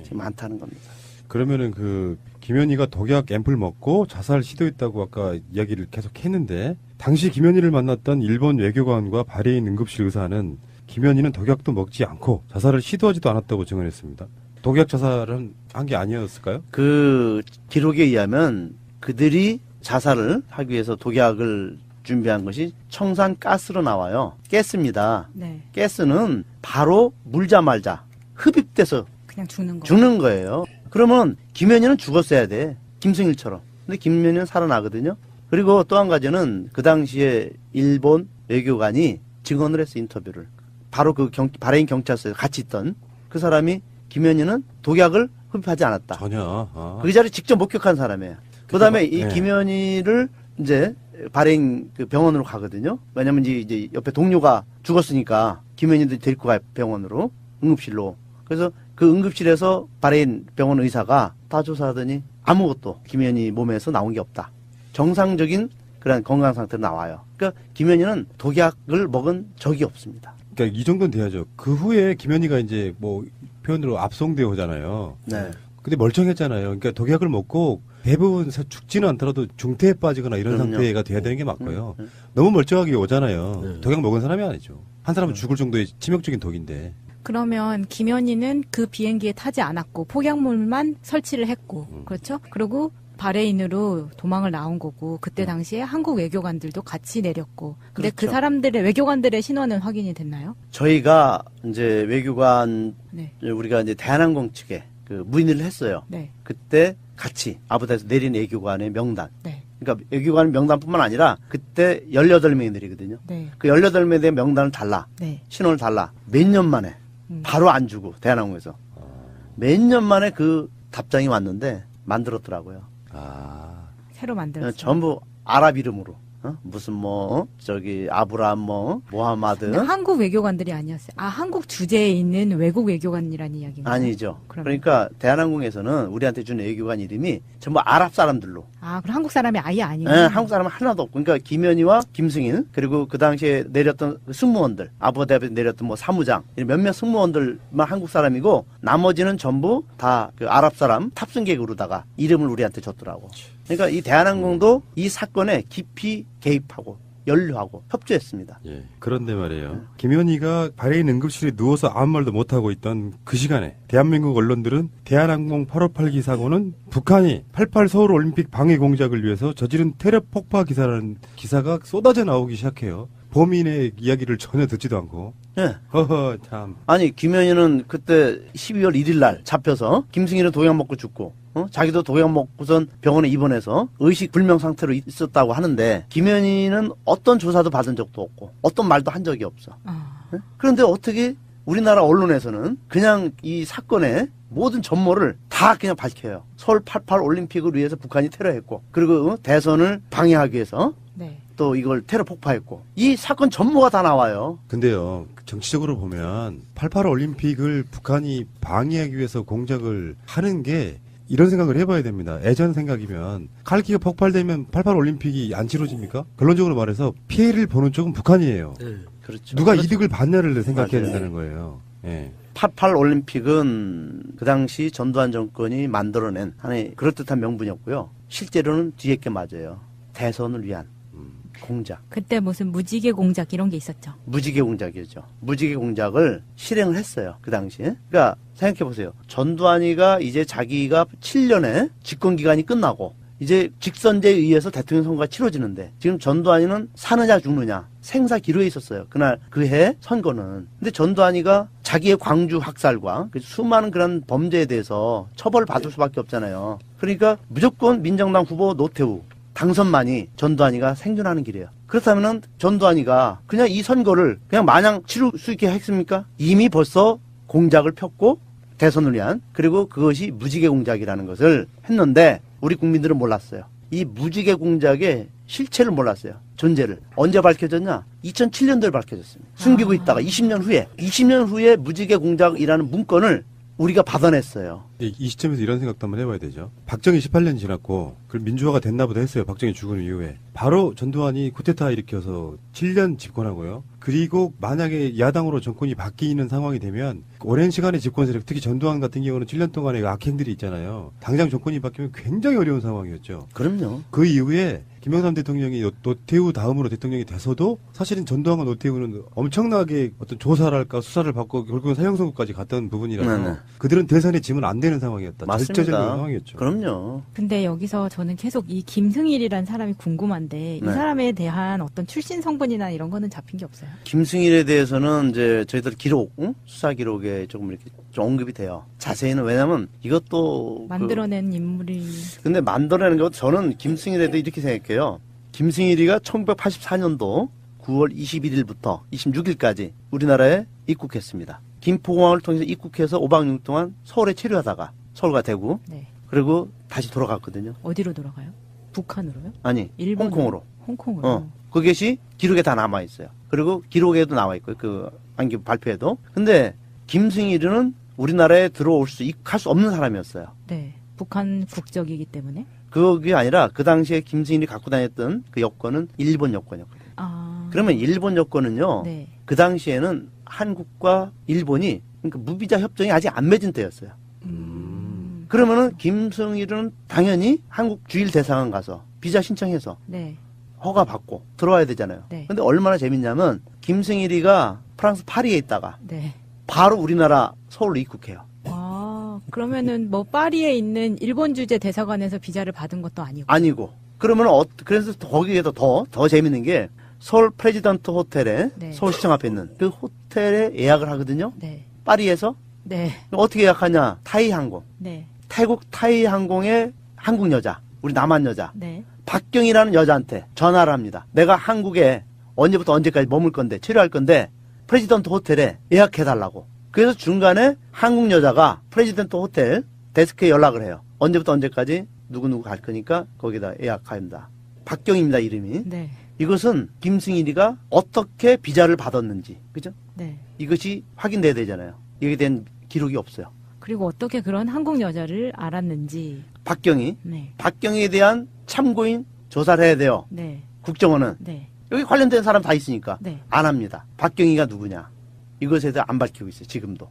지금 많다는 겁니다. 그러면은 그 김현희가 독약 앰플 먹고 자살 시도했다고 아까 이야기를 계속 했는데 당시 김현희를 만났던 일본 외교관과 바레인 응급실 의사는 김현희는 독약도 먹지 않고 자살을 시도하지도 않았다고 증언했습니다. 독약 자살을 한 게 아니었을까요? 그 기록에 의하면 그들이 자살을 하기 위해서 독약을 준비한 것이 청산가스로 나와요. 가스입니다. 네. 가스는 바로 물자말자 흡입돼서 그냥 죽는 거예요. 그러면 김현희는 죽었어야 돼. 김승일처럼. 근데 김현희는 살아나거든요. 그리고 또 한 가지는 그 당시에 일본 외교관이 증언을 했어, 인터뷰를. 바로 그 바레인 경찰서에 같이 있던 그 사람이 김현희는 독약을 흡입하지 않았다. 전혀. 그 자리에 직접 목격한 사람이에요. 그 다음에 이 김현희를 이제 바레인 그 병원으로 가거든요. 왜냐면 이제 옆에 동료가 죽었으니까 김현희도 데리고 가요, 병원으로. 응급실로. 그래서 그 응급실에서 바레인 병원 의사가 다 조사하더니 아무것도 김현희 몸에서 나온 게 없다. 정상적인 그런 건강 상태로 나와요. 그러니까 김현희는 독약을 먹은 적이 없습니다. 그러니까 이 정도는 돼야죠. 그 후에 김현희가 이제 뭐 표현으로 압송되어 오잖아요. 네. 근데 멀쩡했잖아요. 그러니까 독약을 먹고 대부분 죽지는 않더라도 중태에 빠지거나 이런 그럼요. 상태가 돼야 되는 게 맞고요. 너무 멀쩡하게 오잖아요. 독약 먹은 사람이 아니죠. 한 사람은 죽을 정도의 치명적인 독인데. 그러면 김현희는 그 비행기에 타지 않았고 폭약물만 설치를 했고 그렇죠? 그리고 바레인으로 도망을 나온 거고 그때 당시에 한국 외교관들도 같이 내렸고 근데 그 사람들의 외교관들의 신원은 확인이 됐나요? 저희가 이제 외교관 네. 우리가 이제 대한항공 측에 그 문의를 했어요. 네. 그때 같이 아부다비에서 내린 외교관의 명단. 네. 그러니까 외교관 명단뿐만 아니라 그때 18명이 내리거든요. 네. 그 18명에 대한 명단을 달라. 네. 신원을 달라. 몇 년 만에 바로 안 주고 대한항공에서 몇 년 만에 그 답장이 왔는데 만들었더라고요. 새로 만들었어요. 전부 아랍 이름으로. 무슨 저기 아브라함 모하마드. 근데 한국 외교관들이 아니었어요. 아, 한국 주재에 있는 외국 외교관이라는 이야기인가요? 아니죠. 그러니까 대한항공에서는 우리한테 준 외교관 이름이 전부 아랍 사람들로. 아, 그럼 한국 사람이 아예 아니고. 네, 한국 사람은 하나도 없고. 그러니까 김현희와 김승인 그리고 그 당시에 내렸던 승무원들, 아부다비에 내렸던 사무장 몇몇 승무원들만 한국 사람이고 나머지는 전부 다 그 아랍 사람 탑승객으로다가 이름을 우리한테 줬더라고. 그러니까 이 대한항공도 이 사건에 깊이 개입하고 연루하고 협조했습니다. 예. 그런데 말이에요. 김현희가 바레인 응급실에 누워서 아무 말도 못하고 있던 그 시간에 대한민국 언론들은 대한항공 858기 사고는 북한이 88 서울올림픽 방해 공작을 위해서 저지른 테러 폭파 기사라는 기사가 쏟아져 나오기 시작해요. 범인의 이야기를 전혀 듣지도 않고. 예. 허허, 참. 아니, 김현희는 그때 12월 1일 날 잡혀서 김승희는 독약 먹고 죽고, 자기도 독약 먹고선 병원에 입원해서 의식 불명 상태로 있었다고 하는데, 김현희는 어떤 조사도 받은 적도 없고, 어떤 말도 한 적이 없어. 예? 그런데 어떻게 우리나라 언론에서는 그냥 이 사건의 모든 전모를 다 그냥 밝혀요. 서울 88 올림픽을 위해서 북한이 테러했고, 그리고 대선을 방해하기 위해서 네. 또 이걸 테러 폭파했고 이 사건 전모가 다 나와요. 근데요, 정치적으로 보면 88 올림픽을 북한이 방해하기 위해서 공작을 하는 게 이런 생각을 해봐야 됩니다. 예전 생각이면 칼기가 폭발되면 88 올림픽이 안 치러집니까? 결론적으로 말해서 피해를 보는 쪽은 북한이에요. 네, 그렇죠. 누가 그렇죠. 이득을 받냐를 생각해야 맞아요. 된다는 거예요. 예. 88 올림픽은 그 당시 전두환 정권이 만들어낸 하나의 그럴듯한 명분이었고요. 실제로는 뒤에 게 맞아요. 대선을 위한 공작. 그때 무슨 무지개 공작 이런 게 있었죠. 무지개 공작이었죠. 무지개 공작을 실행을 했어요. 그 당시에. 그러니까 생각해보세요. 전두환이가 이제 자기가 7년의 집권기간이 끝나고 이제 직선제에 의해서 대통령 선거가 치러지는데 지금 전두환이는 사느냐 죽느냐 생사 기로에 있었어요. 그날 그 해 선거는. 근데 전두환이가 자기의 광주 학살과 수많은 그런 범죄에 대해서 처벌을 받을 수밖에 없잖아요. 그러니까 무조건 민정당 후보 노태우 당선만이 전두환이가 생존하는 길이에요. 그렇다면은 전두환이가 그냥 이 선거를 그냥 마냥 치를 수 있게 했습니까? 이미 벌써 공작을 폈고 대선을 위한 그리고 그것이 무지개 공작이라는 것을 했는데 우리 국민들은 몰랐어요. 이 무지개 공작의 실체를 몰랐어요. 존재를. 언제 밝혀졌냐? 2007년도에 밝혀졌습니다. 숨기고 있다가 20년 후에 무지개 공작이라는 문건을 우리가 받아냈어요. 이 시점에서 이런 생각도 한번 해봐야 되죠. 박정희 18년 지났고 그 민주화가 됐나 보다 했어요. 박정희 죽은 이후에. 바로 전두환이 쿠데타 일으켜서 7년 집권하고요. 그리고 만약에 야당으로 정권이 바뀌는 상황이 되면 오랜 시간의 집권 세력, 특히 전두환 같은 경우는 7년 동안의 악행들이 있잖아요. 당장 정권이 바뀌면 굉장히 어려운 상황이었죠. 그럼요. 그 이후에 김영삼 대통령이 노태우 다음으로 대통령이 돼서도 사실은 전두환과 노태우는 엄청나게 어떤 조사랄까 수사를 받고 결국은 사형 선고까지 갔던 부분이라서 네네. 그들은 대선에 지면 안 되는 상황이었다. 맞습니다. 절제적인 상황이었죠. 그럼요. 근데 여기서 저는 계속 이 김승일이라는 사람이 궁금한데 이 네. 사람에 대한 어떤 출신 성분이나 이런 거는 잡힌 게 없어요? 김승일에 대해서는 이제 저희들 기록, 수사 기록에 조금 이렇게 좀 언급이 돼요. 자세히는 왜냐면 이것도 만들어낸 인물이 근데 만들어내는 거 저는 김승일에 대해 이렇게 생각해요. 김승일이가 1984년도 9월 21일부터 26일까지 우리나라에 입국했습니다. 김포공항을 통해서 입국해서 5박 6일 동안 서울에 체류하다가 서울과 대구 네. 그리고 다시 돌아갔거든요. 어디로 돌아가요? 북한으로요? 아니, 일본으로? 홍콩으로. 홍콩으로. 그것이 기록에 다 남아 있어요. 그리고 기록에도 나와 있고요. 그 안기 발표에도. 근데 김승일은 우리나라에 들어올 수 입국할 수 없는 사람이었어요. 네. 북한 국적이기 때문에. 그게 아니라 그 당시에 김승일이 갖고 다녔던 그 여권은 일본 여권이었거든요. 그러면 일본 여권은요. 네. 그 당시에는 한국과 일본이 그러니까 무비자 협정이 아직 안 맺은 때였어요. 그러면은 김승일은 당연히 한국 주일 대사관 가서 비자 신청해서 네. 허가 받고 들어와야 되잖아요. 네. 근데 얼마나 재밌냐면 김승일이가 프랑스 파리에 있다가 네. 바로 우리나라 서울로 입국해요. 아, 그러면은 뭐 파리에 있는 일본 주재 대사관에서 비자를 받은 것도 아니고. 아니고. 그러면 그래서 거기에도 더 재밌는 게 서울 프레지던트 호텔에 네. 서울시청 앞에 있는 그 호텔에 예약을 하거든요. 네. 파리에서. 네. 어떻게 예약하냐? 타이항공. 네. 태국 타이항공의 한국 여자, 우리 남한 여자. 네. 박경이라는 여자한테 전화를 합니다. 내가 한국에 언제부터 언제까지 머물 건데, 체류할 건데, 프레지던트 호텔에 예약해달라고. 그래서 중간에 한국 여자가 프레지던트 호텔 데스크에 연락을 해요. 언제부터 언제까지 누구누구 갈 거니까 거기다 예약합니다. 박경입니다, 이름이. 네. 이것은 김승일이가 어떻게 비자를 받았는지, 그죠? 네. 이것이 확인돼야 되잖아요. 여기에 대한 기록이 없어요. 그리고 어떻게 그런 한국 여자를 알았는지. 박경이. 네. 박경에 대한 참고인 조사를 해야 돼요. 네. 국정원은. 네. 여기 관련된 사람 다 있으니까. 네. 안 합니다. 박경희가 누구냐. 이것에 대해 안 밝히고 있어요. 지금도.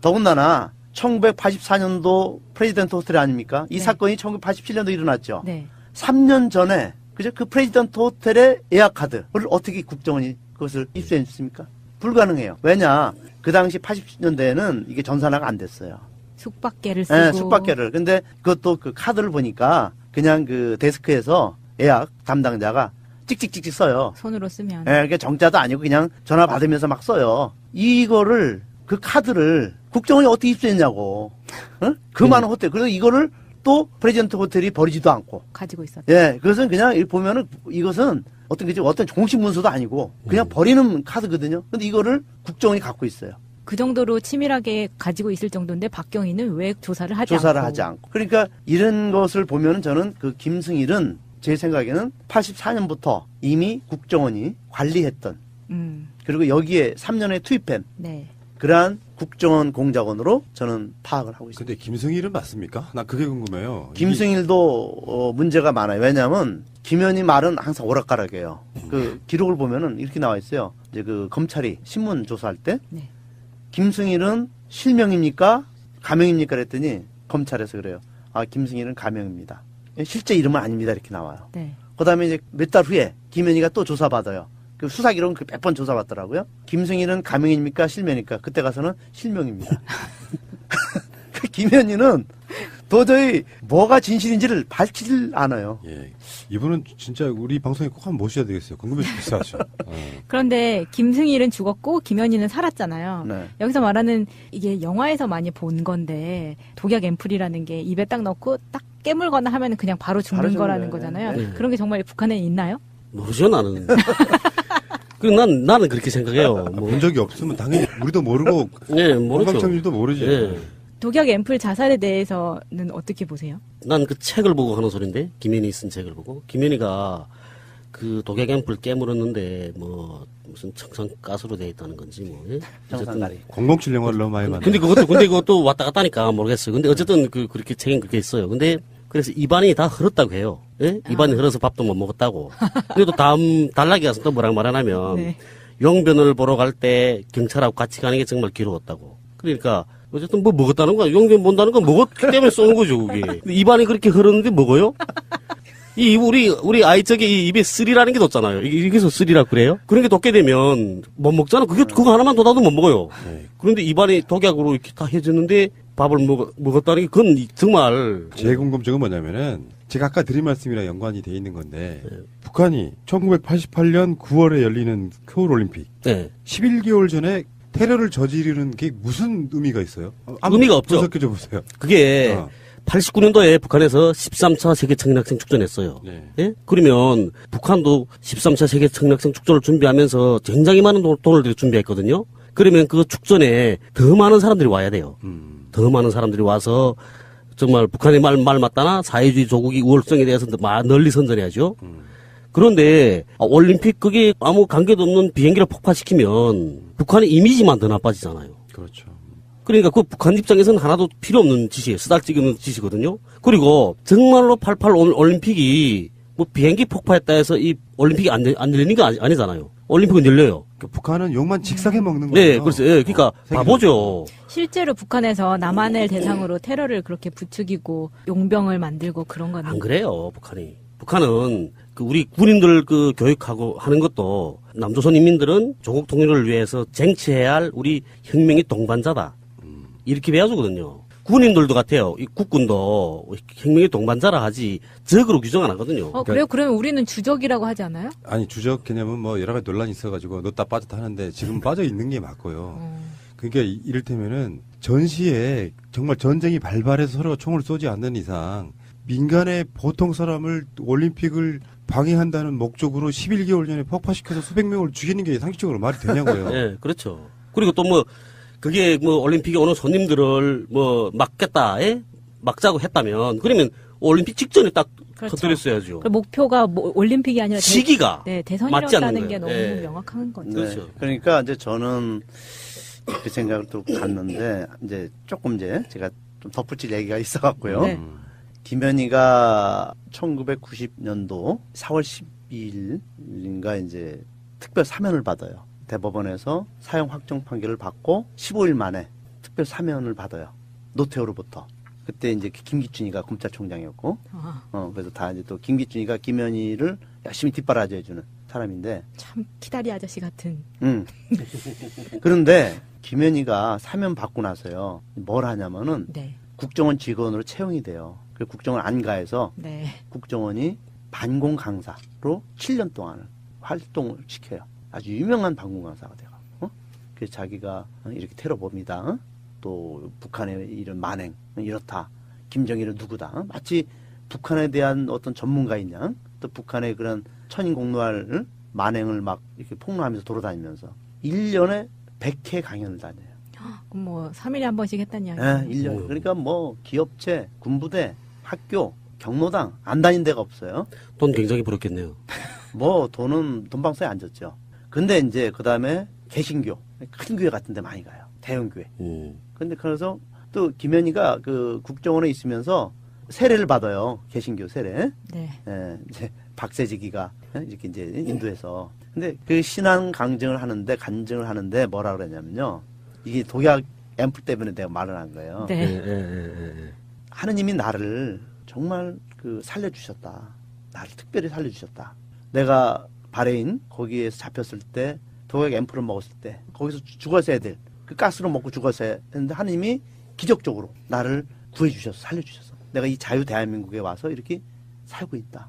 더군다나 1984년도 프레지던트 호텔 아닙니까? 이 네. 사건이 1987년도 일어났죠. 네. 3년 전에 그죠? 그 프레지던트 호텔의 예약 카드를 어떻게 국정원이 그것을 입수했습니까? 불가능해요. 왜냐? 그 당시 80년대에는 이게 전산화가 안 됐어요. 숙박계를 쓰고. 네, 숙박계를. 근데 그것도 그 카드를 보니까 그냥 그 데스크에서 예약 담당자가 찍찍찍찍 써요. 손으로 쓰면. 예, 그게 정자도 아니고 그냥 전화 받으면서 막 써요. 이거를, 그 카드를 국정원이 어떻게 입수했냐고. 어? 그 많은 호텔. 그래서 이거를 또 프레지던트 호텔이 버리지도 않고. 가지고 있었다. 예, 그것은 그냥 보면은 이것은 어떤 공식 문서도 아니고 그냥 버리는 카드거든요. 근데 이거를 국정원이 갖고 있어요. 그 정도로 치밀하게 가지고 있을 정도인데 박경희는 왜 조사를 하지 조사를 않고. 하지 않고. 그러니까 이런 것을 보면은 저는 그 김승일은 제 생각에는 84년부터 이미 국정원이 관리했던 그리고 여기에 3년에 투입한 네. 그러한 국정원 공작원으로 저는 파악을 하고 있습니다. 근데 김승일은 맞습니까? 나 그게 궁금해요. 김승일도 문제가 많아요. 왜냐하면 김현희 말은 항상 오락가락이에요. 그 기록을 보면은 이렇게 나와 있어요. 이제 그 검찰이 신문 조사할 때 네. 김승일은 실명입니까? 가명입니까? 그랬더니 검찰에서 그래요. 아, 김승일은 가명입니다. 실제 이름은 아닙니다. 이렇게 나와요. 네. 그 다음에 이제 몇 달 후에 김현희가 또 조사받아요. 그 수사 기록은 몇 번 조사받더라고요. 김승일은 가명입니까? 실명입니까? 그때 가서는 실명입니다. 김현희는 도저히 뭐가 진실인지를 밝히질 않아요. 예. 이분은 진짜 우리 방송에 꼭 한번 모셔야 되겠어요. 궁금해 죽겠어. 그런데 김승일은 죽었고 김현희는 살았잖아요. 네. 여기서 말하는 이게 영화에서 많이 본 건데 독약 앰플이라는 게 입에 딱 넣고 딱 깨물거나 하면 그냥 바로 죽는 바로 죽는 거라는 거예요. 거잖아요. 네. 그런 게 정말 북한에 있나요? 모르죠, 나는. 나는 그렇게 생각해요. 뭐. 본 적이 없으면 당연히 우리도 모르고 네, 모르죠. 건강청일도 모르지. 네. 독약 앰플 자살에 대해서는 어떻게 보세요? 난 그 책을 보고 하는 소린데, 김현희 쓴 책을 보고. 김현희가 그 독약 앰플 깨물었는데, 뭐, 무슨 청산가스로 되어 있다는 건지, 뭐. 예? 청산가리. 007 영화를 너무 많이 봤네. 근데 그것도 왔다 갔다 하니까 모르겠어요. 근데 어쨌든 그렇게 책은 그렇게 있어요. 근데 그래서 입안이 다 흘렀다고 해요. 예? 입안이 흘러서 밥도 못 먹었다고. 근데 또 다음 단락에 가서 또 뭐라고 말하냐면, 네. 용변을 보러 갈 때 경찰하고 같이 가는 게 정말 괴로웠다고. 그러니까, 어쨌든 뭐 먹었다는 거야. 용변 본다는 건 먹었기 때문에 쏘는 거죠, 그게. 근데 입안이 그렇게 흐르는데 먹어요? 우리 아이 저기 이 입에 쓰리라는 게 돋잖아요. 이게서 쓰리라고 그래요? 그런 게 돋게 되면 못 먹잖아. 그거 하나만 돋아도 못 먹어요. 그런데 입안이 독약으로 이렇게 다 해졌는데 밥을 먹었다는 게 그건 정말. 제 궁금증은 뭐냐면은 제가 아까 드린 말씀이랑 연관이 돼 있는 건데 북한이 1988년 9월에 열리는 서울올림픽 11개월 전에 테러를 저지르는 게 무슨 의미가 있어요? 의미가 없죠. 분석해줘 보세요. 그게 89년도에 북한에서 13차 세계 청년학생 축전했어요. 예? 그러면 북한도 13차 세계 청년학생 축전을 준비하면서 굉장히 많은 돈을 들여 준비했거든요. 그러면 그 축전에 더 많은 사람들이 와야 돼요. 더 많은 사람들이 와서 정말 북한의 말 맞다나 사회주의 조국의 우월성에 대해서 널리 선전해야죠. 그런데 올림픽 그게 아무 관계도 없는 비행기를 폭파시키면 북한의 이미지만 더 나빠지잖아요. 그렇죠. 그러니까 그 북한 입장에서는 하나도 필요 없는 짓이에요. 쓰잘데기 없는 짓이거든요. 그리고 정말로 88 올림픽이 뭐 비행기 폭파했다 해서 이 올림픽이 안 열리는 게 아니잖아요. 올림픽은 열려요. 북한은 욕만 직사게 먹는 거예요. 네, 그래서 그러니까 바보죠. 실제로 북한에서 남한을 대상으로 테러를 그렇게 부추기고 용병을 만들고 그런 건 안 그래요, 북한이. 북한은 그 우리 군인들 그 교육하고 하는 것도 남조선 인민들은 조국 통일을 위해서 쟁취해야 할 우리 혁명의 동반자다. 이렇게 배워주거든요. 군인들도 같아요. 이 국군도 혁명의 동반자라 하지 적으로 규정 안 하거든요. 그래요? 그러면 우리는 주적이라고 하지 않아요? 아니 주적 개념은 뭐 여러 가지 논란이 있어가지고 넣었다 빠졌다 하는데 지금 빠져 있는 게 맞고요. 그러니까 이를테면은 전시에 정말 전쟁이 발발해서 서로가 총을 쏘지 않는 이상 민간의 보통 사람을 올림픽을 방해한다는 목적으로 11개월 전에 폭파시켜서 수백 명을 죽이는 게 상식적으로 말이 되냐고요. 네, 그렇죠. 그리고 또 뭐 그게 뭐 올림픽에 오는 손님들을 뭐 막자고 했다면 그러면 올림픽 직전에 딱 그렇죠. 터뜨렸어야죠. 목표가 뭐 올림픽이 아니라 시기가 대선이었다는 게 너무 네. 명확한 거죠. 네. 그러니까 이제 저는 그 생각을 또 갔는데 이제 조금 이제 제가 좀 덧붙일 얘기가 있어갖고요. 네. 김현희가 1990년도 4월 12일인가 이제 특별 사면을 받아요. 대법원에서 사형 확정 판결을 받고 15일 만에 특별 사면을 받아요. 노태우로부터. 그때 이제 김기춘이가 검찰총장이었고, 그래서 다 이제 또 김기춘이가 김현희를 열심히 뒷바라지해주는 사람인데. 참 키다리 아저씨 같은. 그런데 김현희가 사면 받고 나서요. 뭘 하냐면은 네. 국정원 직원으로 채용이 돼요. 그 국정원 안가에서 네. 국정원이 반공 강사로 7년 동안 활동을 시켜요. 아주 유명한 반공 강사가 돼요. 그래서 자기가 이렇게 테러범이다. 또 북한의 이런 만행 이렇다. 김정일은 누구다. 마치 북한에 대한 어떤 전문가인 양, 또 북한의 그런 천인공노할 만행을 막 이렇게 폭로하면서 돌아다니면서 1년에 100회 강연을 다녀요. 그럼 뭐 3일에 한 번씩 했다는 이야기. 네, 1년. 그러니까 뭐 기업체, 군부대, 학교, 경로당 안 다닌 데가 없어요. 돈 굉장히 벌었겠네요. 뭐 돈은 돈방석에 앉았죠. 근데 이제 그 다음에 개신교, 큰 교회 같은 데 많이 가요. 대형 교회. 근데 그래서 또 김현희가 그 국정원에 있으면서 세례를 받아요. 개신교 세례. 네. 예, 이제 박세지기가 이렇게 이제 인도에서. 근데 그 신앙 간증을 하는데 뭐라 그러냐면요. 이게 독약 앰플 때문에 내가 말을 한 거예요. 네. 하느님이 나를 정말 그 살려주셨다. 나를 특별히 살려주셨다. 내가 바레인 거기에서 잡혔을 때 독약 앰플을 먹었을 때 거기서 죽었어야 될 그 가스로 먹고 죽었어야 했는데 하느님이 기적적으로 나를 구해주셔서 살려주셔서 내가 이 자유 대한민국에 와서 이렇게 살고 있다.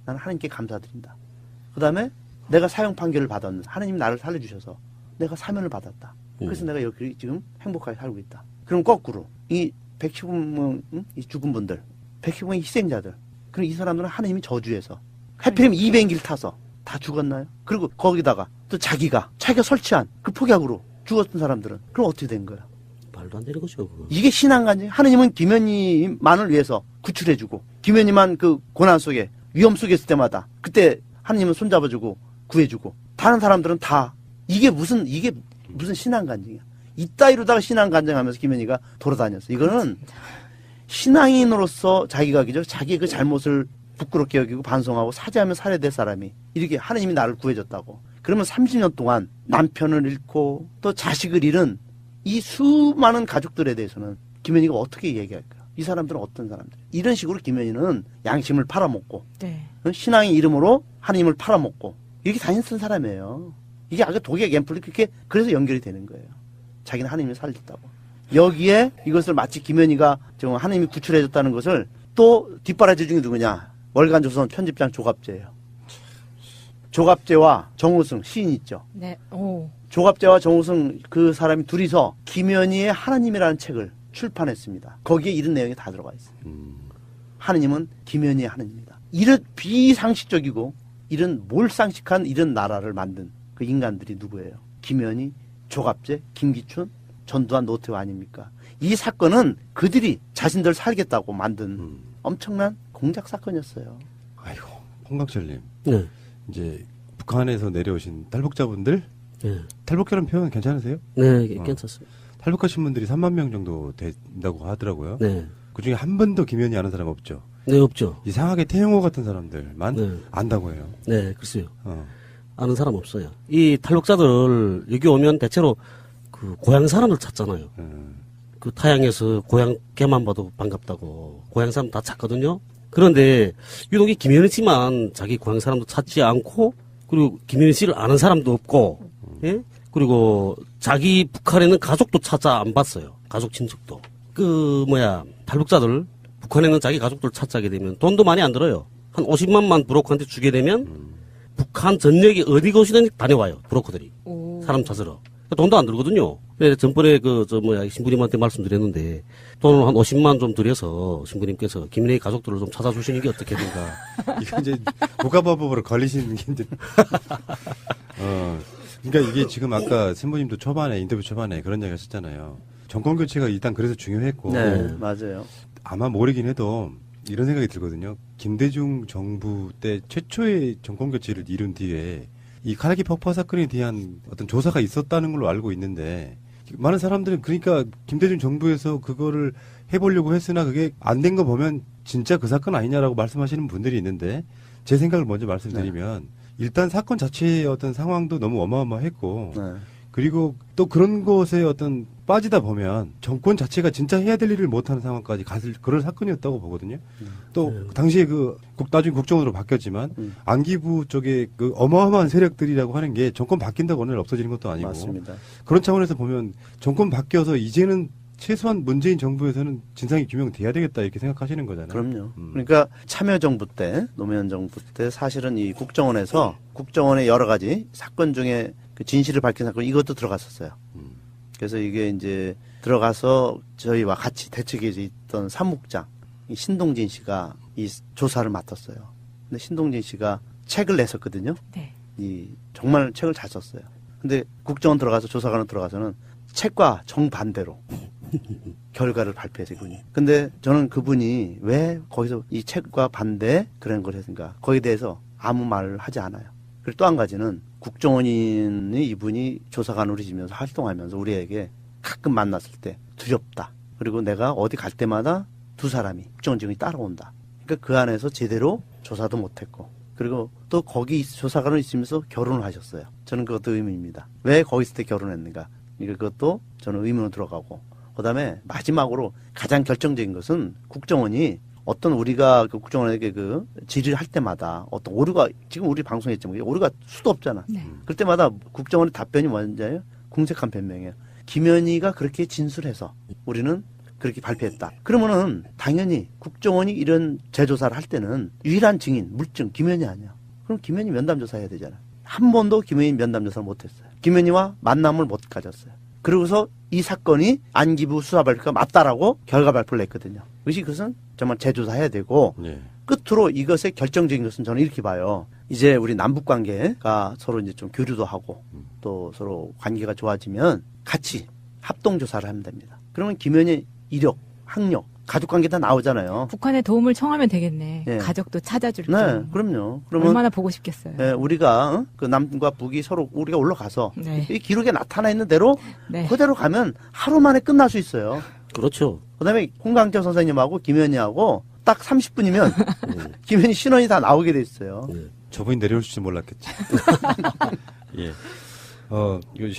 나는 하느님께 감사드린다. 그 다음에 내가 사형 판결을 받았는데 하느님이 나를 살려주셔서 내가 사면을 받았다. 그래서 내가 여기 지금 행복하게 살고 있다. 그럼 거꾸로 이 115명 이 죽은 분들 115명의 희생자들 그럼 이 사람들은 하느님이 저주해서 하필이면 200일 타서 다 죽었나요? 그리고 거기다가 또 자기가 설치한 그 폭약으로 죽었던 사람들은 그럼 어떻게 된 거야? 말도 안 되는 거죠. 그거. 이게 신앙간지 하느님은 김현희만을 위해서 구출해주고 김현희만 그 고난 속에 위험 속에 있을 때마다 그때 하느님은 손잡아주고 구해주고 다른 사람들은 다 이게 무슨 신앙간증이야. 이따위로다가 신앙간증하면서 김현희가 돌아다녔어. 이거는 신앙인으로서 자기가 자기의 그 잘못을 부끄럽게 여기고 반성하고 사죄하며 살아야 될 사람이 이렇게 하느님이 나를 구해줬다고. 그러면 30년 동안 남편을 잃고 또 자식을 잃은 이 수많은 가족들에 대해서는 김현희가 어떻게 얘기할까? 이 사람들은 어떤 사람들? 이런 식으로 김현희는 양심을 팔아먹고 신앙의 이름으로 하느님을 팔아먹고 이렇게 다녔던 사람이에요. 이게 아까 독약 앰플이 그래서 연결이 되는 거예요. 자기는 하느님을 살렸다고. 여기에 이것을 마치 김현희가 하느님이 구출해줬다는 것을 또 뒷바라지 중에 누구냐? 월간조선 편집장 조갑재예요. 조갑재와 정우승 시인 있죠. 네. 오. 조갑재와 정우승 그 사람이 둘이서 김현희의 하나님이라는 책을 출판했습니다. 거기에 이런 내용이 다 들어가 있어요. 하느님은 김현희의 하느님이다. 이런 비상식적이고 이런 몰상식한 이런 나라를 만든 그 인간들이 누구예요? 김현희, 조갑재, 김기춘, 전두환, 노태우 아닙니까? 이 사건은 그들이 자신들 살겠다고 만든 엄청난 공작 사건이었어요. 아이고, 홍각철님. 네. 이제 북한에서 내려오신 탈북자분들 탈북자라는 표현 괜찮으세요? 네, 괜찮습니다. 탈북하신 분들이 3만 명 정도 된다고 하더라고요. 네. 그중에 한 번도 김현희 아는 사람 없죠? 네, 없죠. 이상하게 태영호 같은 사람들만 안다고 해요. 네, 글쎄요. 아는 사람 없어요. 이 탈북자들 여기 오면 대체로 그 고향 사람들 찾잖아요. 그 타양에서 고향 개만 봐도 반갑다고 고향 사람 다 찾거든요. 그런데 유독 이 김현희 씨만 자기 고향 사람도 찾지 않고 그리고 김현희 씨를 아는 사람도 없고 예? 그리고 자기 북한에는 가족도 찾아 안 봤어요. 가족 친척도. 탈북자들, 북한에 있는 자기 가족들 찾자게 되면 돈도 많이 안 들어요. 한 50만만 브로커한테 주게 되면 북한 전역에 어디 곳이든 다녀와요. 브로커들이. 사람 찾으러. 돈도 안 들거든요. 전번에 신부님한테 말씀드렸는데 돈을 한 50만 좀 들여서 신부님께서 김은혜의 가족들을 좀 찾아주시는 게 어떻겠는가. 이거 이제 국가법으로 걸리시는 게 이제. 그러니까 이게 지금 아까 신부님도 인터뷰 초반에 그런 얘기 하셨잖아요. 정권 교체가 일단 그래서 중요했고. 네, 맞아요. 아마 모르긴 해도 이런 생각이 들거든요. 김대중 정부 때 최초의 정권 교체를 이룬 뒤에 이 카네기 폭파 사건에 대한 어떤 조사가 있었다는 걸로 알고 있는데 많은 사람들은 그러니까 김대중 정부에서 그거를 해보려고 했으나 그게 안 된 거 보면 진짜 그 사건 아니냐라고 말씀하시는 분들이 있는데 제 생각을 먼저 말씀드리면 일단 사건 자체의 어떤 상황도 너무 어마어마했고 그리고 또 그런 것에 어떤 빠지다 보면 정권 자체가 진짜 해야 될 일을 못하는 상황까지 갔을 그런 사건이었다고 보거든요. 또 당시에 나중에 국정원으로 바뀌었지만 안기부 쪽에 그 어마어마한 세력들이라고 하는 게 정권 바뀐다고 어느 날 없어지는 것도 아니고 맞습니다. 그런 차원에서 보면 정권 바뀌어서 이제는 최소한 문재인 정부에서는 진상이 규명돼야 되겠다 이렇게 생각하시는 거잖아요. 그럼요. 그러니까 참여정부 때, 노무현 정부 때 사실은 이 국정원에서 국정원의 여러 가지 사건 중에 그 진실을 밝힌 사건 이것도 들어갔었어요. 그래서 이게 이제 들어가서 저희와 같이 대책에 있던 사무국장 이 신동진 씨가 이 조사를 맡았어요. 근데 신동진 씨가 책을 냈었거든요. 네. 이 정말 책을 잘 썼어요. 근데 국정원 들어가서 조사관으로 들어가서는 책과 정반대로 결과를 발표해서 그분이. 근데 저는 그분이 왜 거기서 이 책과 반대 그런 걸 했는가 거기에 대해서 아무 말을 하지 않아요. 그리고 또 한 가지는 국정원인이 이분이 조사관으로 지면서 활동하면서 우리에게 가끔 만났을 때 두렵다. 그리고 내가 어디 갈 때마다 두 사람이 국정원 직원이 따라온다. 그러니까 그 안에서 제대로 조사도 못했고 그리고 또 거기 조사관으로 있으면서 결혼을 하셨어요. 저는 그것도 의문입니다. 왜 거기 있을 때 결혼했는가. 그것도 저는 의문으로 들어가고 그다음에 마지막으로 가장 결정적인 것은 국정원이 어떤 우리가 그 국정원에게 그 질의를 할 때마다 어떤 오류가 지금 우리 방송했지만 오류가 수도 없잖아. 그럴 때마다 국정원의 답변이 뭔지예요? 궁색한 변명이에요. 김현희가 그렇게 진술해서 우리는 그렇게 발표했다. 그러면은 당연히 국정원이 이런 재조사를 할 때는 유일한 증인, 물증 김현희 아니야. 그럼 김현희 면담조사 해야 되잖아. 한 번도 김현희 면담조사를 못했어요. 김현희와 만남을 못 가졌어요. 그러고서 이 사건이 안기부 수사 발표가 맞다라고 결과 발표를 냈거든요. 그것은 정말 재조사해야 되고 끝으로 이것의 결정적인 것은 저는 이렇게 봐요. 이제 우리 남북 관계가 서로 이제 좀 교류도 하고 또 서로 관계가 좋아지면 같이 합동 조사를 하면 됩니다. 그러면 김현희 이력, 학력, 가족 관계 다 나오잖아요. 북한에 도움을 청하면 되겠네. 네. 가족도 찾아줄 때. 네, 그럼요. 그러면 얼마나 보고 싶겠어요. 네, 우리가 그 남과 북이 서로 우리가 올라가서 네. 이 기록에 나타나 있는 대로 네. 그대로 가면 하루 만에 끝날 수 있어요. 그렇죠. 그다음에 홍강태 선생님하고 김현희하고 딱 30분이면 김현희 신원이 다 나오게 돼 있어요. 저분이 내려올 줄 몰랐겠지. 예. 이거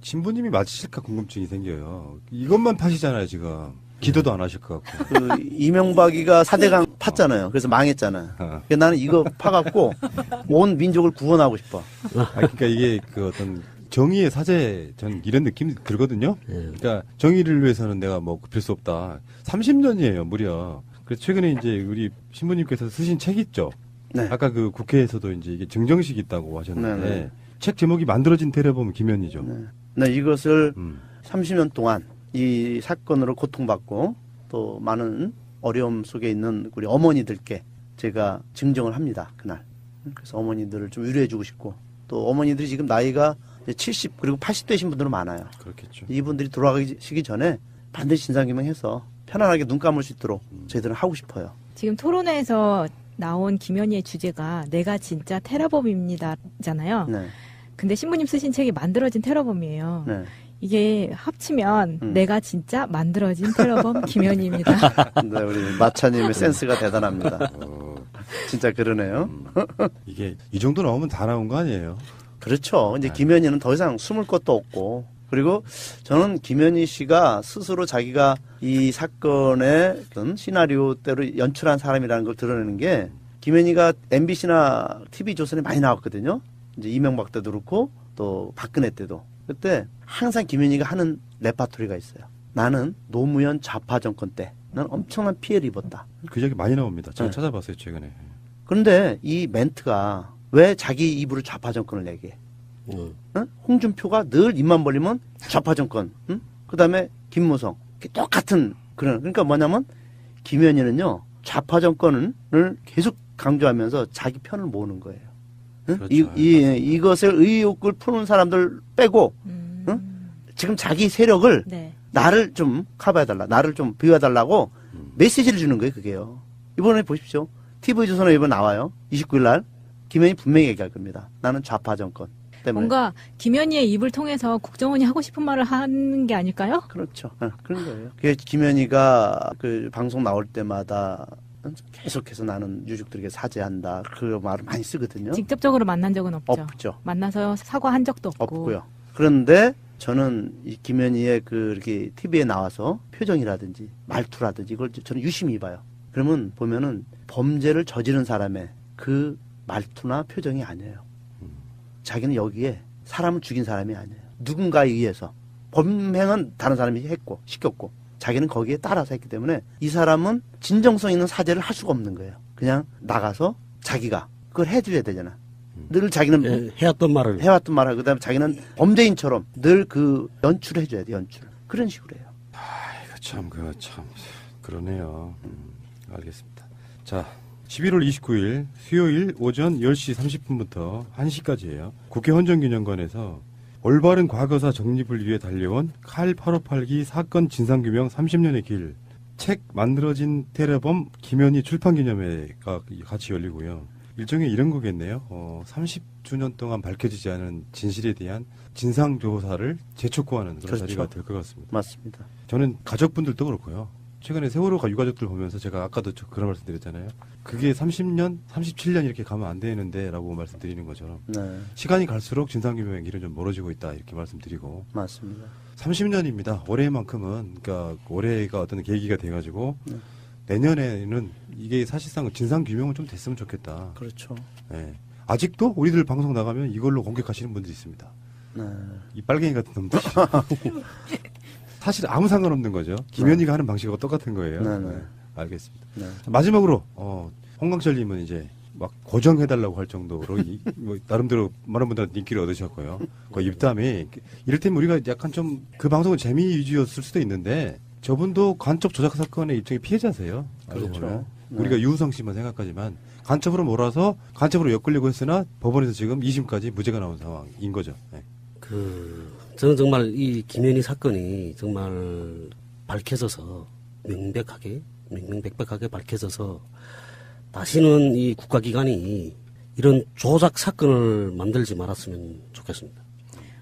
신부님이 맞으실까 궁금증이 생겨요. 이것만 파시잖아요, 지금. 기도도 안 하실 것 같고. 그 이명박이가 4대강 팠잖아요. 그래서 망했잖아요. 그래서 나는 이거 파갖고 온 민족을 구원하고 싶어. 그러니까 이게 그 어떤 정의의 사제, 전 이런 느낌이 들거든요. 그러니까 정의를 위해서는 내가 뭐 굽힐 수 없다. 30년이에요, 무려. 그래서 최근에 이제 우리 신부님께서 쓰신 책 있죠. 네. 아까 그 국회에서도 이제 이게 증정식 있다고 하셨는데 네. 책 제목이 만들어진 테러범 김현희죠. 네, 이것을 30년 동안 이 사건으로 고통받고 또 많은 어려움 속에 있는 우리 어머니들께 제가 증정을 합니다. 그날. 그래서 어머니들을 좀 위로해주고 싶고 또 어머니들이 지금 나이가 70 그리고 80대신 분들은 많아요. 그렇겠죠. 이분들이 돌아가시기 전에 반드시 진상규명해서 편안하게 눈 감을 수 있도록 저희들은 하고 싶어요. 지금 토론회에서 나온 김현희의 주제가 내가 진짜 테러범입니다잖아요. 네. 근데 신부님 쓰신 책이 만들어진 테러범이에요. 네. 이게 합치면 내가 진짜 만들어진 테러범 김현희입니다. 네, 우리 마차님의 센스가 대단합니다. 진짜 그러네요. 이게 이 정도 나오면 다 나온 거 아니에요? 그렇죠. 이제 김현희는 더 이상 숨을 것도 없고 그리고 저는 김현희 씨가 스스로 자기가 이 사건의 어떤 시나리오대로 연출한 사람이라는 걸 드러내는 게 김현희가 MBC나 TV조선에 많이 나왔거든요. 이제 이명박 때도 그렇고 또 박근혜 때도. 그때 항상 김현희가 하는 레파토리가 있어요. 나는 노무현 좌파 정권 때 난 엄청난 피해를 입었다. 그 얘기 많이 나옵니다. 제가 네. 찾아봤어요, 최근에. 그런데 이 멘트가 왜 자기 입으로 좌파 정권을 얘기해? 응? 홍준표가 늘 입만 벌리면 좌파 정권, 응? 그 다음에 김무성. 똑같은 그러니까 뭐냐면 김현희는요, 좌파 정권을 계속 강조하면서 자기 편을 모으는 거예요. 응? 그렇죠. 이것을 의혹을 푸는 사람들 빼고, 응? 지금 자기 세력을 네. 나를 좀 커버해달라, 나를 좀 비워달라고 메시지를 주는 거예요, 그게요. 이번에 보십시오. TV조선에 이번 나와요. 29일 날. 김현희 분명히 얘기할 겁니다. 나는 좌파 정권 때문에. 뭔가 김현희의 입을 통해서 국정원이 하고 싶은 말을 하는 게 아닐까요? 그렇죠. 그런 거예요. 김현희가 그 방송 나올 때마다 계속해서 나는 유족들에게 사죄한다. 그 말을 많이 쓰거든요. 직접적으로 만난 적은 없죠. 없죠. 만나서 사과한 적도 없고. 없고요. 그런데 저는 이 김현희의 그 이렇게 TV에 나와서 표정이라든지 말투라든지 이걸 저는 유심히 봐요. 그러면 보면은 범죄를 저지른 사람의 그 말투나 표정이 아니에요. 자기는 여기에 사람을 죽인 사람이 아니에요. 누군가에 의해서 범행은 다른 사람이 했고 시켰고 자기는 거기에 따라서 했기 때문에 이 사람은 진정성 있는 사죄를 할 수가 없는 거예요. 그냥 나가서 자기가 그걸 해줘야 되잖아. 늘 자기는 해왔던 말을 그다음에 자기는 범죄인처럼 늘 그 연출을 해줘야 돼. 연출. 그런 식으로 해요. 참 그러네요. 알겠습니다. 자, 11월 29일 수요일 오전 10시 30분부터 1시까지예요. 국회 헌정기념관에서 올바른 과거사 정립을 위해 달려온 칼 858기 사건 진상규명 30년의 길 책 만들어진 테러범 김현희 출판기념회가 같이 열리고요. 일종의 이런 거겠네요. 30주년 동안 밝혀지지 않은 진실에 대한 진상조사를 재촉구하는 그런 그렇죠. 자리가 될 것 같습니다. 맞습니다. 저는 가족분들도 그렇고요. 최근에 세월호가 유가족들 보면서 제가 아까도 그런 말씀 드렸잖아요. 그게 30년, 37년 이렇게 가면 안 되는데 라고 말씀드리는 것처럼 네. 시간이 갈수록 진상규명의 길은 좀 멀어지고 있다 이렇게 말씀드리고 맞습니다. 30년입니다. 올해만큼은 그러니까 올해가 어떤 계기가 돼가지고 내년에는 이게 사실상 진상규명은 좀 됐으면 좋겠다. 그렇죠. 네. 아직도 우리들 방송 나가면 이걸로 공격하시는 분들이 있습니다. 네. 이 빨갱이 같은 놈들. 사실 아무 상관없는 거죠. 김현희가 하는 방식과 똑같은 거예요. 네. 알겠습니다. 네. 자, 마지막으로 홍강철님은 이제 막 고정해달라고 할 정도로 뭐 나름대로 많은 분들한테 인기를 얻으셨고요. 그 입담이 이를테면 우리가 약간 좀 그 방송은 재미 위주였을 수도 있는데 저분도 간첩 조작 사건의 일종의 피해자세요. 그렇죠. 네. 우리가 유우성 씨만 생각하지만 간첩으로 몰아서 간첩으로 엮으려고 했으나 법원에서 지금 2심까지 무죄가 나온 상황인 거죠. 네. 저는 정말 이 김현희 사건이 정말 밝혀져서 명명백백하게 밝혀져서 다시는 이 국가기관이 이런 조작 사건을 만들지 말았으면 좋겠습니다.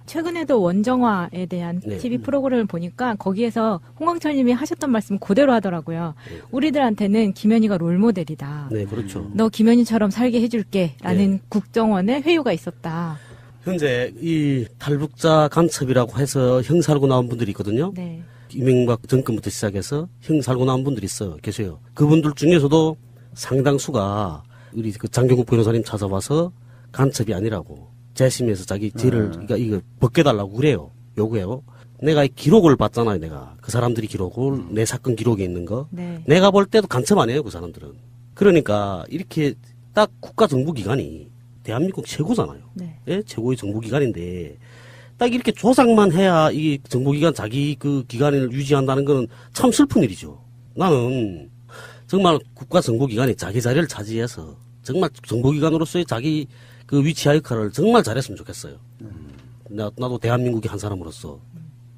최근에도 원정화에 대한 네. TV 프로그램을 보니까 거기에서 홍광철 님이 하셨던 말씀 그대로 하더라고요. 우리들한테는 김현희가 롤모델이다. 네, 그렇죠. 너 김현희처럼 살게 해줄게 라는 네. 국정원의 회유가 있었다. 현재 이 탈북자 간첩이라고 해서 형 살고 나온 분들이 있거든요. 네. 이명박 정권부터 시작해서 형 살고 나온 분들이 계세요. 그분들 중에서도 상당수가 우리 그 장경국 변호사님 찾아와서 간첩이 아니라고 재심에서 자기 죄를 그러니까 이거 벗겨달라고 그래요. 요구해요. 내가 이 기록을 봤잖아요. 내가 그 사람들이 기록을 내 사건 기록에 있는 거. 네. 내가 볼 때도 간첩 아니에요. 그 사람들은. 그러니까 이렇게 딱 국가정보기관이 대한민국 최고잖아요. 네. 예? 최고의 정보기관인데 딱 이렇게 조작만 해야 이 정보기관 자기 그 기관을 유지한다는 거는 참 슬픈 일이죠. 나는 정말 국가정보기관이 자기 자리를 차지해서 정말 정보기관으로서의 자기 그 위치와 역할을 정말 잘했으면 좋겠어요. 나도 대한민국의 한 사람으로서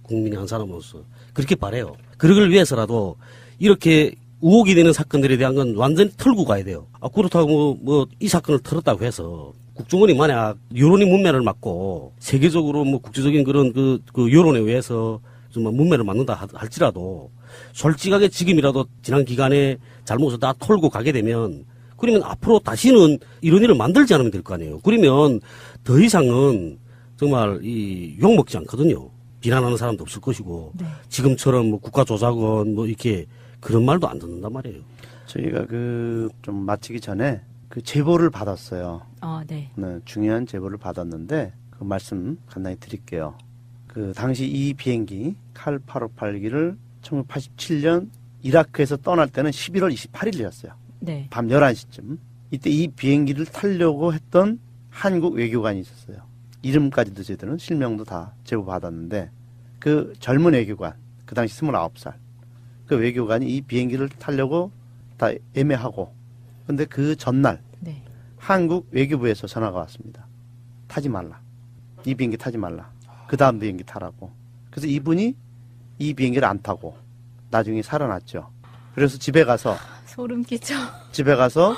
국민의 한 사람으로서 그렇게 바래요. 그러기 위해서라도 이렇게 의혹이 되는 사건들에 대한 건 완전히 털고 가야 돼요. 그렇다고 이 사건을 털었다고 해서 국정원이 만약 여론이 문매를 맞고 세계적으로 국제적인 그런 그 여론에 의해서 정말 문매를 맞는다 할지라도 솔직하게 지금이라도 지난 기간에 잘못을 다 털고 가게 되면 그러면 앞으로 다시는 이런 일을 만들지 않으면 될 거 아니에요. 그러면 더 이상은 정말 욕먹지 않거든요. 비난하는 사람도 없을 것이고 네. 지금처럼 국가조작원 이렇게 그런 말도 안 듣는단 말이에요. 저희가 좀 마치기 전에 그 제보를 받았어요. 네. 네, 중요한 제보를 받았는데 그 말씀 간단히 드릴게요. 그 당시 이 비행기 칼 858기를 1987년 이라크에서 떠날 때는 11월 28일이었어요. 네. 밤 11시쯤. 이때 이 비행기를 타려고 했던 한국 외교관이 있었어요. 이름까지도 저희들은 실명도 다 제보받았는데 그 젊은 외교관, 그 당시 29살. 그 외교관이 이 비행기를 타려고 다 애매하고 근데 그 전날 네. 한국 외교부에서 전화가 왔습니다. 타지 말라. 이 비행기 타지 말라. 그 다음 비행기 타라고. 그래서 이분이 이 비행기를 안 타고 나중에 살아났죠. 그래서 집에 가서 소름 끼쳐. 집에 가서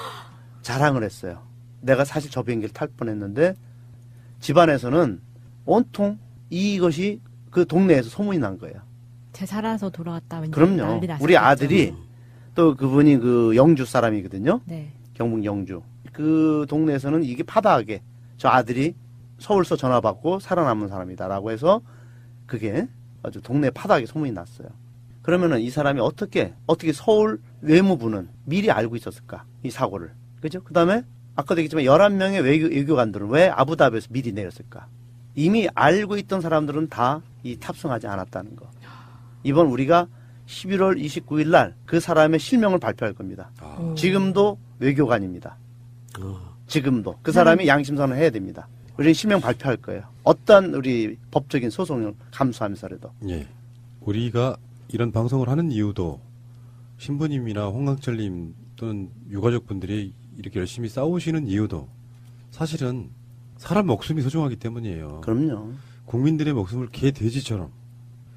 자랑을 했어요. 내가 사실 저 비행기를 탈 뻔했는데 집안에서는 온통 이것이 그 동네에서 소문이 난 거예요. 제 살아서 돌아왔다. 왠지 그럼요. 난리 났었겠죠. 우리 아들이 또 그분이 그 영주 사람이거든요. 네. 경북 영주. 그 동네에서는 이게 파다하게 저 아들이 서울서 전화 받고 살아남은 사람이다라고 해서 그게 아주 동네 파다하게 소문이 났어요. 그러면은 이 사람이 어떻게 서울 외무부는 미리 알고 있었을까? 이 사고를. 그죠? 그 다음에 아까도 얘기했지만 11명의 외교관들은 왜 아부다비에서 미리 내렸을까? 이미 알고 있던 사람들은 다 이 탑승하지 않았다는 거. 이번 우리가 11월 29일 날 그 사람의 실명을 발표할 겁니다. 지금도 외교관입니다. 지금도. 그 사람이 양심선언을 해야 됩니다. 우리는 실명 발표할 거예요. 어떤 우리 법적인 소송을 감수하면서라도. 예. 우리가 이런 방송을 하는 이유도 신부님이나 홍강철님 또는 유가족분들이 이렇게 열심히 싸우시는 이유도 사실은 사람 목숨이 소중하기 때문이에요. 그럼요. 국민들의 목숨을 개 돼지처럼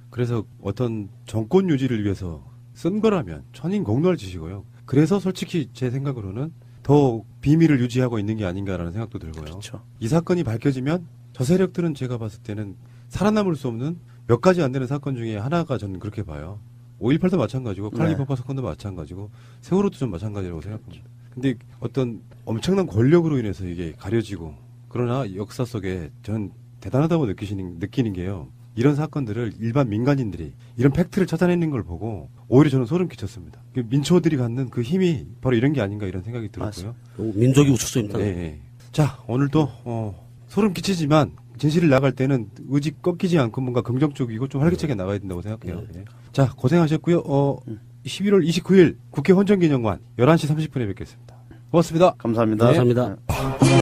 그래서 어떤 정권 유지를 위해서 쓴 거라면 천인공노할 짓이고요. 그래서 솔직히 제 생각으로는 더 비밀을 유지하고 있는 게 아닌가라는 생각도 들고요. 그렇죠. 이 사건이 밝혀지면 저 세력들은 제가 봤을 때는 살아남을 수 없는 몇 가지 안 되는 사건 중에 하나가 저는 그렇게 봐요. 5.18도 마찬가지고 칼기 폭파 사건도 마찬가지고 세월호도 좀 마찬가지라고 생각합니다. 근데 어떤 엄청난 권력으로 인해서 이게 가려지고 그러나 역사 속에 저는 대단하다고 느끼는 게요. 이런 사건들을 일반 민간인들이 이런 팩트를 찾아내는 걸 보고 오히려 저는 소름 끼쳤습니다. 민초들이 갖는 그 힘이 바로 이런 게 아닌가 이런 생각이 들었고요. 민족이 우측소입니다. 네. 자, 오늘도 소름 끼치지만 진실을 나갈 때는 의지 꺾이지 않고 뭔가 긍정적이고 좀 활기차게 나가야 된다고 생각해요. 네. 자, 고생하셨고요. 11월 29일 국회 헌정기념관 11시 30분에 뵙겠습니다. 고맙습니다. 감사합니다. 감사합니다.